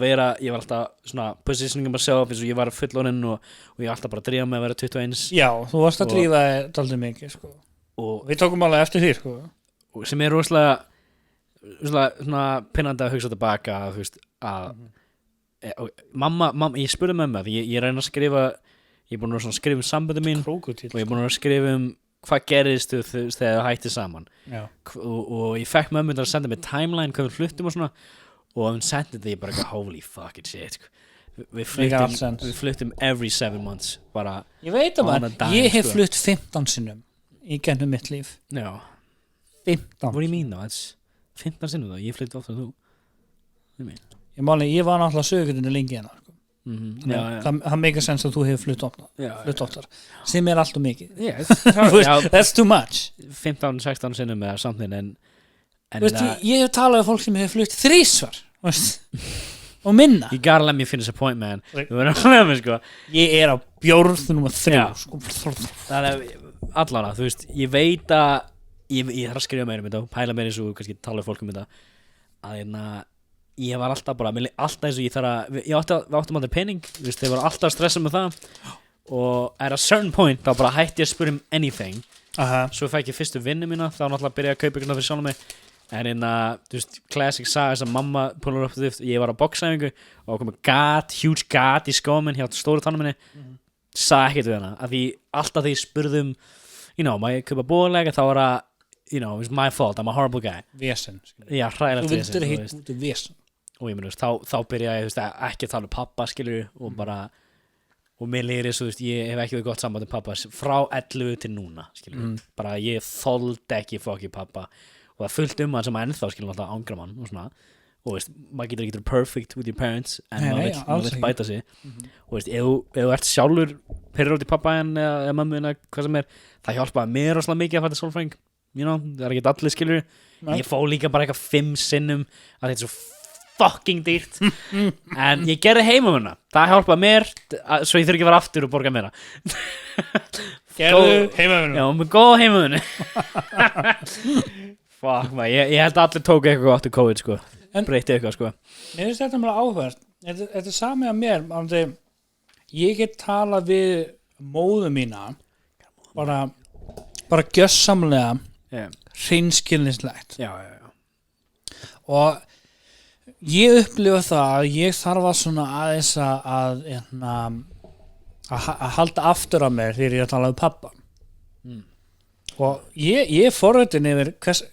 svona positioning myself eins og ég var fullorðinn og ég var alltaf bara að drífa með að vera 21. Já, þú varst að drífa daldið mikið sko. Og við tókum alveg eftir því sko. Og sem er rosalega svona pinnandi að hugsa tilbaka þú veist að mamma, ég spurði mömmu því ég reyna að skrifa, ég er búin að skrifa um sambandi mín Krókudíll. og ég er búin að skrifa um hvað gerðist þegar þau hætti saman. Og ég fekk mömmu að senda mig timeline hvað við fluttum og svona og hann sendi þetta ég bara eitthvað holy fucking shit við fluttum every 7 months bara ég veit að maður, ég hef flutt 15 sinnum í gennum mitt líf. Já 15. What do you mean though? 15 sinnum þá, ég flutti ofta en þú ég var náttúrulega sögutinu lengi hérna það make a sense að þú hefur flutt oftar sem er allt og mikið that's too much 15-16 sinnum eða something en ég hef talað um fólk sem hefur flutt 3 svar og minna. You gotta let me finish a point, man. Sko. Ég er á bjórð nummer 3 sko. Það er allara, þú veist, ég veit að ég þarf að skrifa meira um þetta og pæla meira eins og kannski tala um fólk um þetta að ég var alltaf bara alltaf eins og ég áttum aldrei pening, þú veist, þeir var alltaf að stressa með það og at a certain point þá bara hætti ég að spyrja um anything. Svo fæk ég fyrstu vinnu mína þá náttúrulega byrja að kaupa eitthvað fyrir sjálf mig en þú veist, classic saga sem mamma púlar upp því, ég var á boxæfingu og komið huge gat í skóminn hjá stóru tannu minni sagði ekkert við hana, af því alltaf því ég spurðum má ég kaupa bóðlega þá var það, it's my fault, I'm a horrible guy Vesen Já, hræðilegt vesen Þú vildur hitt út í vesen og ég meina, þá byrja ég ekki að tala um pappa, skilur og bara og mér leiðir þess að ég hef ekki verið gott samband með pappa frá 11 til núna, skilur bara ég þoldi ekki fokki pappa og það fullt hann sem ennþá skilur alltaf ángra mann og svona og veist, maður getur ekki perfect with your parents en maður vill bæta sig og veist, ef þú ert sjálfur perur út í pappa eða mömmu eða hvað sem er það hjálpaði mér rosalega mikið að fæta sálfræðing það er ekki allir skilur ég fó líka bara eitthvað 5 sinnum að þetta er svo fucking dýrt en ég gerði heimavunna það hjálpaði mér svo ég þurfi ekki að vera aftur og borga meira gerðu heimavunna já, með góð heimavunni fuck maður, ég held að allir tóku eitthvað gott í COVID sko breytti eitthvað sko mér finnst þetta mjög áhverst þetta er sami að mér ég get tala við móðu mína bara gjössamlega hreinskilnislegt og ég upplifa það að ég þarf að svona aðeins að að halda aftur á mér þegar ég er að tala um pappa og ég er forvitin yfir hvers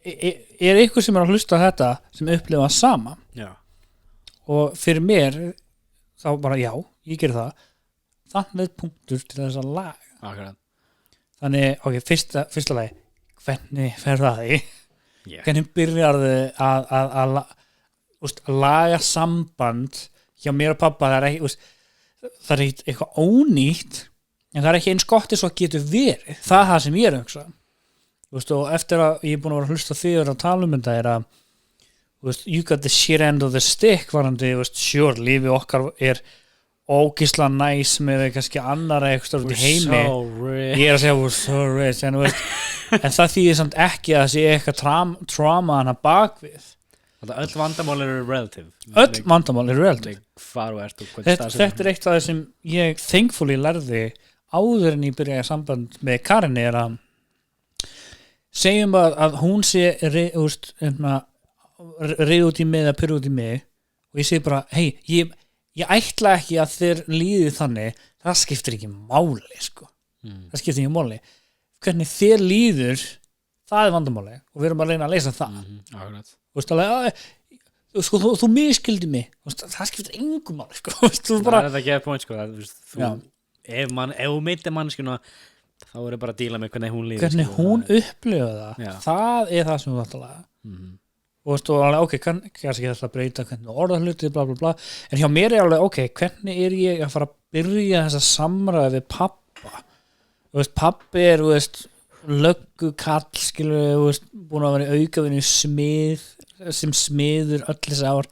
er ykkur sem er að hlusta á þetta sem upplifa sama og fyrir mér þá bara já, ég ger það þannig punktur til þess að laga Akkurat. þannig, ok, fyrsta lagi hvernig fer það í hvernig byrjarðu að laga samband hjá mér og pappa það er ekki eitthvað ónýtt en það er ekki eins gott eins og getur verið það er það sem ég er að hugsa og eftir að ég er búin að vera að hlusta þig að tala um þetta er að you got the shit end of the stick varandi, sure, lífi okkar er ógisla næs með kannski annara eitthvað út í heimi ég er að segja we're so rich en það þýðir samt ekki að það sé eitthvað trauma hana bakvið Öll vandamál eru relative Hvar og ert og þetta er eitt af það sem ég thankfully lærði áður en ég byrjaði samband með Karinni er að segjum að hún sé reið út í mig eða pyrr út í mig og ég segi bara hei, ég ætla ekki að þér líði þannig það skiptir ekki máli það skiptir ekki máli hvernig þér líður það er vandamáli og við erum að reyna að leysa það þú miskildi mig það skiptir engum máli það er þetta get point ef þú meitir mannskuna þá er bara að díla með hvernig hún líður hvernig hún upplifa það er það sem þú ætla að laga og ok, kannski þetta að breyta hvernig orðahluti bla bla bla en hjá mér er alveg ok, hvernig er ég að fara að byrja þessa samræði við pappa pappi er löggukall skilur búin að vera í aukavinnu sem smiður öll þessi ár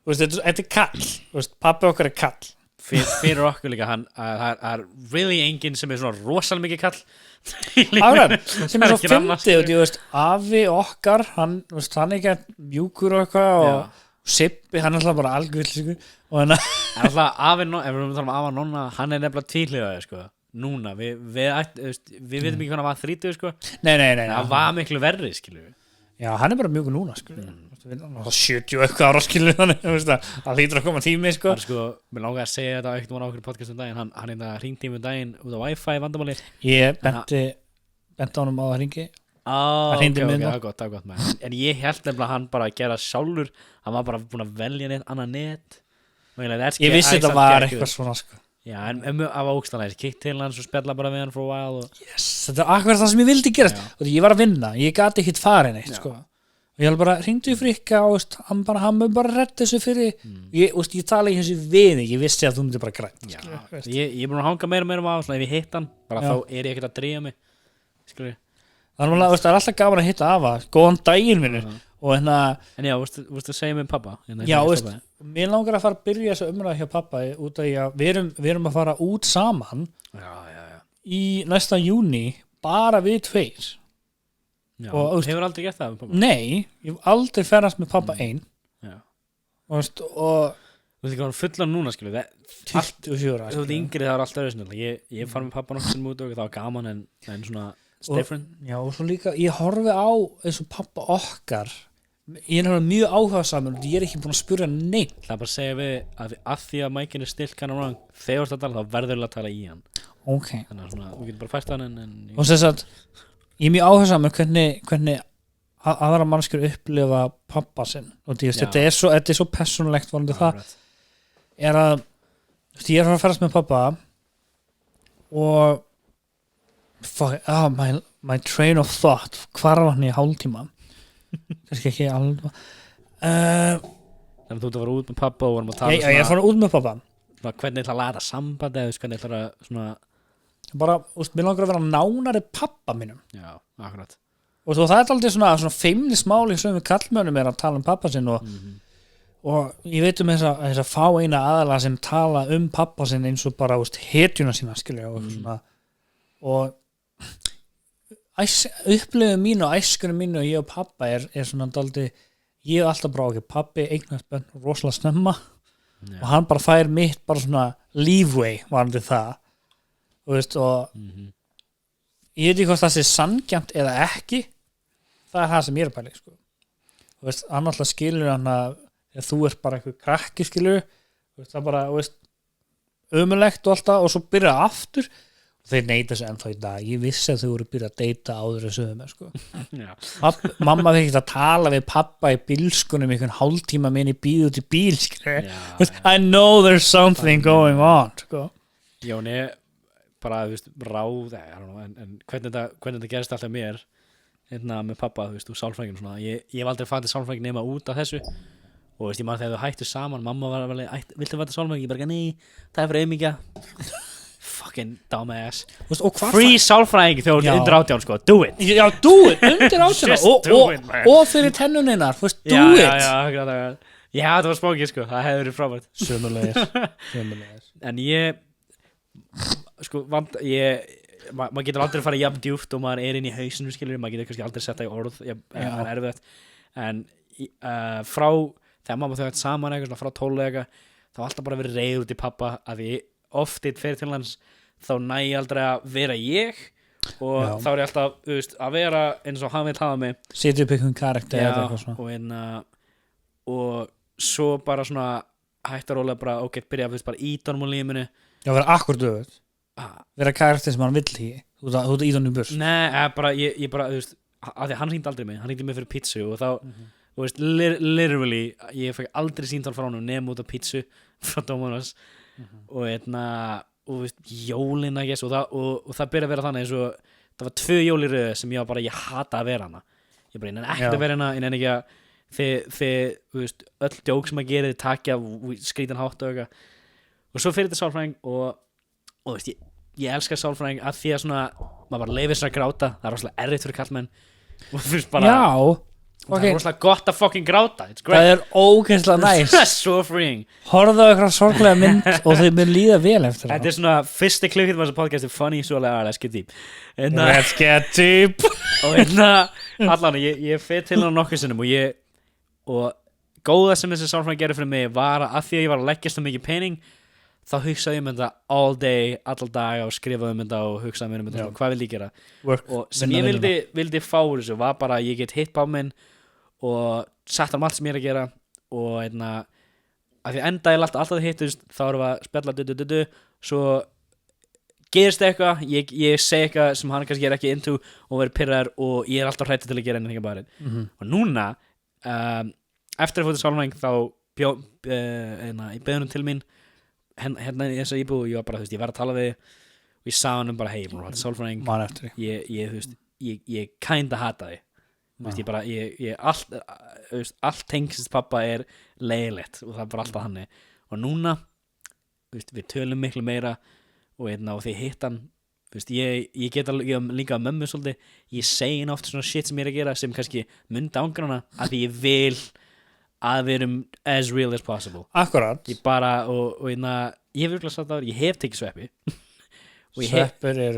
þetta er kall pappi okkar er kall fyrir okkur líka hann er really enginn sem er svona rosalega mikið kall sem er svo fyndið afi okkar hann er ekki mjúkur og eitthvað og Sippi, hann er alltaf bara algjörl og hann alltaf afi, ef við erum að tala um afa nonna hann er nefnilega tvíhliðaði núna, við veitum ekki hvað hann var 30 nei hann var miklu verri skilur já, hann er bara mjögur núna 70 eitthvað ára skilur þannig það hlýtur að koma tími mér langar að segja þetta ekkert á okkur podcast um daginn hann hringdi um daginn út á Wi-Fi vandamáli ég benti honum á að hringi það er gott en ég held nefnilega að hann bara að gera sjálfur hann var bara búin að velja neitt annað net ég vissi þetta var eitthvað svona já, en af ógstæðanlega kikt til hans og spjalla bara við hann for a while þetta er akkurat það sem ég vildi gerast og ég var að vinna, ég gati ekkit farin eitt og ég held bara, hringdu í Frikka og hann bara redda þessu fyrir ég tala ekki þessu við ég vissi að þú myndir bara grænt ég er búin að hanga meira á ef ég hitt hann, bara þá er ég ekkert að drífa mig þannig að það er alltaf gaman að hitta afa góðan daginn minni en já, vorstu að segja mig pappa já, mér langar að fara að byrja þessu umræða hjá pappa út af að við erum að fara út saman í næsta júni bara við tveir já, og hefur aldrei gert það með pappa? Nei, ég hef aldrei ferðast með pappa einn og þú veist ekki hvað fullan núna skilur 24 ára þú veist yngri það er alltaf öðru ég far með pappa nokkuð sem út og það var gaman en svona different já, og svo líka, ég horfi á eins og pappa okkar ég er mjög áhugasamur og ég er ekki búin að spyrja neitt það er bara að segja við að því að mækin er still kind of wrong þegar þú ert að tala þá verður þú að tala í hann þannig að svona, við getum bara fært hann og þess að ég er mjög áhersamur hvernig aðra mannskjur upplifa pappa sinn og þetta er svo persónulegt volandi það er að ég er að ferast með pappa og my train of thought hvar var hann í hálftíma kannski ekki alveg þannig að þú ert að fara út með pappa og vorum að tala ég er að fara út með pappa hvernig ætla að læra samband eða hvernig ætla að svona bara, mér langar að vera nánari pappa mínum já, akkurat og það er aldrei svona feimnismáli sem við kallmönnum er að tala um pappa sinn og ég veit um þess að fá eina aðalega sem tala um pappa sinn eins og bara hetjuna sína skilja og svona og upplifum mínu og æskunum mínu og ég og pappa er svona daldi ég er alltaf bara okkur pappi eignast bönn rosalega snemma og hann bara fær mitt bara svona leeway varandi það og ég veit ekki hvort það sé sanngjarnt eða ekki það er það sem ég er að pæla og hann alltaf skilur hann að þú ert bara einhver krakki skilur það bara ömulegt og alltaf og svo byrja aftur og þeir neita sig ennþá í dag ég vissi að þau voru byrjað að deyta áður en sögum sko. Mamma fikk ekki að tala við pappa í bílskunum einhvern hálftíma minni bíð út í bíl I know there's something going on sko. Jóni bara, þú veist, ráð en hvernig þetta gerist alltaf mér með pappa, þú veist, og sálfræðingin svona, ég hef aldrei fatið sálfræðing nema út af þessu og veist, ég man þegar þau hættu saman mamma var alveg, viltu fatið sálfræðing? Ég bara, nei, það er fyrir auðmíkja fucking dumbass free sálfræðing þegar þú ert undir 18 sko, do it já, do it, undir 18 og fyrir tennuninar, do it já, það var spókið sko, það hefði verið frábært sömulegis en ég sko, maður getur aldrei að fara jafn djúpt og maður er inn í hausinu skilur, maður getur kannski aldrei að setja í orð það er erfitt en frá, þegar mamma þau hægt saman eitthvað, frá 12 eitthvað þá alltaf bara verið reiður út í pappa að ég oft eitt fyrir til hans þá næ ég aldrei að vera ég og þá er ég alltaf, þú veist, að vera eins og hann vil hafa mig setja upp einhvern karakter og svo bara svona hægt að rólega bara, ok, byrja að bara ídánum á lífinu já, vera akkur dögut vera karakter sem hann vill í þú ert ídánum í burs nei, bara, ég bara, þú veist að því hann hringdi aldrei mig, hann hringdi mig fyrir pítsu og þá, þú veist, literally ég fekk aldrei síntal frá hann nema út af pítsu frá Dómanas og og veist, jólin og það byrja að vera þannig eins og það var 2 jól í röðu sem ég hata að vera hana ég bara, ég nenni ekkert að vera hana ég nenni ekki að þú veist, öll djók sem að gera þið takja skrítan hátt og eitthvað og svo fyrir þetta sálfræðing og veist, ég elska sálfræðing að því að svona maður bara leifir sér að gráta það er rosalega erfitt fyrir kallmenn og þú veist bara það er rosalega gott að fucking gráta það er ógeðslega næs so freeing horfðu á eitthvað sorglega mynd og þau mun líða vel eftir þetta er svona fyrsti klippið með þessu podcast funny so let's get deep let's get deep og allan ég fyrir til hann nokkuð sinnum og góða sem þessi sálfræðing gerði fyrir mig var að því að ég var að leggjast um mikið pening þá hugsaði ég þetta all day, all dag og skrifaði þetta og hugsaði þetta hvað vil ég gera og sem ég vildi fá úr þessu var bara að ég get hitt báminn og sett allt sem ég er að gera og að því enda ég alltaf það hittust þá erum við að spjalla svo gerist eitthvað ég segi eitthvað sem hann kannski er ekki into og verður pirraður og ég er alltaf hræddur til að gera enn bara og núna eftir að fóta sálfræðing þá ég beði hann til mín hérna í þessa íbúð og ég var bara, þú veist, ég var að tala við og ég sagði hann bara, hei, ég er búin að hætta sálfræðing ég, þú veist, ég kinda hata þig þú veist, ég bara, allt tengsist pappa er leiðilegt og það er bara alltaf hann og núna, þú veist, við tölum miklu meira og því hitt hann þú veist, ég get líka að mömmu svolítið, ég segi hann oft svona shit sem ég er að gera sem kannski myndi ángra hana að því ég vil að við erum as real as possible akkurat ég bara, og ég hef virkilega sagt það ég hef tekið sveppi sveppur er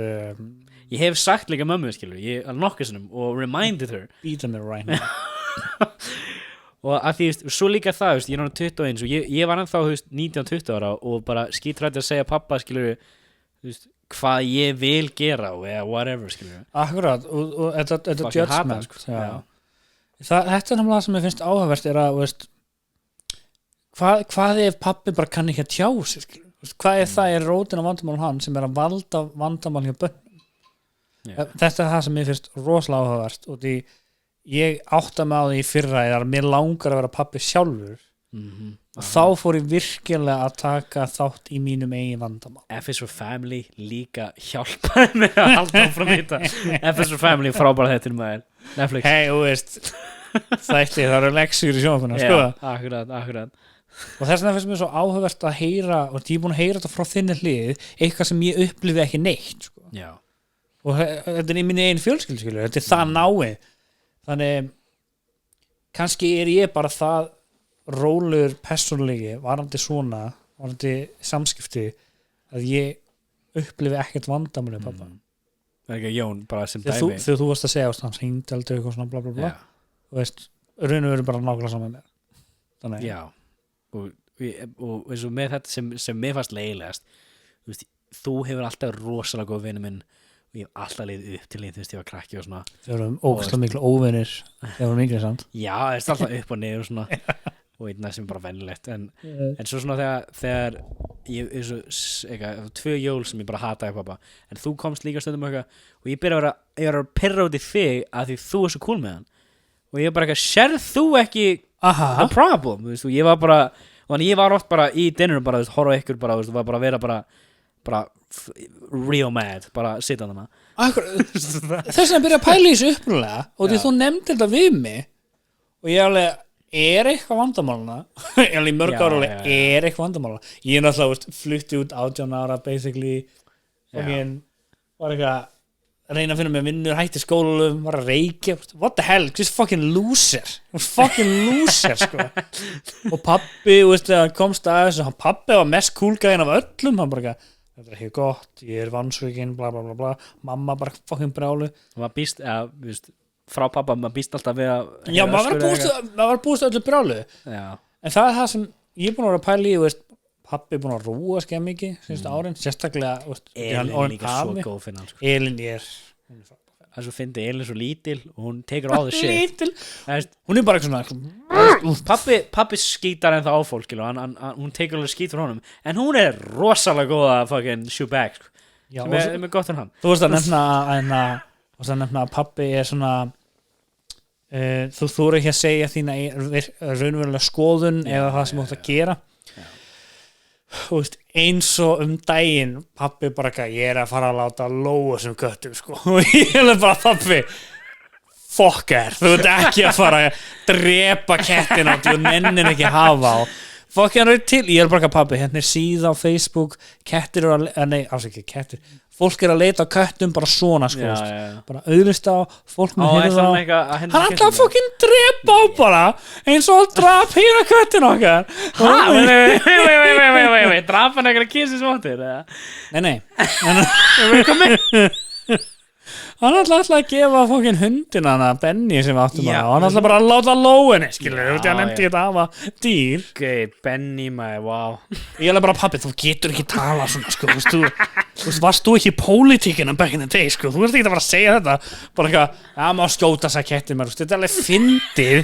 ég hef sagt líka mömmu, skilur ég nokkuð sinnum og reminded her beaten her right now og að því, svo líka það, veist, ég er náttúrulega 21 og ég var ennþá 19-20 ára og bara skítrætti að segja pappa, skilur veist, hvað ég vil gera eða whatever, skilur akkurat, og þetta judgment sko. Þetta er náttúrulega það sem ég finnst áhugavert er að veist, hvað ef pappi bara kann ekki að tjá sig hvað ef það er rótin á vandamál hann sem er að valda vandamál hjá börnum þetta er það sem ég finnst rosalega áhugavert og því ég átta mig á því fyrra eða mér langar að vera pappi sjálfur og þá fór ég virkilega að taka þátt í mínum eigin vandamál F is for Family líka hjálpaði mig að halda áfram í þetta F is for Family frábæra þetta maður Netflix hei, þú veist það eru leksur í sjónvarpinu sko. akkurat og þess vegna finnst mér svo áhugavert að heyra og ég er búin að heyra þetta frá þinni hlið eitthvað sem ég upplifi ekki neitt sko. og þetta er í minni einu fjölskyldu skilur. Þetta er það náið þannig kannski er ég bara það rólegur persónulegi varandi svona varandi samskipti að ég upplifi ekkert vandamál með pappa það er ekki Jón bara sem dæmi þegar þú varst að segja hans hringdi aldrei eitthvað svona bla bla bla og veist, raun og veru bara nákvæmlega saman með þannig já og eins og með þetta sem mér fannst leiðilegast þú hefur alltaf rosalega góð vinur minn og ég hef alltaf leiðið upp til því þú veist ég var krakki og svona þau erum ógæslega miklu óvinir þegar við erum yngri samt já það er alltaf upp og niður og svona og einna sem bara venjulegt en svo svona þegar ég er svo eitthvað, 2 jól sem ég bara hataði pappa, en þú komst líka stundum eitthvað og ég byrja að vera pirra út í þig að því þú er svo cool með hann og ég bara eitthvað, sérð þú ekki the problem, þú veist, og ég var bara og þannig ég var oft bara í dinnerum bara, þú veist, horfa á ykkur bara, þú veist, var bara að vera bara real mad, bara sitja þarna þess vegna byrja að pæla í þessu upprunalega og því þú nefndir þetta við mig og ég alveg, er eitthvað vandamáluna alveg í mörg ára alveg, er eitthvað vandamáluna ég er náttúrulega, veist, flutti út 18 ára basically og ég var eitthvað að reyna að finna mig vinnur, hætti skólum, var að reykja what the hell, this fucking loser sko og pabbi, veist, þegar hann komst að þessu pabbi var mest cool gæðin af öllum hann bara eitthvað, þetta er ekki gott, ég er vansvikinn bla bla bla bla, mamma bara fucking brjálu maður býst, veist, frá pappa maður býst alltaf við að já, maður var búist öllu brjálu en það er það sem ég er búin að vera að pæla í, veist, pabbi er búin að rúa skemmt mikið síðustu árin, sérstaklega, veist, Elín er líka svo góð fyrir hann, sko. Elín er það svo fyndi, Elín er svo lítil og hún tekur all the shit lítil, hún er bara svona pappi skítar en það á fólk og hún tekur alveg skít frá honum en hún er rosalega góð að fucking shoot back sko. sem er gott fyrir hann þú veist að nefna að pabbi er svona þú þúr ekki að segja þína raunverulega skoðun eða það sem þú ætti að gera þú veist, eins og daginn pabbi bara ekki, ég er að fara að láta lóa sem köttum sko og ég er bara pabbi fokkar, þú ert ekki að fara að drepa kettin á þú nennir ekki að hafa á fokkar til, ég er bara ekki að pabbi hérna er síða á Facebook, kettir eru að nei, afsækja, kettir fólk er að leita á köttum bara svona sko bara auðvist á, fólk með hirða á hann alltaf fokkin drepa á bara eins og drap hýra köttin okkar vei, drap hann eitthvað kísisvottir nei hann alltaf að gefa fokkin hundin hana Benny sem áttum að hann alltaf bara að láta lóinni skilur, þú nefndi ekki að hafa dýr Benny maður, wow ég er bara pabbi, þú getur ekki tala svona sko, þú varst þú ekki í pólitíkina back in the day sko, þú ert ekki að fara að segja þetta bara eitthvað, það má skjóta þess að kettir mér, þetta er alveg fyndið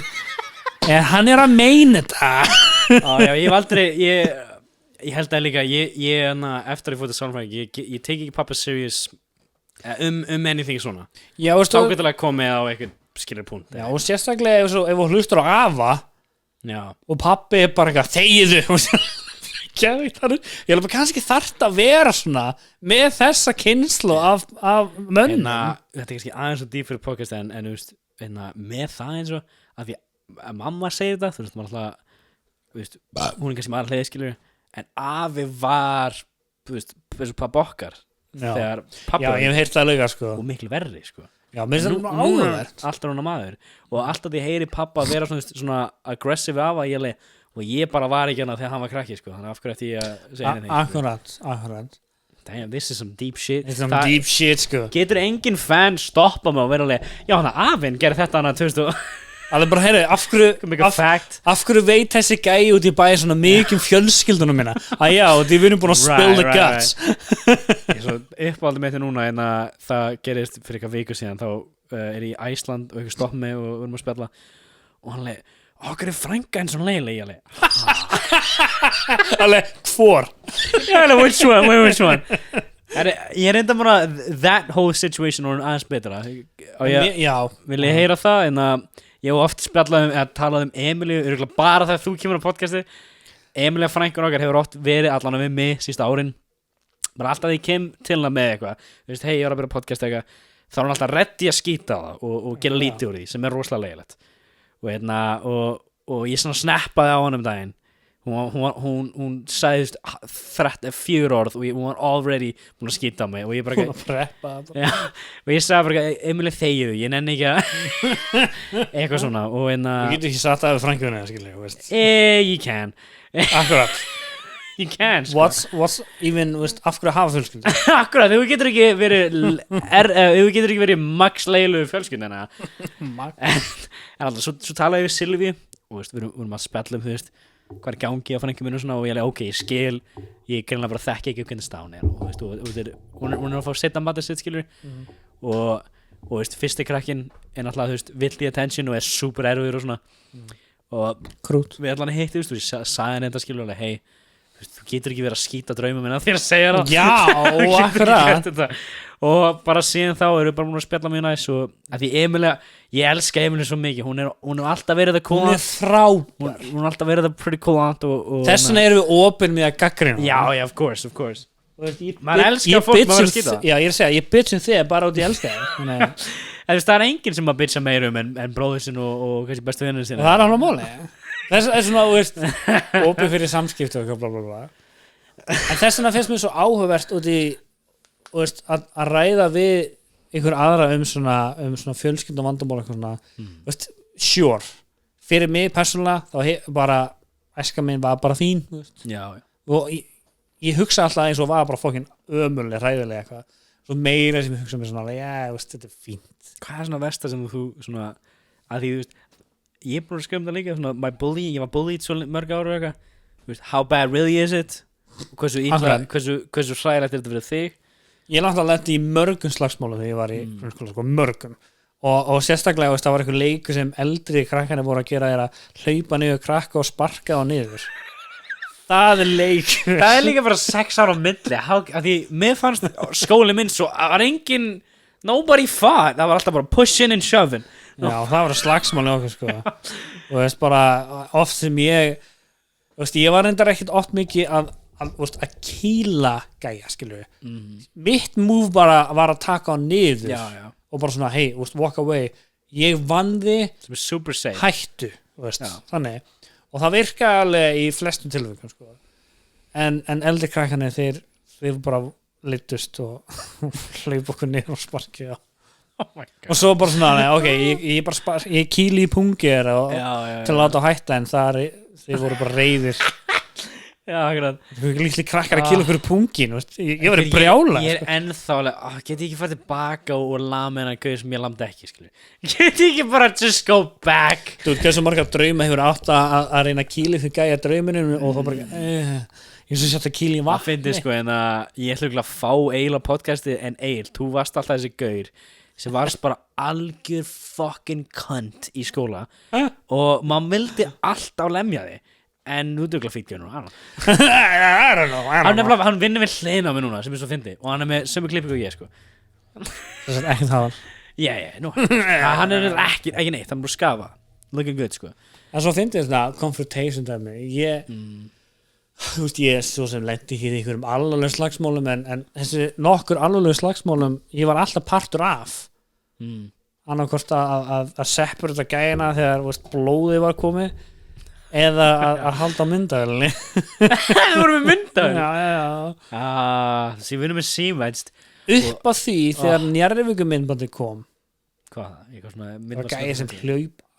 en hann er að meina þetta ég hef aldrei ég held að líka eftir að ég fótt að sálfræðing ég tek ekki pappa serious anything svona já, þá getur það komið á eitthvað skilur punkt já, og sérstaklega ef þú hlustur á afa og pappi er bara eitthvað þegiðu ég er bara kannski þarft að vera svona með þessa kynnslu af mönnum þetta er kannski aðeins og dýp fyrir podcast en með það eins og að því að mamma segir þetta þú veist, maður alltaf hún er kannski maður hliði skilur en afi var þú veist, eins og pappa okkar þegar pappi já, ég hef heyrt það líka sko og miklu verri sko já, mér finnst það áhugavert alltaf hún á maður og alltaf því heyri pappa vera svona aggressive af að og ég bara var ekki hana þegar hann var krakki sko þannig af hverju ætti ég að segja anything akkurat damn, this is some deep shit deep shit sko getur engin fan stoppa mig og vera alveg já, hann að afinn gerði þetta hana 2000 alveg bara, heyri, af hverju veit þessi gæi út í bæði svona mikið fjölskyldunum minna að já, því við erum búin að spill the guts uppáldum mitt núna en að það gerist fyrir eitthvað viku síðan þá er ég í Æsland og eitthvað stopp mig og við erum að spjalla og hann leið, okkur er frænka eins og leiðileg ég alveg, hvor? which one? Ég er enda bara that whole situation og aðeins betra og vil ég heyra það en að ég hef oft talað Emilíu bara þegar þú kemur á podcasti Emilía frænkan okkar hefur oft verið allan við mig sísta árin bara alltaf því ég kem til hana með eitthvað þú veist, hei, ég er að byrja podcast eitthvað þá er hann alltaf ready að skýta á það og gera lítið úr því sem er rosalega leiðilegt og ég svona snappaði á hann daginn hún sagði 4 orð og hún var already búin að skýta á mig og ég bara og ég sagði bara Emilí þegiðu, ég nenni ekki að eitthvað svona og ég get ekki satt að frænkunni you can akkurat you can sko. what's even, af hverju hafa fjölskyldu akkurat, þú getur ekki verið max leilu fjölskyldu en alltaf, svo talaði ég við Silvi og við erum að spjalla þú veist hvað er gangi á frænku minni og svona og ég ok, ég skil ég greinlega bara þekki ekki hvernig stán er og hún er að fá setna matið sitt skilur og fyrsti krakkin er náttúrulega vill í attention og er super erfiður og svona og krút við allan hitti og ég sagði henni þetta skilur hei, þú getur ekki verið að skýta drauma minna þegar að segja það Já, Þú getur ekki akkurat gert þetta. Og bara síðan þá eru bara múin að spjalla mjög næs og að því Emilia, ég elska Emilia svo mikið, hún er alltaf verið það cool Hún er frábær hún er alltaf verið það pretty cool aunt og Þess vegna erum við opin með að gaggrina já, of course Ég Maður elskar fólk, maður verður að skýta það. Já, ég er að segja, ég bitch þig bara út í elska þig En þú veist, það er enginn sem að bitcha meir en bróður sinn og kannski bestu vinnur sinni Það er alveg máli Þess er svona, þú veist, opið fyrir samskipti og bla bla bla En þess vegna finnst mér svo áhugavert út í þú veist, að ræða við einhver aðra svona fjölskyldu vandamál eitthvað svona, þú veist, sure fyrir mig persónulega þá bara æska minn var bara þín þú veist. Já. Og ég hugsa alltaf eins og var bara fokkin ömurlega, hræðilega eitthvað svo meira sem ég hugsa mér svona já, veist, þetta er fínt Hvað er svona versta sem þú svona að því, þú veist, ég er búin að skrifa það líka svona, my bully, ég var bullied svo mörg ára og eitthvað, þú veist, how bad really is it og hversu hræðilegt er þetta fyrir þig Ég náttúrulega lenti í mörgum slagsmálum þegar ég var í grunnskóla, sko, mörgum og sérstaklega, veist, það var eitthvað leikur sem eldri krakkarnir voru að gera er að hlaupa niður krakka og sparka á niður Það er leik Það er líka bara 6 ára á milli að því, mér fannst skóli minn svo, það var engin nobody fought, það var alltaf bara pushing and shoving Já, það var slagsmáli okkur, sko og veist, bara oft sem ég veist, ég var reyndar ekkert oft mikið að kýla gæja, skilur við mitt move bara var að taka á niður já. og bara svona, hey, walk away ég vann þig, sem er super safe hættu veist, þannig, og það virka alveg í flestum tilvægum, sko en eldri krakkarnir, þeir bara litust og hlaup okkur niður og sparki og svo bara svona, nei, ok ég kýli í pungi til að láta á hætta en þeir voru bara reiðir Já, akkurat Þú er lítið krakkar að kýla okkur pungin Ég var brjála Ég er ennþá alveg, get ég ekki farið tilbaka og lama hennar gauð sem ég lamdi ekki, skilur Get ég ekki bara just go back Þú veit, hversu margar drauma hefur átt að reyna að kýla því gæja drauminu og þá bara ég svo sjátt að kýla í vatni Það fyndi, sko, en að ég ætla að fá Egil á podcastið en Egil, þú varst alltaf þessi gauð sem varst bara algjör fucking cunt í skóla og maður vildi alltaf lemja þig en þú dugla fíkja nú I don't know hann vinnur við hliðina á mig núna sem er svo fyndi og hann er með sömu klippingu og ég, sko Það er ekki það nú hann er ekki neitt, hann er bara skafa looking good, sko En svo fyndi þetta confrontation dæmi þú veist, ég svo sem lendi ekki í einhverjum alvarlegum slagsmálum en þessi nokkur alvarlegum slagsmálum ég var alltaf partur af annarkvort að separata gæjina þegar veist, blóði var komið eða að halda á myndavélinni Það voru með myndavél Já Þessi vinnum með símvætst Upp að því þegar Njarðvíkur myndbandi kom Hvað? Eitthvað svona það var gæja sem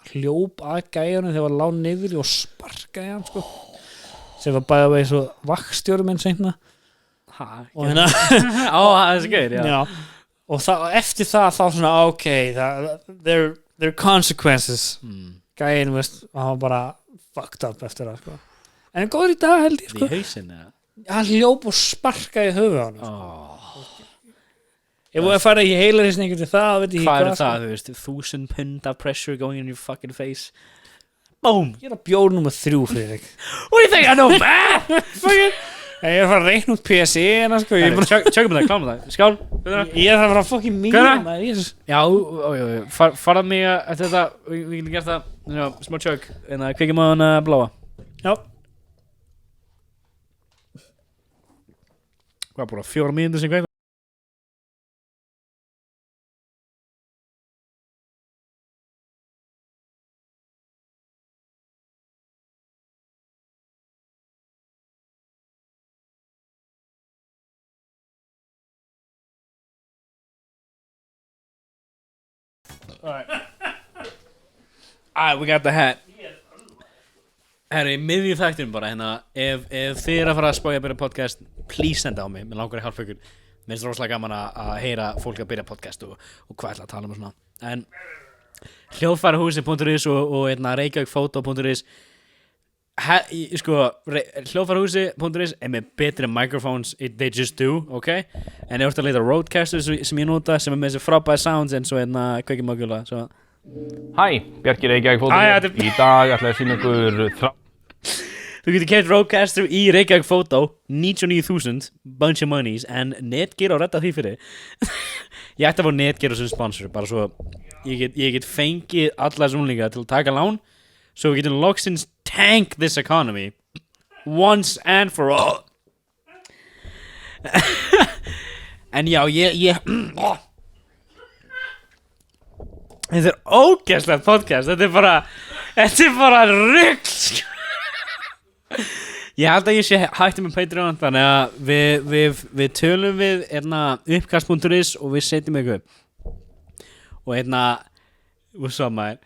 hljóp að gæjanum þegar var lág niður og sparkaði hann sko sem var bæða veginn svo vaktstjóri minn seinna og hérna þessi gauð, já og eftir það þá svona ok there are consequences gæjan, veist, hann var bara fucked up eftir það, sko en góður í dag held ég, sko í hausinn, hann hljóp og sparkaði höfuð á hann ég voru að fara í heilarins einhvern til það veit ég hvað er það, þú veist 1000 pund of pressure going in your fucking face boom ég er að bjóða nummer 3 fyrir þig what do you think I know man ég er að fara að reikna út PSI hérna, sko tjökum það, kláma það, skál ég er að fara að fucking mýra já, farað mig að þetta við getum gert það smá tjög en að kveikjum á hann að bláa já hvað búið 4 mínútur sem kveikjum Alright, we got the hat Herri, miðjum þættinum bara hérna ef þið er að fara að spája að byrja podcast please senda á mig, mér langar að hjálpa ykkur mér finnst rosalega gaman að heyra fólk að byrja podcast og hvað ætla að tala um og svona en hljóðfærahúsi.is og reykjavíkfoto.is sko hljóðfærahúsi.is er með betri microphones they just do, ok en ég orðið að leita Rodecaster sem ég nota sem er með þessi frábæði sounds en svo kveikjum á gula svo Hæ, Bjarki Reykjavík fótbolti. Í dag ætla ég að sýna ykkur Þú getur keypt Rodecaster í Reykjavík Photo 99.000, bunch of monies, en Netgyro redda því fyrir. Ég ætti að fá Netgyro sem sponsor, bara svo ég get fengið alla þessum unglinga til að taka lán, svo við getum loksins tank this economy once and for all. En já, ég þetta er ógeðslegt podcast. Þetta er bara rugl, sko. Ég held að ég sé hætti með Patreon, þannig að við tölum við uppkast.is og við setjum eitthvað og svo maður,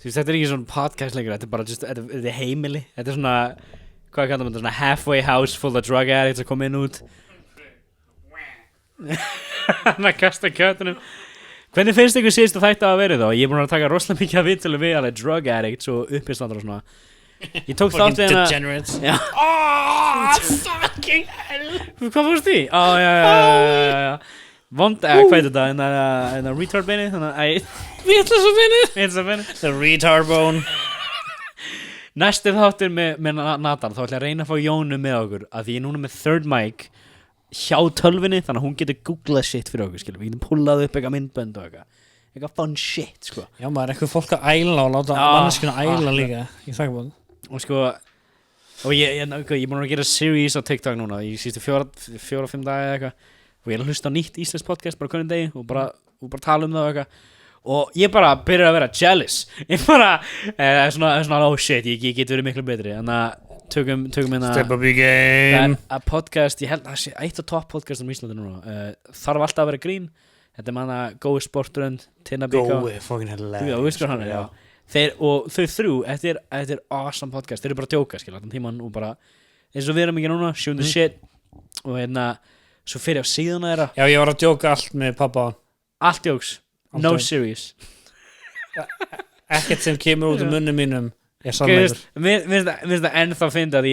þetta er ekki svona podcast lengur, þetta er bara þetta er heimili, þetta er svona, hvað kallar maður, svona halfway house full of drug addicts að koma inn út. Þannig að kasta kjötunum. Hvernig finnst ykkur síðustu þætti að vera þá? Ég er búin að taka rosalega mikið að viðtölu við alveg drug addicts og uppistandar og svona. Ég tók þátt við degenerates. Já. Fucking hell. Hvað fórst því? Já. Vond, hvað er þetta? En að retard beini? Vitlaus beini. The retard bone. Næsti þáttur með Nathan, þá ætla ég að reyna að fá Jónu með okkur, að því ég er núna með third mic hjá tölvinni, þannig að hún getur googlað shit fyrir okkur, skilum. Við getum pullað upp eitthvað myndbönd og eitthvað fun shit, sko. Já, maður eitthvað fólk að æla og láta manneskuna æla líka. Ég þakka búin. Og sko, ég er búin að gera series á TikTok núna í síðustu 4-5 daga eða eitthvað, og ég er að hlusta á nýtt íslensk podcast bara hvernig degi og bara tala það og eitthvað, og ég bara byrjar að vera jealous. Ég bara svona oh shit, ég get verið miklu betri. Þannig að tökum Step up your game. að podcast, ég held að það sé eitt af topp podcastum í Íslandi núna. Þarf alltaf að vera grín. Þetta er manna Gói Sportrönd, Tinna Bíká. Gói, fucking hilarious. Þú veist hvað hann er, já. Og þau þrjú, þetta er awesome podcast. Þeir eru bara að djóka, skil, allan tíman, og bara eins og við erum ekki núna, shooting the shit, og svo fyrir ég á síðuna þeirra. Já, ég var að djóka allt með pappa. Allt djóks, no serious. Ekkert sem kemur út munni mínum er sannleikur. Mér finnst það ennþá fyndið að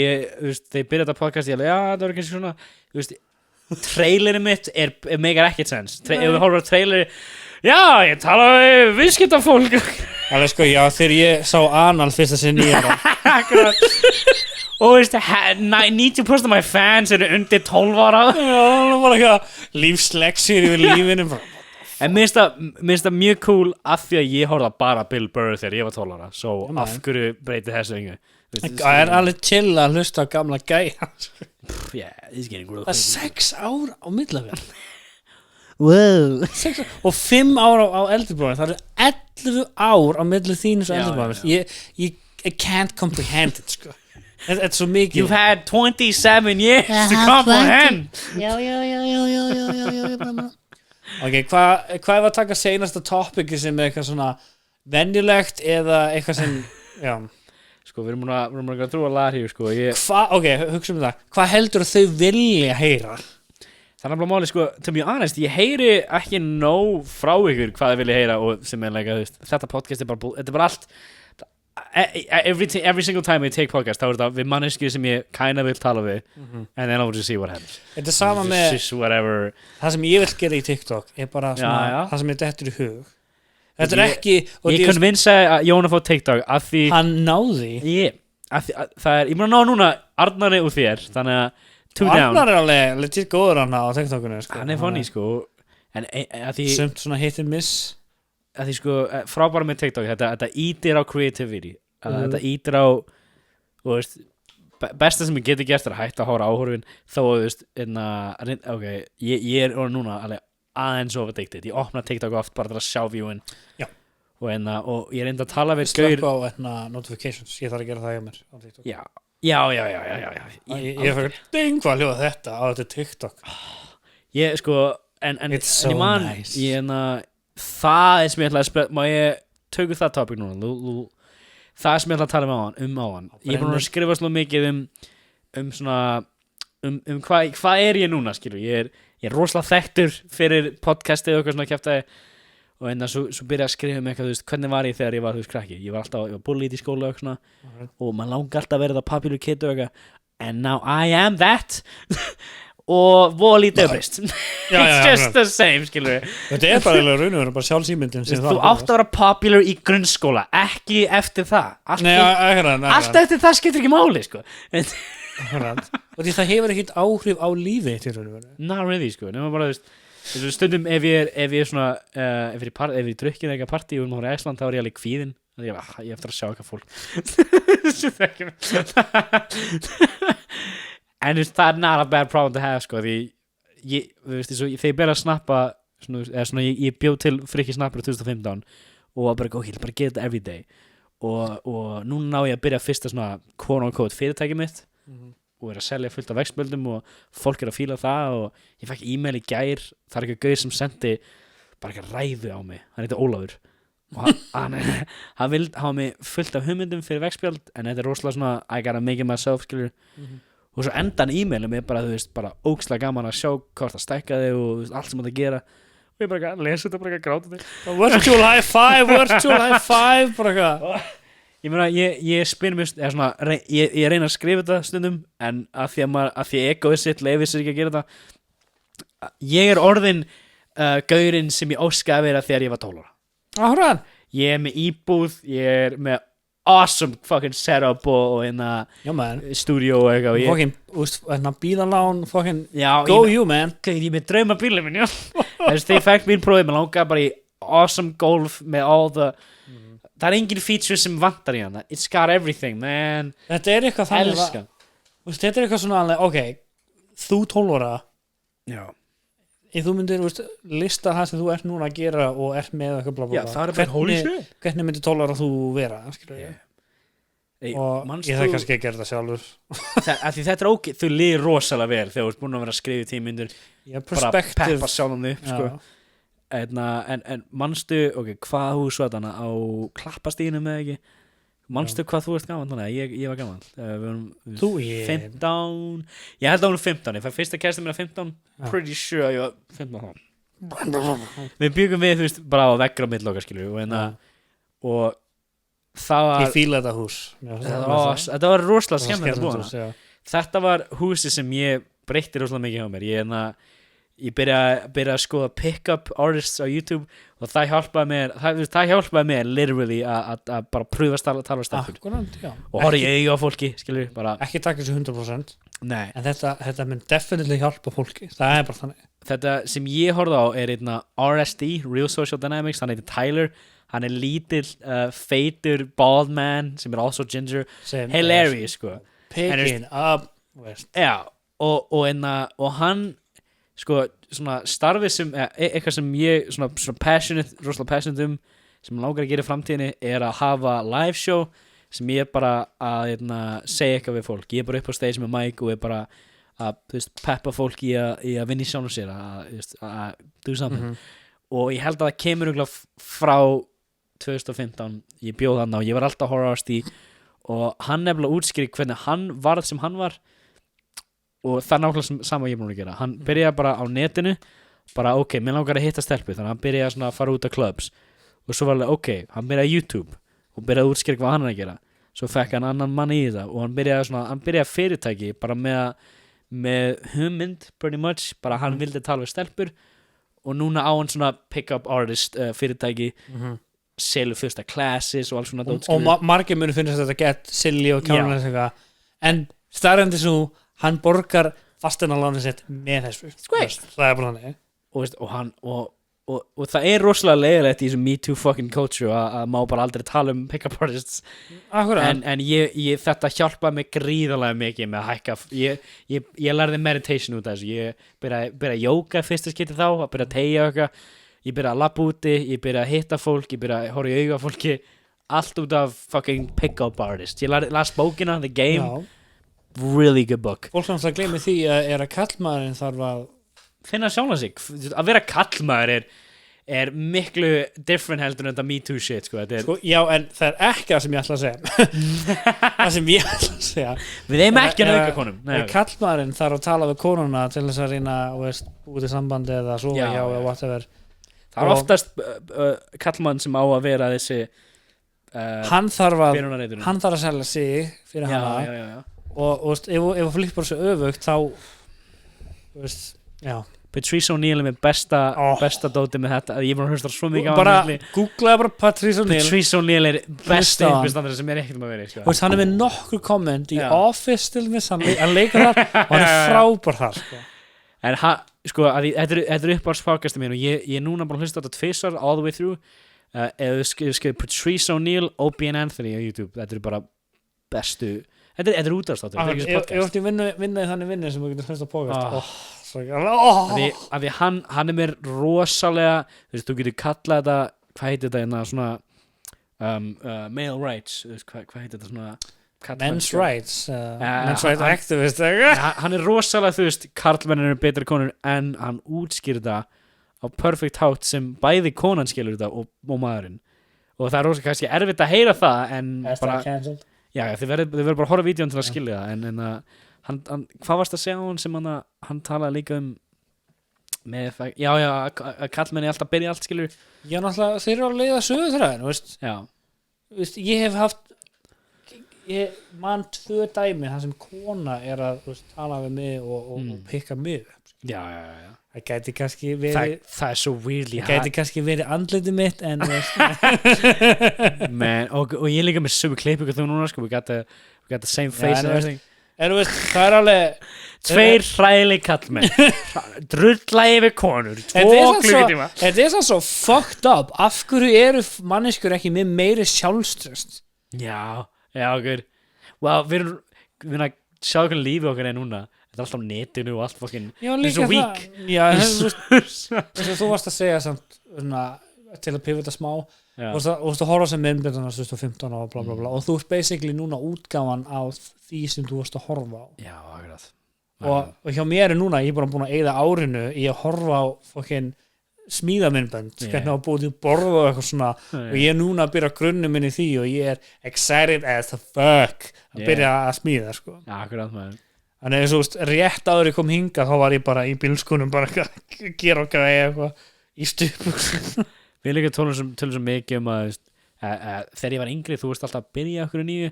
þegar byrja þetta podcast, ég alveg, það var ekki svona, trailerið mitt megar ekkert sens. Ef við horfum á traileri, já, ég tala við viðskiptafólk. Alveg sko, já, þegar ég sá Anal fyrsta sinni nýjara. Akkurat. Og 90% of my fans eru undir 12 ára. Já, það var eitthvað lífsleksir yfir lífinu. En mér finnst það mjög cool af því að ég horfði bara Bill Burr þegar ég var 12 ára. Svo af hverju breytið þessu yngu? Það er alveg chill að hlusta á gamla gæja. Yeah, it's getting real. Það er 6 ár á millavél. Wow. 6 ár. Og 5 ár á eldurbróðin. Það eru 11 ár á milli þínu og eldurbróðin. Ég can't comprehend it, sko. Þetta er svo mikið. You've had 27 years to comprehend. Já. Ok, hvað er að taka seinasta topiki sem er eitthvað svona venjulegt eða eitthvað sem, já. Sko, við erum að trúa lag hér, sko. Ok, hugsa það. Hvað heldur þau vilja heyra? Það er náttúrulega máli, sko, to be honest, ég heyri ekki nóg frá ykkur hvað þau vilja heyra og sem er like, þetta podcast er bara allt. Every single time I take podcast þá er þetta við manneskju sem ég kinda vil tala við and then I'll just see what happens. Þetta er sama með það sem ég vil gera í TikTok er bara svona, það sem ég dettur í hug. Þetta er ekki ég konvinsa að Jón að fá TikTok af því hann náði það er, ég mun að ná núna Arnari úr þér, þannig að two down. Arnar er alveg legit góður hann á TikTokunni, sko. Hann er funny, sko, en að því sumt svona hit and miss. Að því sko, frábæra með TikTok, þetta ítir á creativity, þetta ítir á, þú veist, besta sem ég geti gert er að hætta að hóra áhorfin, þó, þú veist, ok, ég er núna alveg aðeins of addicted, ég opna TikTok oft bara til að sjá viewin, og ég er enda að tala við slökk á notifications, ég þarf að gera það hjá mér á TikTok. Já. Ég er fyrir, ding, hvað hljóða þetta á þetta TikTok? Ég, sko, en it's so nice. Það er sem ég ætla að spila, má ég tökur það topic núna, það sem ég ætla að tala um á hann. Ég er búin að skrifa slúið mikið svona hvað er ég núna, skilur, ég er rosalega þekktur fyrir podcastið og eitthvað svona kjaftaði, og svo byrja að skrifa eitthvað, þú veist, hvernig var ég þegar ég var, þú veist, krakki, ég var bullied í skóla og eitthvað svona, og maður langar alltaf að vera það popular kid og eitthvað, and now I am that. og voða lítið breyst Já, it's just the same, skilur við. Þetta bara eiginlega raunveru, bara sjálfsýmyndin Þú átt að vera popular í grunnskóla, ekki eftir það. Nei, Allt eftir það skiptir ekki máli, sko. Og því það hefur ekkert áhrif á lífi til raunveru. Not really, sko. Nefnum bara, þú veist, stundum ef ég er svona, ef ég drukkin eitthvað partí og hún á Ísland, þá er ég alveg kvíðinn. Ég eftir að sjá eitthvað fólk. Svo þekkjum En það er not a bad problem to have, sko, því þú veist, þegar ég byrja að snappa svona, ég bjóð til frikki snappur 2015 og bara, ok, ég bara gera þetta every day og núna ná ég að byrja fyrsta svona quote-unquote fyrirtæki mitt og er að selja fullt af vegspöldum og fólk er að fíla það og ég fekk e-mail í gær, það er eitthvað gauð sem sendi bara eitthvað ræðu á mig, hann heitir Ólafur og hann vildi hafa mig fullt af hugmyndum fyrir vegspjöld en þetta er rosalega svona I gotta make it myself, skilur og svo endan e-mailum er bara, þú veist, bara ógeðslega gaman að sjá hvort það stækkaði og þú veist, allt sem þetta gera og ég bara að lesa þetta, bara að gráta þetta Virtual high five bara eitthvað Ég meina, ég spyr mér, eða svona, ég reyna að skrifa þetta stundum en að því egoið sitt leifir sér ekki að gera þetta ég er orðin gaurinn sem ég óskaði að vera þegar ég var 12 ára Áhran Ég er með íbúð, ég er með awesome fucking setup og studio og eitthvað fucking, úst, bílalán fucking, já, go you man ég með drauma bílum minn, já þegar ég fekk mín prófið, mér langaði bara í awesome golf með all the það er engin feature sem vantar í hana it's got everything, man þetta er eitthvað þannig elska þetta er eitthvað svona alveg, ok þú 12 ára já ef þú myndir lista það sem þú ert núna að gera og ert með eitthvað blá blá já, það er bara holy shit hvernig myndir 12 ára þú vera og ég það kannski að gera það sjálfur því þetta er ógeð, þú líður rosalega vel þegar þú ert búin að vera að skrifa í 10 myndur bara peppa sjálfum þig sko. en manstu hvað hús var þarna á Klappastíðinu með ekki manstu hvað þú ert gaman þannig ég var gaman þú 15 ég held að hún 15 ég fæ fyrsta kæstum mér að 15 pretty sure ég var 15 við byggum við þú veist bara á veggur á millokkar skilur og það var ég fíla þetta hús þetta var rosalega skemmtilegt að búa þetta var húsi sem ég breytti rosalega mikið hjá mér ég byrjaði að skoða pick-up artists á YouTube og það hjálpaði mér literally að bara pröfa að tala stelpur og horfa í auga á fólki skilur bara ekki taka þessu 100% nei en þetta mun definitely hjálpa fólki það er bara þannig þetta sem ég horfði á er RSD Real Social Dynamics hann heitir Tyler hann er lítill feitur bald man sem er also ginger hilarious sko picking up já og hann sko svona starfið sem eitthvað sem ég svona rosalega passionate sem langar að gera í framtíðinni er að hafa live show sem ég er bara að segja eitthvað við fólk ég er bara upp á stage með mic og er bara að peppa fólk í að vinna í sjálfum sér að do something og ég held að það kemur frá 2015 ég bjóð hann og ég var alltaf horror RSD og hann nefnilega útskýri hvernig hann varð sem hann var og það er nákvæmlega sama ég er búin að gera hann byrjaði bara á netinu bara ok, mér langar að hitta stelpu þannig að hann byrjaði svona að fara út af clubs og svo var alveg ok, hann byrjaði á YouTube og byrjaði að útskýra hvað hann er að gera svo fekk hann annan mann í þetta og hann byrjaði fyrirtæki bara með hugmynd pretty much, bara hann vildi tala við stelpur og núna á hann svona pick-up artist fyrirtæki selur fyrsta classes og alls svona og margir muni finnast þetta gett silly og kjánlega en starrandi svo hann borgar fasteignalánin sitt með þessu það er bara hann og það er rosalega leiðilegt í þessum Me Too fucking culture að má bara aldrei tala um pick-up artists en ég þetta hjálpaði mig gríðarlega mikið með að hækka ég lærði meditation út af þessu ég byrjaði að jóka fyrsta skipti þá að byrja að teygja eitthvað ég byrjaði að labba úti, ég byrjaði að hitta fólk ég byrjaði að horfa í auga á fólki allt út af fucking pick-up artists ég las bókina, The Game really good book fólk sem það glemir því að kallmaðurinn þarf að finna sjálfa sig að vera kallmaður er miklu different heldur en þetta Me Too shit sko, já en það er ekki það sem ég ætla að segja það sem ég ætla að segja við eigum ekki að auka konum kallmaðurinn þarf að tala við konuna til þess að reyna út í sambandi eða sofa hjá eða whatever það er oftast kallmaðurinn sem á að vera þessi hann þarf að selja sig fyrir hana og ef þú flippar svo öfugt þá þú veist, já Patrice O'Neal er með besta dóti með þetta, ég er bara að hlusta svo mikið á bara hann googlaði bara Patrice O'Neal Patrice O'Neal er besti Hlusta á hann. innbyrstandari sem er ekkert um að vera sko. Þú veist, hann er með nokkur komment í Já. Office til þess, hann leikar þar og hann er frábær þar sko. En sko, þetta er uppáhaldspodcastið mín og ég er núna bara að hlusta á þetta tvisvar all the way through eða skrifið Patrice O'Neal, Opie and Anthony á YouTube, þetta er bara bestu þetta er útvarpsþáttur, þetta er ekki Ég podcast vinna í þannig vinnu sem þú getur hlusta á podcast af því hann er mér rosalega þú veist, þú getur kallað þetta hvað heitir þetta hérna svona male rights, þú veist, hvað heitir þetta svona Men's rights Men's rights hann- activist hann er rosalega, þú veist, karlmenn eru betri konur en hann útskýr þetta á perfect hátt sem bæði konan skilur þetta og maðurinn og það er rosalega kannski erfitt að heyra það en bara, já, þið verður bara að horfa á vídeón til að skilja það en hann, hvað varst að segja á hann sem hann talaði líka um með það, já, að kallmenni alltaf byrja allt skilur Já, náttúrulega, þeir eru að leiða sögutræðin já, ég hef haft ég man 2 dæmi þar sem kona er að tala við mig og pikka mig upp já það gæti kannski verið það er svo weirdly það gæti kannski verið andlitið mitt en man, og ég líka með sömu klipp ykkur þú núna sko, we got the same face and everything það er alveg tveir hræðileg kallmenn drulla yfir konur 2 klukkutíma þetta er svo fucked up af hverju eru manneskur ekki með meiri sjálfströst já, okkur well, við erum að sjá hvernig lífið okkar er núna þetta er alltaf á netinu og allt fokkin líka weak já, þú varst að segja samt til að pivota smá og þú horfa sem myndbyrðan 2015 og bla bla bla og þú ert basically núna útgáfan á því sem þú varst að horfa á já, akkurat og hjá mér er núna, ég er bara búin að eyða árinu í að horfa á fokkin smíðamyndbönd, hvernig á búið til borð og eitthvað svona og ég er núna að byrja grunnum minni því og ég er excited as the fuck að byrja að smíða sko. já, akkurat maður þannig að þú veist, rétt áður ég kom hinga þá var ég bara í bílskunum bara að gera okkar eitthvað í stupu við líka tölum svo mikið að þegar ég var yngri þú veist alltaf að byrja okkur nýju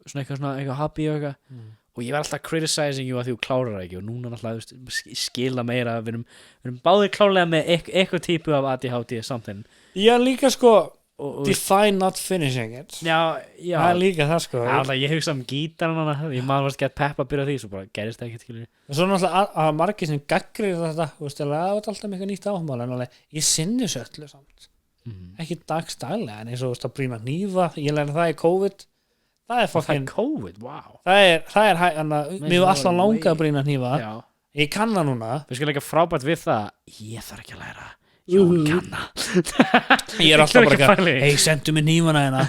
svona eitthvað happy og eitthvað og ég var alltaf criticizing you að því þú klárar ekki og núna alltaf skila meira við erum báðir klárlega með eitthvað típu af ADHD something já líka sko define not finishing it já það er líka það sko alltaf ég hugsa gítarinn hana ég maður varst gett peppa að byrja því svo bara gerist það ekkert skilur og svo náttúrulega að margir sem gaggrir þetta þú veist alveg að það er alltaf eitthvað nýtt áhugamál en alveg ég sinni svo öllu samt ekki dagstælega en eins og að brýna hnífa ég lærði það í COVID það er fokkin COVID, wow það er mér var alltaf langað að brýna hnífa já ég kann það núna við skulum ekki frábært við það ég þarf ekki að læra Jón kanna ég er alltaf bara ekki hei sendu mig hnífana hérna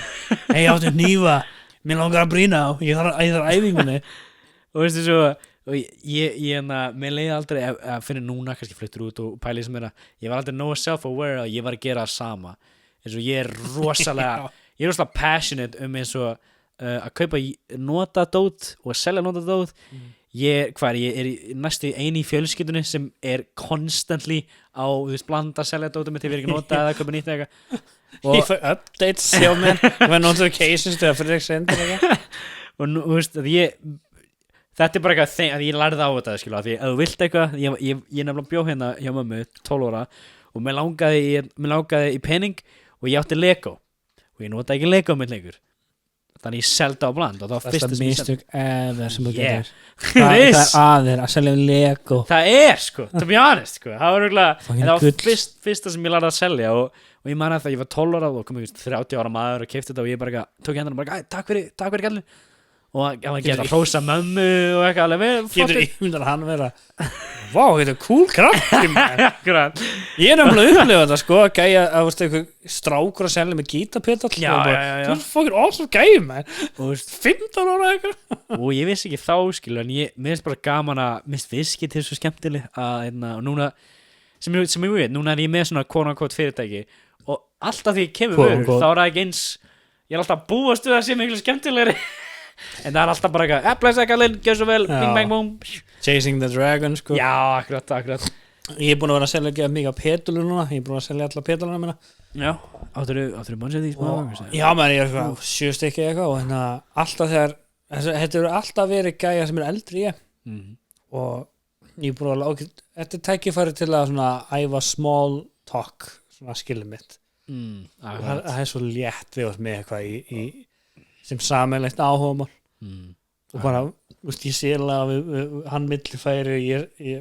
hei áttu hnífa mér langar að brýna á ég þarf æfingunni og veistu svo og ég mér leiði aldrei að finna núna kannski fluttur út og pæli sem ég var aldrei no self-aware að ég var að gera það sama eins og ég er rosalega passionate eins og að kaupa notadót og að selja notadót ég er næstu eini í fjölskyldunni sem er constantly á blanda að selja dótum til við ekki nota eða kaupa nýtt eitthvað ég fæ updates hjá mér með notifications til að fyrir ekki sendir og þú veist að þetta er bara eitthvað að ég lærði á þetta skilja því að þú vilt eitthvað ég nefnilega bjó hérna hjá mömmu 12 ára og mér langaði í pening og ég átti Lego og ég notaði ekki Lego með lengur þannig ég seldi á bland og það var fyrsta sem ég mistök ever sem þú yeah. getur það er aðeir að selja Lego það er sko, to be honest sko. það var fyrsta sem ég lærði að selja og ég man að það ég var 12 ára og kom 30 ára maður og keypti þetta og ég bara tók hendan og bara takk fyrir gælu og hann geta að hrósa mömmu og eitthvað alveg getur ímyndar hann vera vá, þetta er cool krafti ég er nefnilega upplifað þetta sko að gæja að strákur að selja með gítarpedal þú er fokkin awesome gæja man 15 ára eitthvað og ég vissi ekki þá skilu en mér finnst bara gaman að minnst viðskipt er svo skemmtileg að núna sem ég veit, núna er ég með svona quote-unquote fyrirtæki og alltaf því ég kemur vörur þá er það ekki eins ég er alltaf búast við að sé miklu skemmtilegri en það er alltaf bara eitthvað blessa kallinn, gjör svo vel, bing bang boom chasing the dragon sko já, akkurat ég er búin að vera að selja ekki mikið af pedalur núna ég er búin að selja alla pedaluna mína já, áttur mannsið því smá já, menn ég er 7 stykki eitthvað og alltaf þegar þetta eru alltaf verið gæja sem er eldri ég og ég búið alveg okay, þetta er tækifæri til að svona æfa small talk svona skilur mitt það er svo létt við oss með eitthvað í sem sameiginlegt áhugamál og bara, ég sé alveg að hann millifæri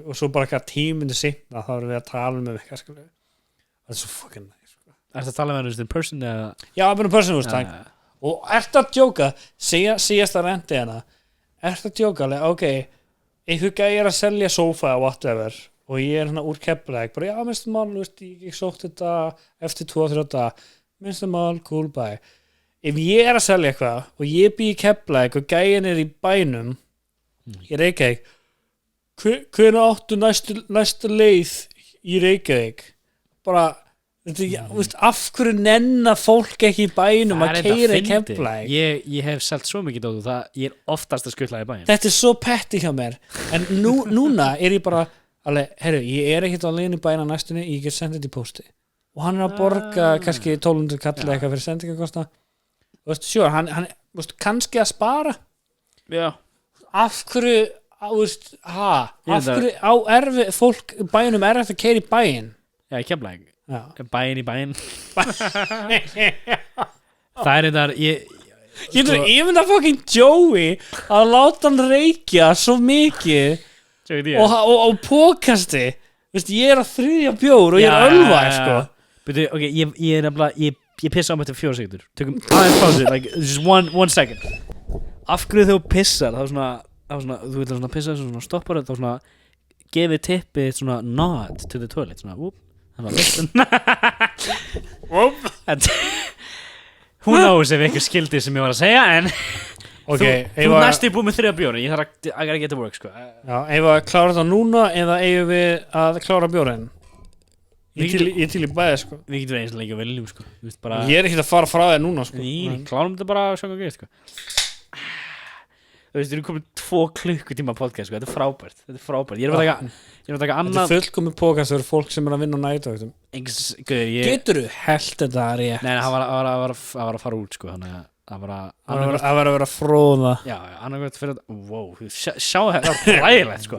og svo bara eitthvað tíminu seinna þá erum við að tala um eitthvað skilur það er svo fucking nice sko. Ertu að tala með hann in person eða? Já, bara in person og ertu að djóka síðast að rendi hana ertu að djóka alveg, ok einhver gæi að selja sofa og whatever og ég hérna úr Keflavík bara, já, minnst mál, ég sótt þetta eftir 2-3 daga, minnst mál, cool, bye ef ég að selja eitthvað og ég bý í Keflavík og gæin í bænum í Reykjavík hvernig áttu næstu leið í Reykjavík bara, af hverju nenna fólk ekki í bænum að keyra í Keflavík ég hef selt svo mikið dót og ég er oftast að skutla í bæn þetta er svo petti hjá mér en núna er ég bara alveg, herru, ég er ekkert alveg í bæna næstunni, ég get sendið þetta í posti og hann er að borga kannski 1200 kall eitthvað fyrir sendingakosta sure, hann kannski að spara já. Af hverju af hverju á fólk bænum er eftir að keyra í bæin já, ég kemla ekki bæin í bæin það er þetta ég myndi að fucking Joey að láta hann reykja svo mikið og pókasti ég er að 3 bjór og ég er ölvað sko. Ok, ég er nefnilega ég pissa á mig til 4 sekundur tökum aðeins pásu, like, just one second af hverju þú pissar þá svona, þú vil svona pissa svona stoppar þá svona gefið tippið svona nod to the toilet svona, hún knows ef eitthvað skildi sem ég var að segja en þú næstu búið með 3 bjórin ég þarf að geta work sko. Já, ef við að klára það núna eða eigum við að klára bjórin ég til í bæði sko. Við getum eins og lengi að veljum sko. Ég er ekki að fara frá það núna sko. Klárum þetta bara að sjá hvað gerist sko. Þú veist, við erum komin 2 klukkutíma podcast sko. Þetta er frábært Ég er að taka annað Þetta er fullkomið podcast fyrir fólk sem er að vinna á nætu Getur þú held þetta rétt? Nei, það var að fara út sko. Þannig að það var að vera fróða já, annarkvæmt fyrir sjá þetta er ræðilegt sko.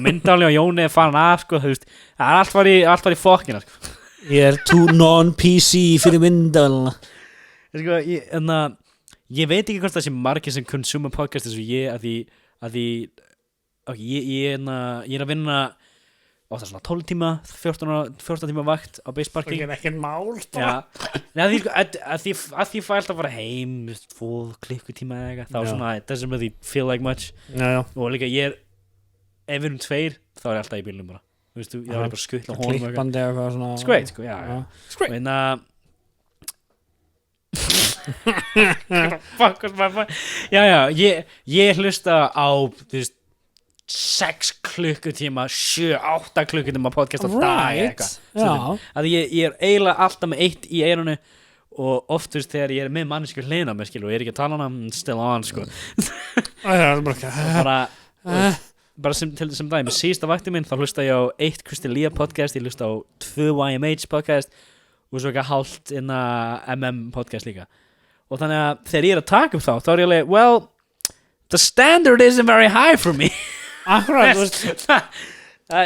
Myndalí og Jóni er farin af sko, það er allt var í fokkina sko. Ég er too non-PC fyrir Myndalina sko, ég veit ekki hvort það sé margir sem consuma podcast eins og ég að því ég er að vinna það er svona 12 tíma 14 tíma vakt á Beisparki það er ekkert mál að því fæ alltaf að fara heim 2 klukkutíma eða eitthvað þá svona, it doesn't really feel like much og líka ef við erum 2 þá er ég alltaf í bílnum bara þú veist, ég var bara skuttla honum klippandi eða eitthvað svona skveit, sko, já ég hlusta á þú veist 6 klukkutíma 7-8 klukkutíma podcast á dag að ég er eiginlega alltaf með 1 í eyrunu og oftast þegar ég er með mannesku hlina með og ég er ekki að tala hana still on sko. bara sem dæmi síðasta vakti minn þá hlusta ég á 1 Kristi Lía podcast ég hlusta á 2 YMH podcast og svo ekki hálft MM podcast líka og þannig að þegar ég er að taka upp þá er ég alveg well the standard isn't very high for me akkurat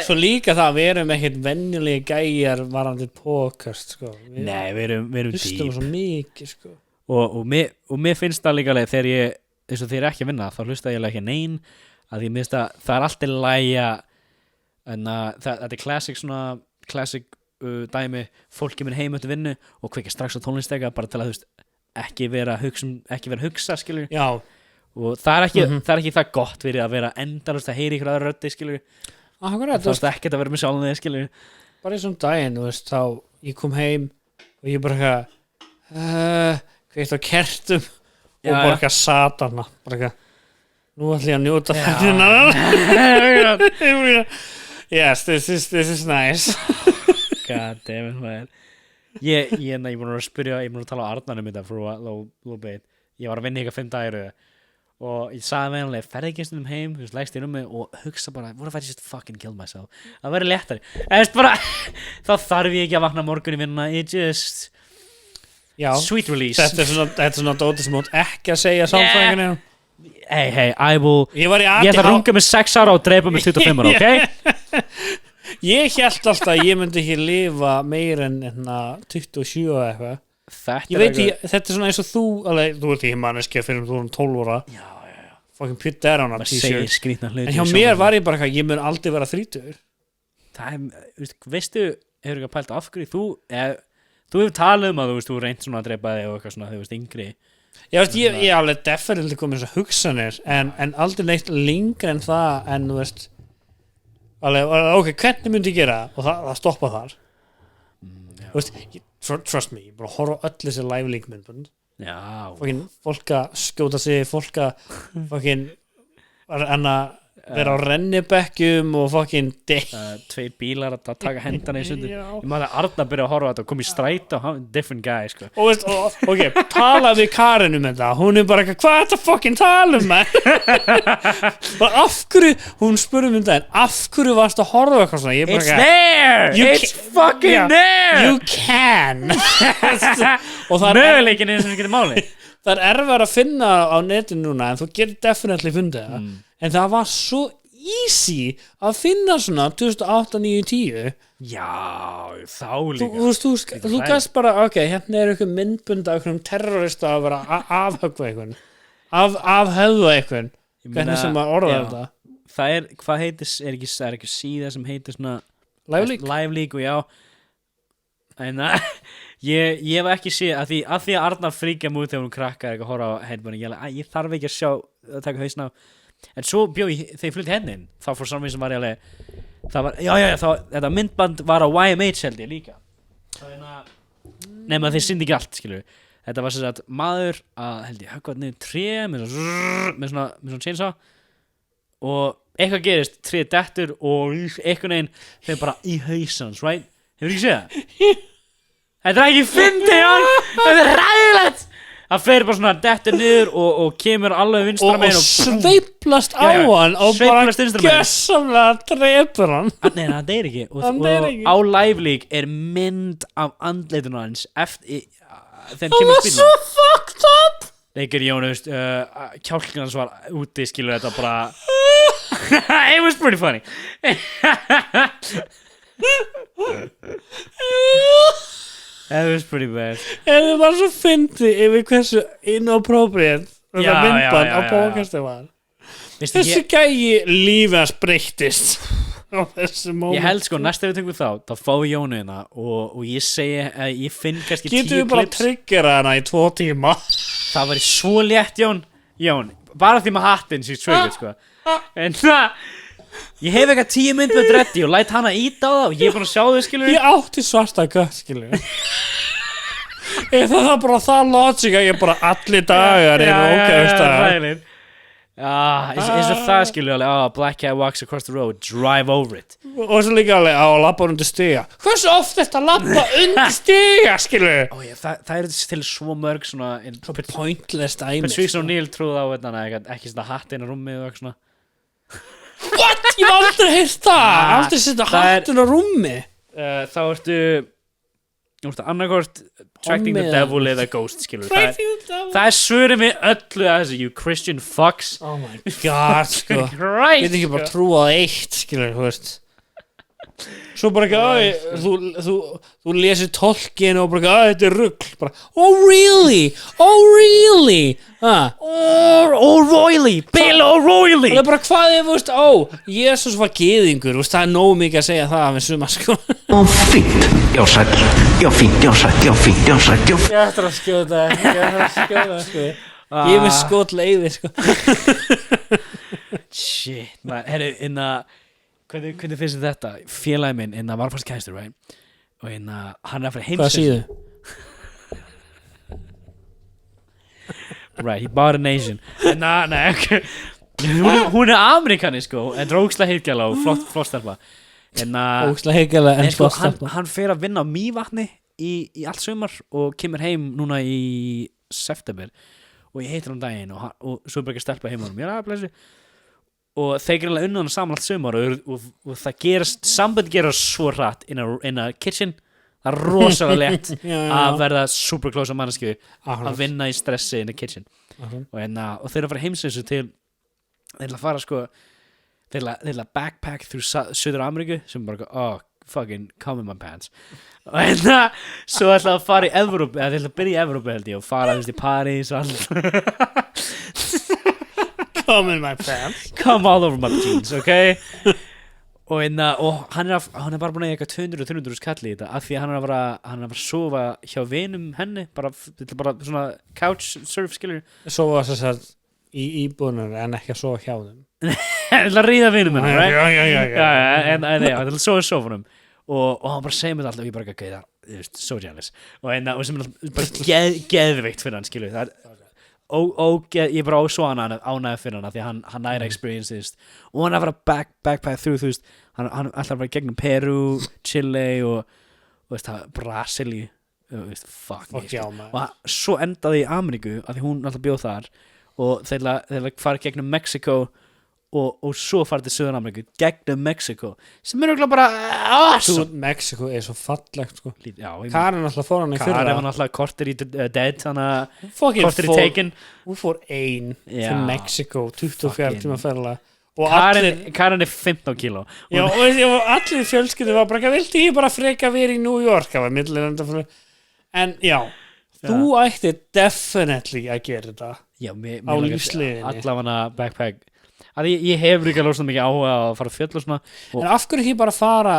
svo líka það við erum ekkert venjulegi gæjar varandi podcast sko. Nei, við erum hlustum svo mikið sko. og mér finnst það líka þegar ég eins og þegar ég er ekki að vinna þá hlusta ég ekki nein að ég minnst að það er alltaf lægja en þetta er classic dæmi fólki minn heim eftir vinnu og kveikja strax á tónlistega bara til að þú veist ekki vera að hugsa skilur já og það er ekki það gott fyrir að vera endalust að heyra ykkur aðra röddi skilur það er ekkert að vera með sjálfum þig skilur bara eins og daginn þú veist þá ég kom heim og ég bara kveikt á kertum og bara eitthvað satana bara eitthvað nú ætlum ég að njóta þennan yes this is nice god damn it man ég er búin að spyrja ég er búin að tala á Arnarnum þetta for a little bit ég var að vinna eitthvað 5 dagir og ég sagði meðanlega ferði ekki stundum heim þú veist lægst í rúmi og hugsa bara what if I just fucking killed myself það verður léttari bara þá þarf ég ekki að vakna morgun í vinnuna it just já, sweet release þetta er svona dóti sem átt ekki að segja sálfræðingunni Hey, I will Ég var í Ég ætla að runga með 6 ára og dreipa með 25 ára, ok? Ég hélt alltaf að ég myndi ekki lifa meir en 27 eða eitthvað. Ég veit þetta er svona eins og þú alveg, þú ert ekki manneskja fyrir þú erum 12 ára. Já. Fucking put that on a t-shirt. En hjá mér var ég bara eitthvað, ég mun aldrei vera 30. Það veistu, hefur ekki að pælta af hverju þú hefur talað að þú reynt svona að dreipa þig og eitthvað svona þegar þú veist yngri. Ég alveg definitely komið þessar hugsanir en aldrei neitt lengra en það en þú veist alveg, ok, hvernig myndi ég gera og það stoppa þar þú veist, trust me, ég bara horfa öll þessi live leikmyndbönd fólk að skjóta sig fólk að vera á rennibekkjum og tveir bílar að taka hendana í sundur ég maður að Arna byrja að horfa á þetta og kom í stræt og different guy sko. og ok, tala við Karen þetta hún er bara eitthvað, hvað er þetta fucking tala bara af hverju hún spurði þetta af hverju varst að horfa eitthvað svona it's there, it's fucking there you can og það möguleikin er sem við getum máli það er erfið að finna á netinu núna en þú getur definitely fundið það en það var svo easy að finna svona 2008, 9, 10 já, þá líka þú gæst bara, ok, hérna er eitthvað myndbund af einhverjum terrorista að vera afhöggva einhvern afhöggva einhvern hvernig sem að orða þetta það er, hvað heitir, er ekki síða sem heitir svona Live League og já en ég hef ekki séð að því að Arnar fríkja múið þegar hún krakkar eitthvað horfa á headbunni ég þarf ekki að sjá að taka hausna á en svo þegar ég flutti hennin þá fór samveg sem var ég alveg það var, þetta myndband var á YMH held ég líka nema þeir syndi ekki allt skilur þetta var sem sagt maður að held ég höggvað niður tré með svona chainsaw og eitthvað gerist tré dettur og eitthvað neginn þeir bara í hausans, right? Hefur ekki séð það? Þetta er ekki fyndið þetta er ræðilegt það fer bara svona dettur niður og kemur alveg vinstra megin og sveiplast á hann og bara gjössamlega drepur hann nei, það er ekki og á Live League er mynd af andleitun hans eftir þegar kemur spilna það var svo fucked up leikur Jón, kjálkan hans var úti skilur þetta bara it was pretty funny that was pretty bad en það var svo fyndið yfir hversu inappropriate þetta myndband á podcasti var þessi gæi lífið hans breyttist á þessu moment ég held sko næst ef við tökum þá fá við Jónu hérna og ég segi að ég finn kannski 10 getum við bara að triggera hana í 2 tíma það var svo létt Jón bara því með hattinn sér svöggur sko en það ég hef eitthvað 10 myndbönd reddi og læt hana íta á það og ég er búin að sjá þau skilur ég átti svarta kött skilur það bara það logic að ég bara allir dagar eins og það skilur alveg black cat walks across the road drive over it og svo líka alveg á labba undir stiga hversu oft þetta labba undir stiga skilur það er til svo mörg svona pointless dæmi Patrice O'Neill trúð á ekki svona hattinn á rúmið og eitthvað svona what? Ég hef aldrei heyrt það aldrei setja hattinn á rúmi þá ertu annarkort tracking the devil eða ghost skilur það er svörum við öllu að þessu you Christian fucks oh my god sko ég get ekki bara trúað eitt skilur þú veist svo bara ekki þú lesir tolkin og bara ekki þetta er rugl bara oh really Bill O'Reilly og það er bara hvað ég veist Jesús var gyðingur það er nóg mikið að segja það með suma sko fínt, já sæll já fínt, já sæll, já fínt, já sæll ég ætla að skjóta sko ég er með skotleiði sko shit man, herru, hvernig finnst þetta félagi minn, var fast kæstur right? og hann er að fara heim hvað síðu? right, he bought a nation okay. hún er amerikani sko en drókslega heitgjala og flott stelpa ókslega heitgjala en flott stelpa hann fer að vinna á Mývatni í allt sumar og kemur heim núna í september og ég heitir hann daginn og svo er bara ekki stelpa heim á hann og þeir gerðilega unna hann saman allt sumar og það gerast samband gerast svo hratt in a kitchen það er rosalega lett að verða super close á manneskju að vinna í stressi in a kitchen og þeir eru að fara heimsins til þeir eru að fara sko þeir eru að backpack through Suður Ameríku sem bara fucking come in my pants og svo ætla að fara í Evrópu þeir ætla að byrja í Evrópu held ég og fara í París og allt come in my pants come all over my jeans, ok og hann er bara búin að eiga 200-300 skall í þetta af því að hann er að fara að sofa hjá vinum henni bara svona couch surf skilur sofa þess að í íbúðunar en ekki að sofa hjá þeim hann er að ríða vinum henni right? já hann er að sofa í sofunum og hann bara segir mér alltaf og ég bara ekki það, so jealous og sem er bara geðveikt fyrir hann skilur það ég er bara svo ánægð fyrir hann því að hann næra experiences og hann er að fara backpack through þú veist hann ætlar að fara gegnum Peru, Chile og Brasilíu fuck me og svo endaði í Ameríku af því hún alltaf bjóð þar og þeir fara gegnum Mexico og svo fara til Suður Ameríku gegnum Mexico sem er bara awesome Mexico er svo fallegt sko Karen alltaf fór hann í fyrra Karen var alltaf kortir í Dead kortir í Taken hún fór til Mexico 24 tíma ferðalag og Karen er 15 kíló já, og allir fjölskyldu var bara vildi ég bara freka verið í New York en já þú ætti definitely að gera þetta já, á lífsliðinni allavega backpack að ég hefur ekki lósað mikið áhuga að fara fjöll og svona en af hverju ekki bara fara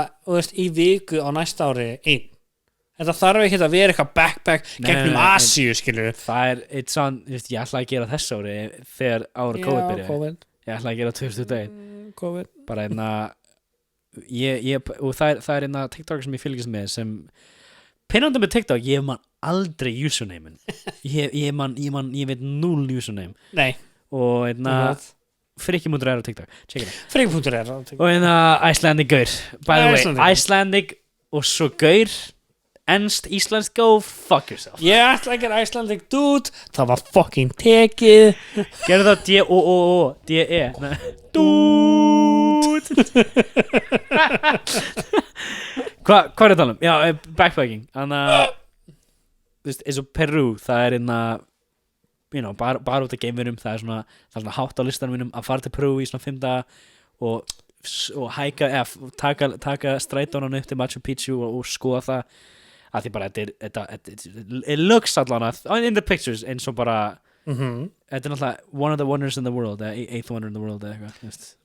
í viku á næsta ári einn þetta þarf ekki að vera eitthvað backpack gegnum Asíu skilur það er eitt sann ég ætlaði að gera þess ári þegar ára COVID byrjaði ég ætlaði að gera 2021 COVID bara og það er TikTok sem ég fylgist með sem pinnandi með TikTok ég man aldrei username ég veit 0 username nei og Frikki.er á TikTok Frikki.er á TikTok og Icelandic gaur by the way Icelandic og svo gaur ennst íslensk go fuck yourself ég ætla að gera Icelandic dude það var fucking tekið gerðu það D-O-O-O-D-E dude hvað er það tala um? Já, backpacking þannig að eins og Peru það er bara út af geimurum það er svona hátt á listanum mínum að fara til Peru í svona 5 daga og hæka taka strætónan upp til Machu Picchu og skoða það að því bara it looks allan in the pictures eins og bara þetta er náttúrulega one of the wonders in the world 8th wonder in the world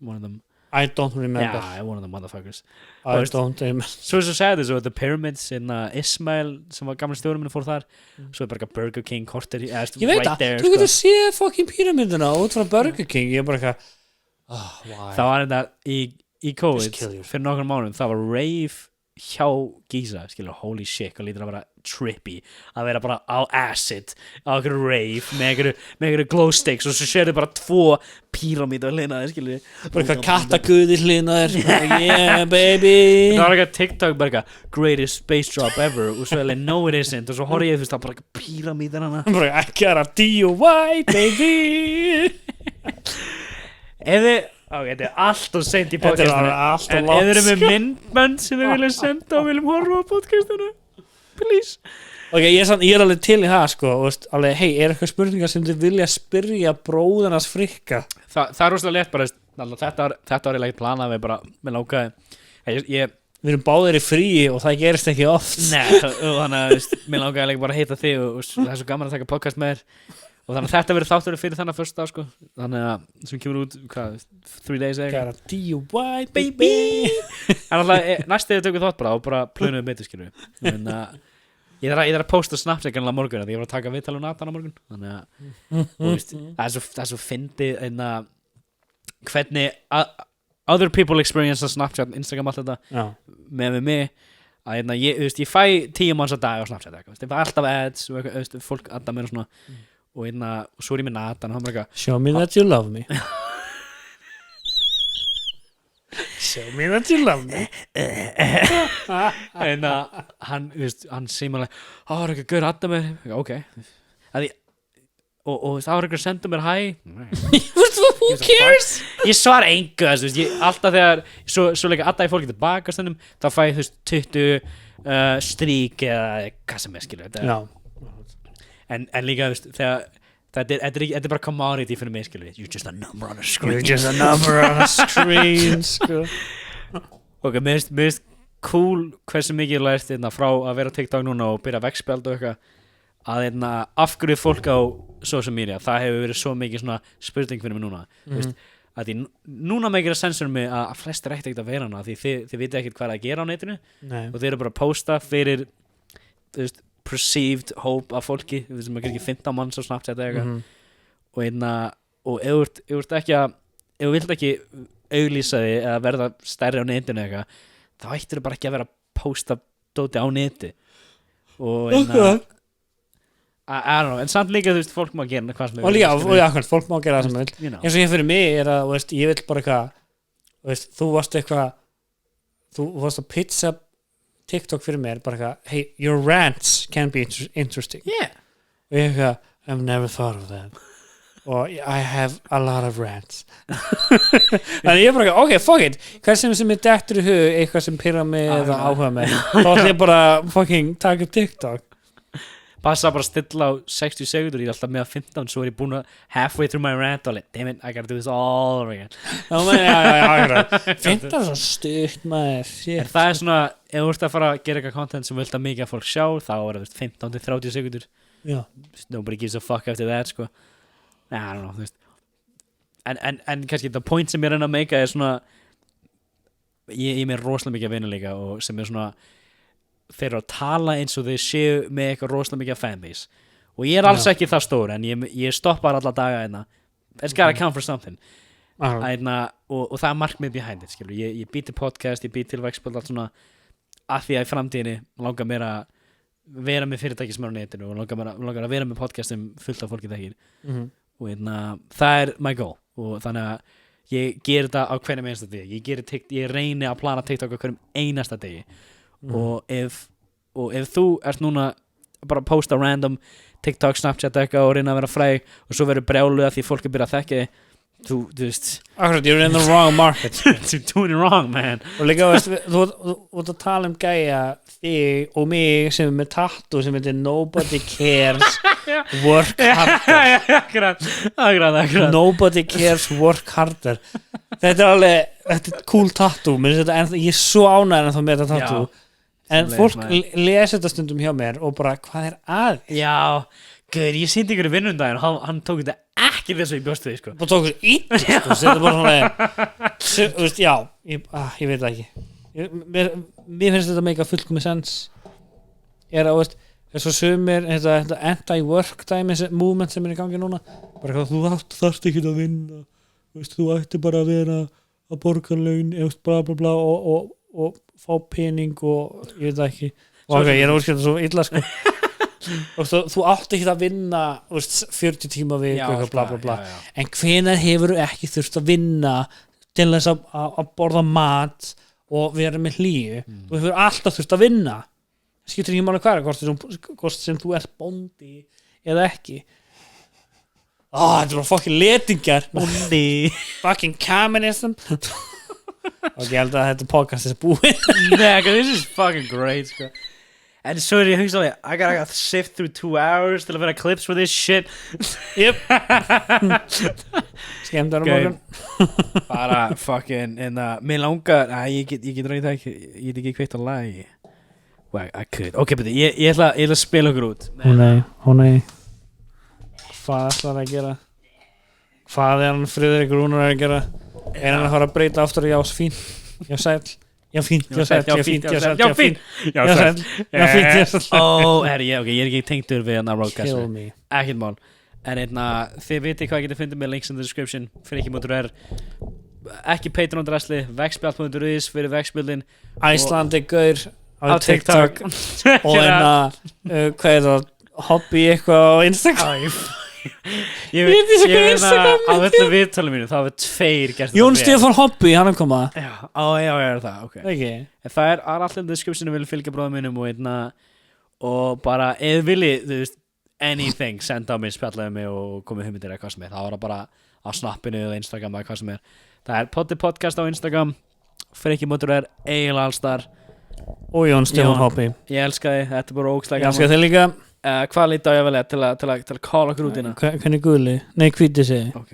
one of them I don't remember yeah, one of the motherfuckers I don't remember svo sagði þessu the pyramids in Ismail sem var gamla stjórnum minni fór þar svo er bara Burger King korter ég veit það, þú getur séð fucking pyramidina út frá Burger King ég er bara eitthvað það var þetta í COVID fyrir nokkur mánuðum það var rave hjá Giza skilur holy shit og lítur að vera trippy að vera bara á acid á einhverju rave með einhverju glow sticks og svo sérðu bara 2 píramítar hlinaðir skilur bara eitthvað kattaguðir hlinaðir yeah baby það var eitthvað TikTok bara eitthvað greatest space drop ever og svo no it isn't og svo horfði ég þú veist það bara eitthvað píramítar hana bara ekki að DIY baby þetta er allt og sent í podcastinu en ef þið eru með myndbönd sem við viljum senda og viljum horfa á podcastinu please ok, ég er alveg til í það sko alveg, hei, er eitthvað spurningar sem þið vilja spyrja bróðarnas Frikka það er rosalega létt bara þetta var eiginlega planað við bara með lákaði við erum báðir í fríi og það gerist ekki oft þannig að mér langaði bara að hitta þig og það er svo gaman að taka podcast með þér og þannig að þetta verður þáttur fyrir þannig að fyrsta sko. Þannig að sem kemur út 3 days eða DIY baby en alltaf næst þegar við tökum þátt bara og bara plönuðum betur skilur en ég þarf að posta Snapchat á morgun því ég var að taka viðtal Nathan á morgun þannig að það er svo fyndið hvernig other people experience a Snapchat, Instagram allt þetta með mig að ég fæ 10 manns að dag á Snapchat ég fæ alltaf ads og fólk adda mér og svona og svo er ég með Nathan og hann bara show me that you love me show me that you love me en hann segir mér það er ekki gaur að adda mér ok og það var ekki að senda mér hæ who cares ég svara engu alltaf þegar svo leika adda í fólki tilbaka stundum þá fæ ég 20 strík eða hvað sem skilur þetta en líka þegar þetta er bara commodity fyrir mig, skilur við. You're just a number on a screen. You're just a number on a screen, sko. Ok, mér finnst cool hversu mikið lært frá að vera á TikTok núna og byrja að veggspjald og eitthvað að af hverju fólk á social media, það hefur verið svo mikið svona spurning fyrir mig núna, veist, að núna meikir að sensor mig að flestir ætti ekkert að vera hana því þið vitið ekkert hvað að gera á netinu. Nei. Og þið eru bara að posta fyrir perceived hóp af fólki sem er ekki 15 manns á Snapchat eða eitthvað og ef þú vilt ekki auglýsa þig eða verða stærri á netinu eða eitthvað, þá ættir þú bara ekki að vera að posta dóti á neti og I don't know, en samt líka fólk má gera hvað sem og líka, fólk má gera það sem það vil eins og ég fyrir mig er að ég vil bara eitthvað þú varst að pizza TikTok fyrir mér bara eitthvað, hey, your rants can be interesting og ég eitthvað, I've never thought of that og I have a lot of rants þannig ég bara, ok, fuck it hvað sem er dettur í hug, eitthvað sem pyrra mig eða áhuga mig, þá ætlum ég bara fucking taka upp TikTok passa bara að stilla á 60 sekundur ég er alltaf með að 15, svo er ég búin að halfway through my rant og like, damn it, I gotta do this all over again já 15 er svo stutt maður en það er svona, ef þú ert að fara að gera eitthvað content sem vilt að mikið að fólk sjá þá er það 15-30 sekundur nobody gives a fuck after that sko. I don't know en kannski the point sem ég reyna að meika er svona ég er með rosalega mikið að vinna líka og sem er svona þeir eru að tala eins og þeir séu með eitthvað rosalega mikið fanbase og ég er alls ekki það stór en ég stoppar alla daga it's gotta count for something og það er markmið behind it skilur. Ég bý til podcast, ég bý til veggspjöld allt svona að því að í framtíðinni langar mér að vera með fyrirtæki sem er á netinu og langar að vera með podcast sem fullt af fólki þekkir og það er my goal og þannig að ég ger þetta á hverjum einasta degi ég reyni að plana TikTok á hverjum einasta degi og ef þú ert núna bara að posta random TikTok, Snapchat eitthvað og reyna að vera fræg og svo verður brjáluð að því fólk er byrjað að þekki þú veist akkurat, you're in the wrong market you're doing it wrong man og líka veist, þú ert að tala gæja þig og mig sem er með tattoo sem heitir nobody cares work harder akkurat nobody cares work harder þetta er alveg, þetta er cool tattoo en ég er svo ánægður en þá með þetta tattoo en fólk lesi þetta stundum hjá mér og bara, hvað er að? Já, gauð, ég sýndi ykkur í vinnundaginn og hann tók þetta ekki þess að ég bjóst við, sko. Og tók þessu ítl, sko, þetta er bara svona, já, ég veit það ekki. Mér finnst þetta meika fullkomið sens. Er að, þess að sumir, þetta anti-work dæmi, movement sem er í gangi núna, bara hvað, þú þarft ekki að vinna, þú ætti bara að vera að borga laun, bla bla bla og fá pening og ég veit það ekki og ok, ég er úrskjöld svo illa sko og þú átt ekki að vinna 40 tíma við bla bla bla en hvenær hefur þú ekki þurft að vinna til þess að borða mat og vera með hlýju þú hefur alltaf þurft að vinna skiptir ekki máli hvað hvort sem þú ert bóndi eða ekki þetta er fucking letingar bóndi fucking communism og ég held að þetta podcast er búið Nei, this is fucking great sko. En svo er ég hugsaði I gotta sift through 2 hours til að vera clips for this shit Yep Skemmtar morgun bara fucking mér langar, ég get reyndið ekki ég get ekki kveikt á lagi well, I could, ok, beti, ég ætla að spila okkur út Ó nei Hvað ætlar að gera? Hvað er hann Friðrik Rúnar að gera? Er hann að fara að breyta aftur já fín, já sæll já fín, já sæll, já fín, já sæll, já fín já sæll, já fín, já sæll ó, herri, ok, ég er ekki tengdur við hann að roadcast ekkert mál, en þið viti hvað getur fundið með links in the description friki.r ekki Patreon-drasli, vegspjald.is fyrir vegspjöldin Æslandi gaur á TikTok og hvað er það hobby eitthvað á Instagram ég veit að á öllu viðtalum mínu þá hefur 2 gert Jón Stefán Hobby, hann koma já, er það, ok en það er allir í descriptionu vilja fylgja bróðum mínum og bara eða vilji, þú veist, anything senda á mig, spjallaði mig og komið hugmyndir eða hvað sem er, það var það bara á snappinu eða Instagram eða hvað sem er það er Poddi Podcast á Instagram friki.r, eiginlega allstar og Jón Stefán Hobby ég elska þið, þetta er bara ógeðslega ég elska þið líka Hvað lit á ég að velja til að call okkur út hérna? Hvernig guli? Nei, hvíti segi Ok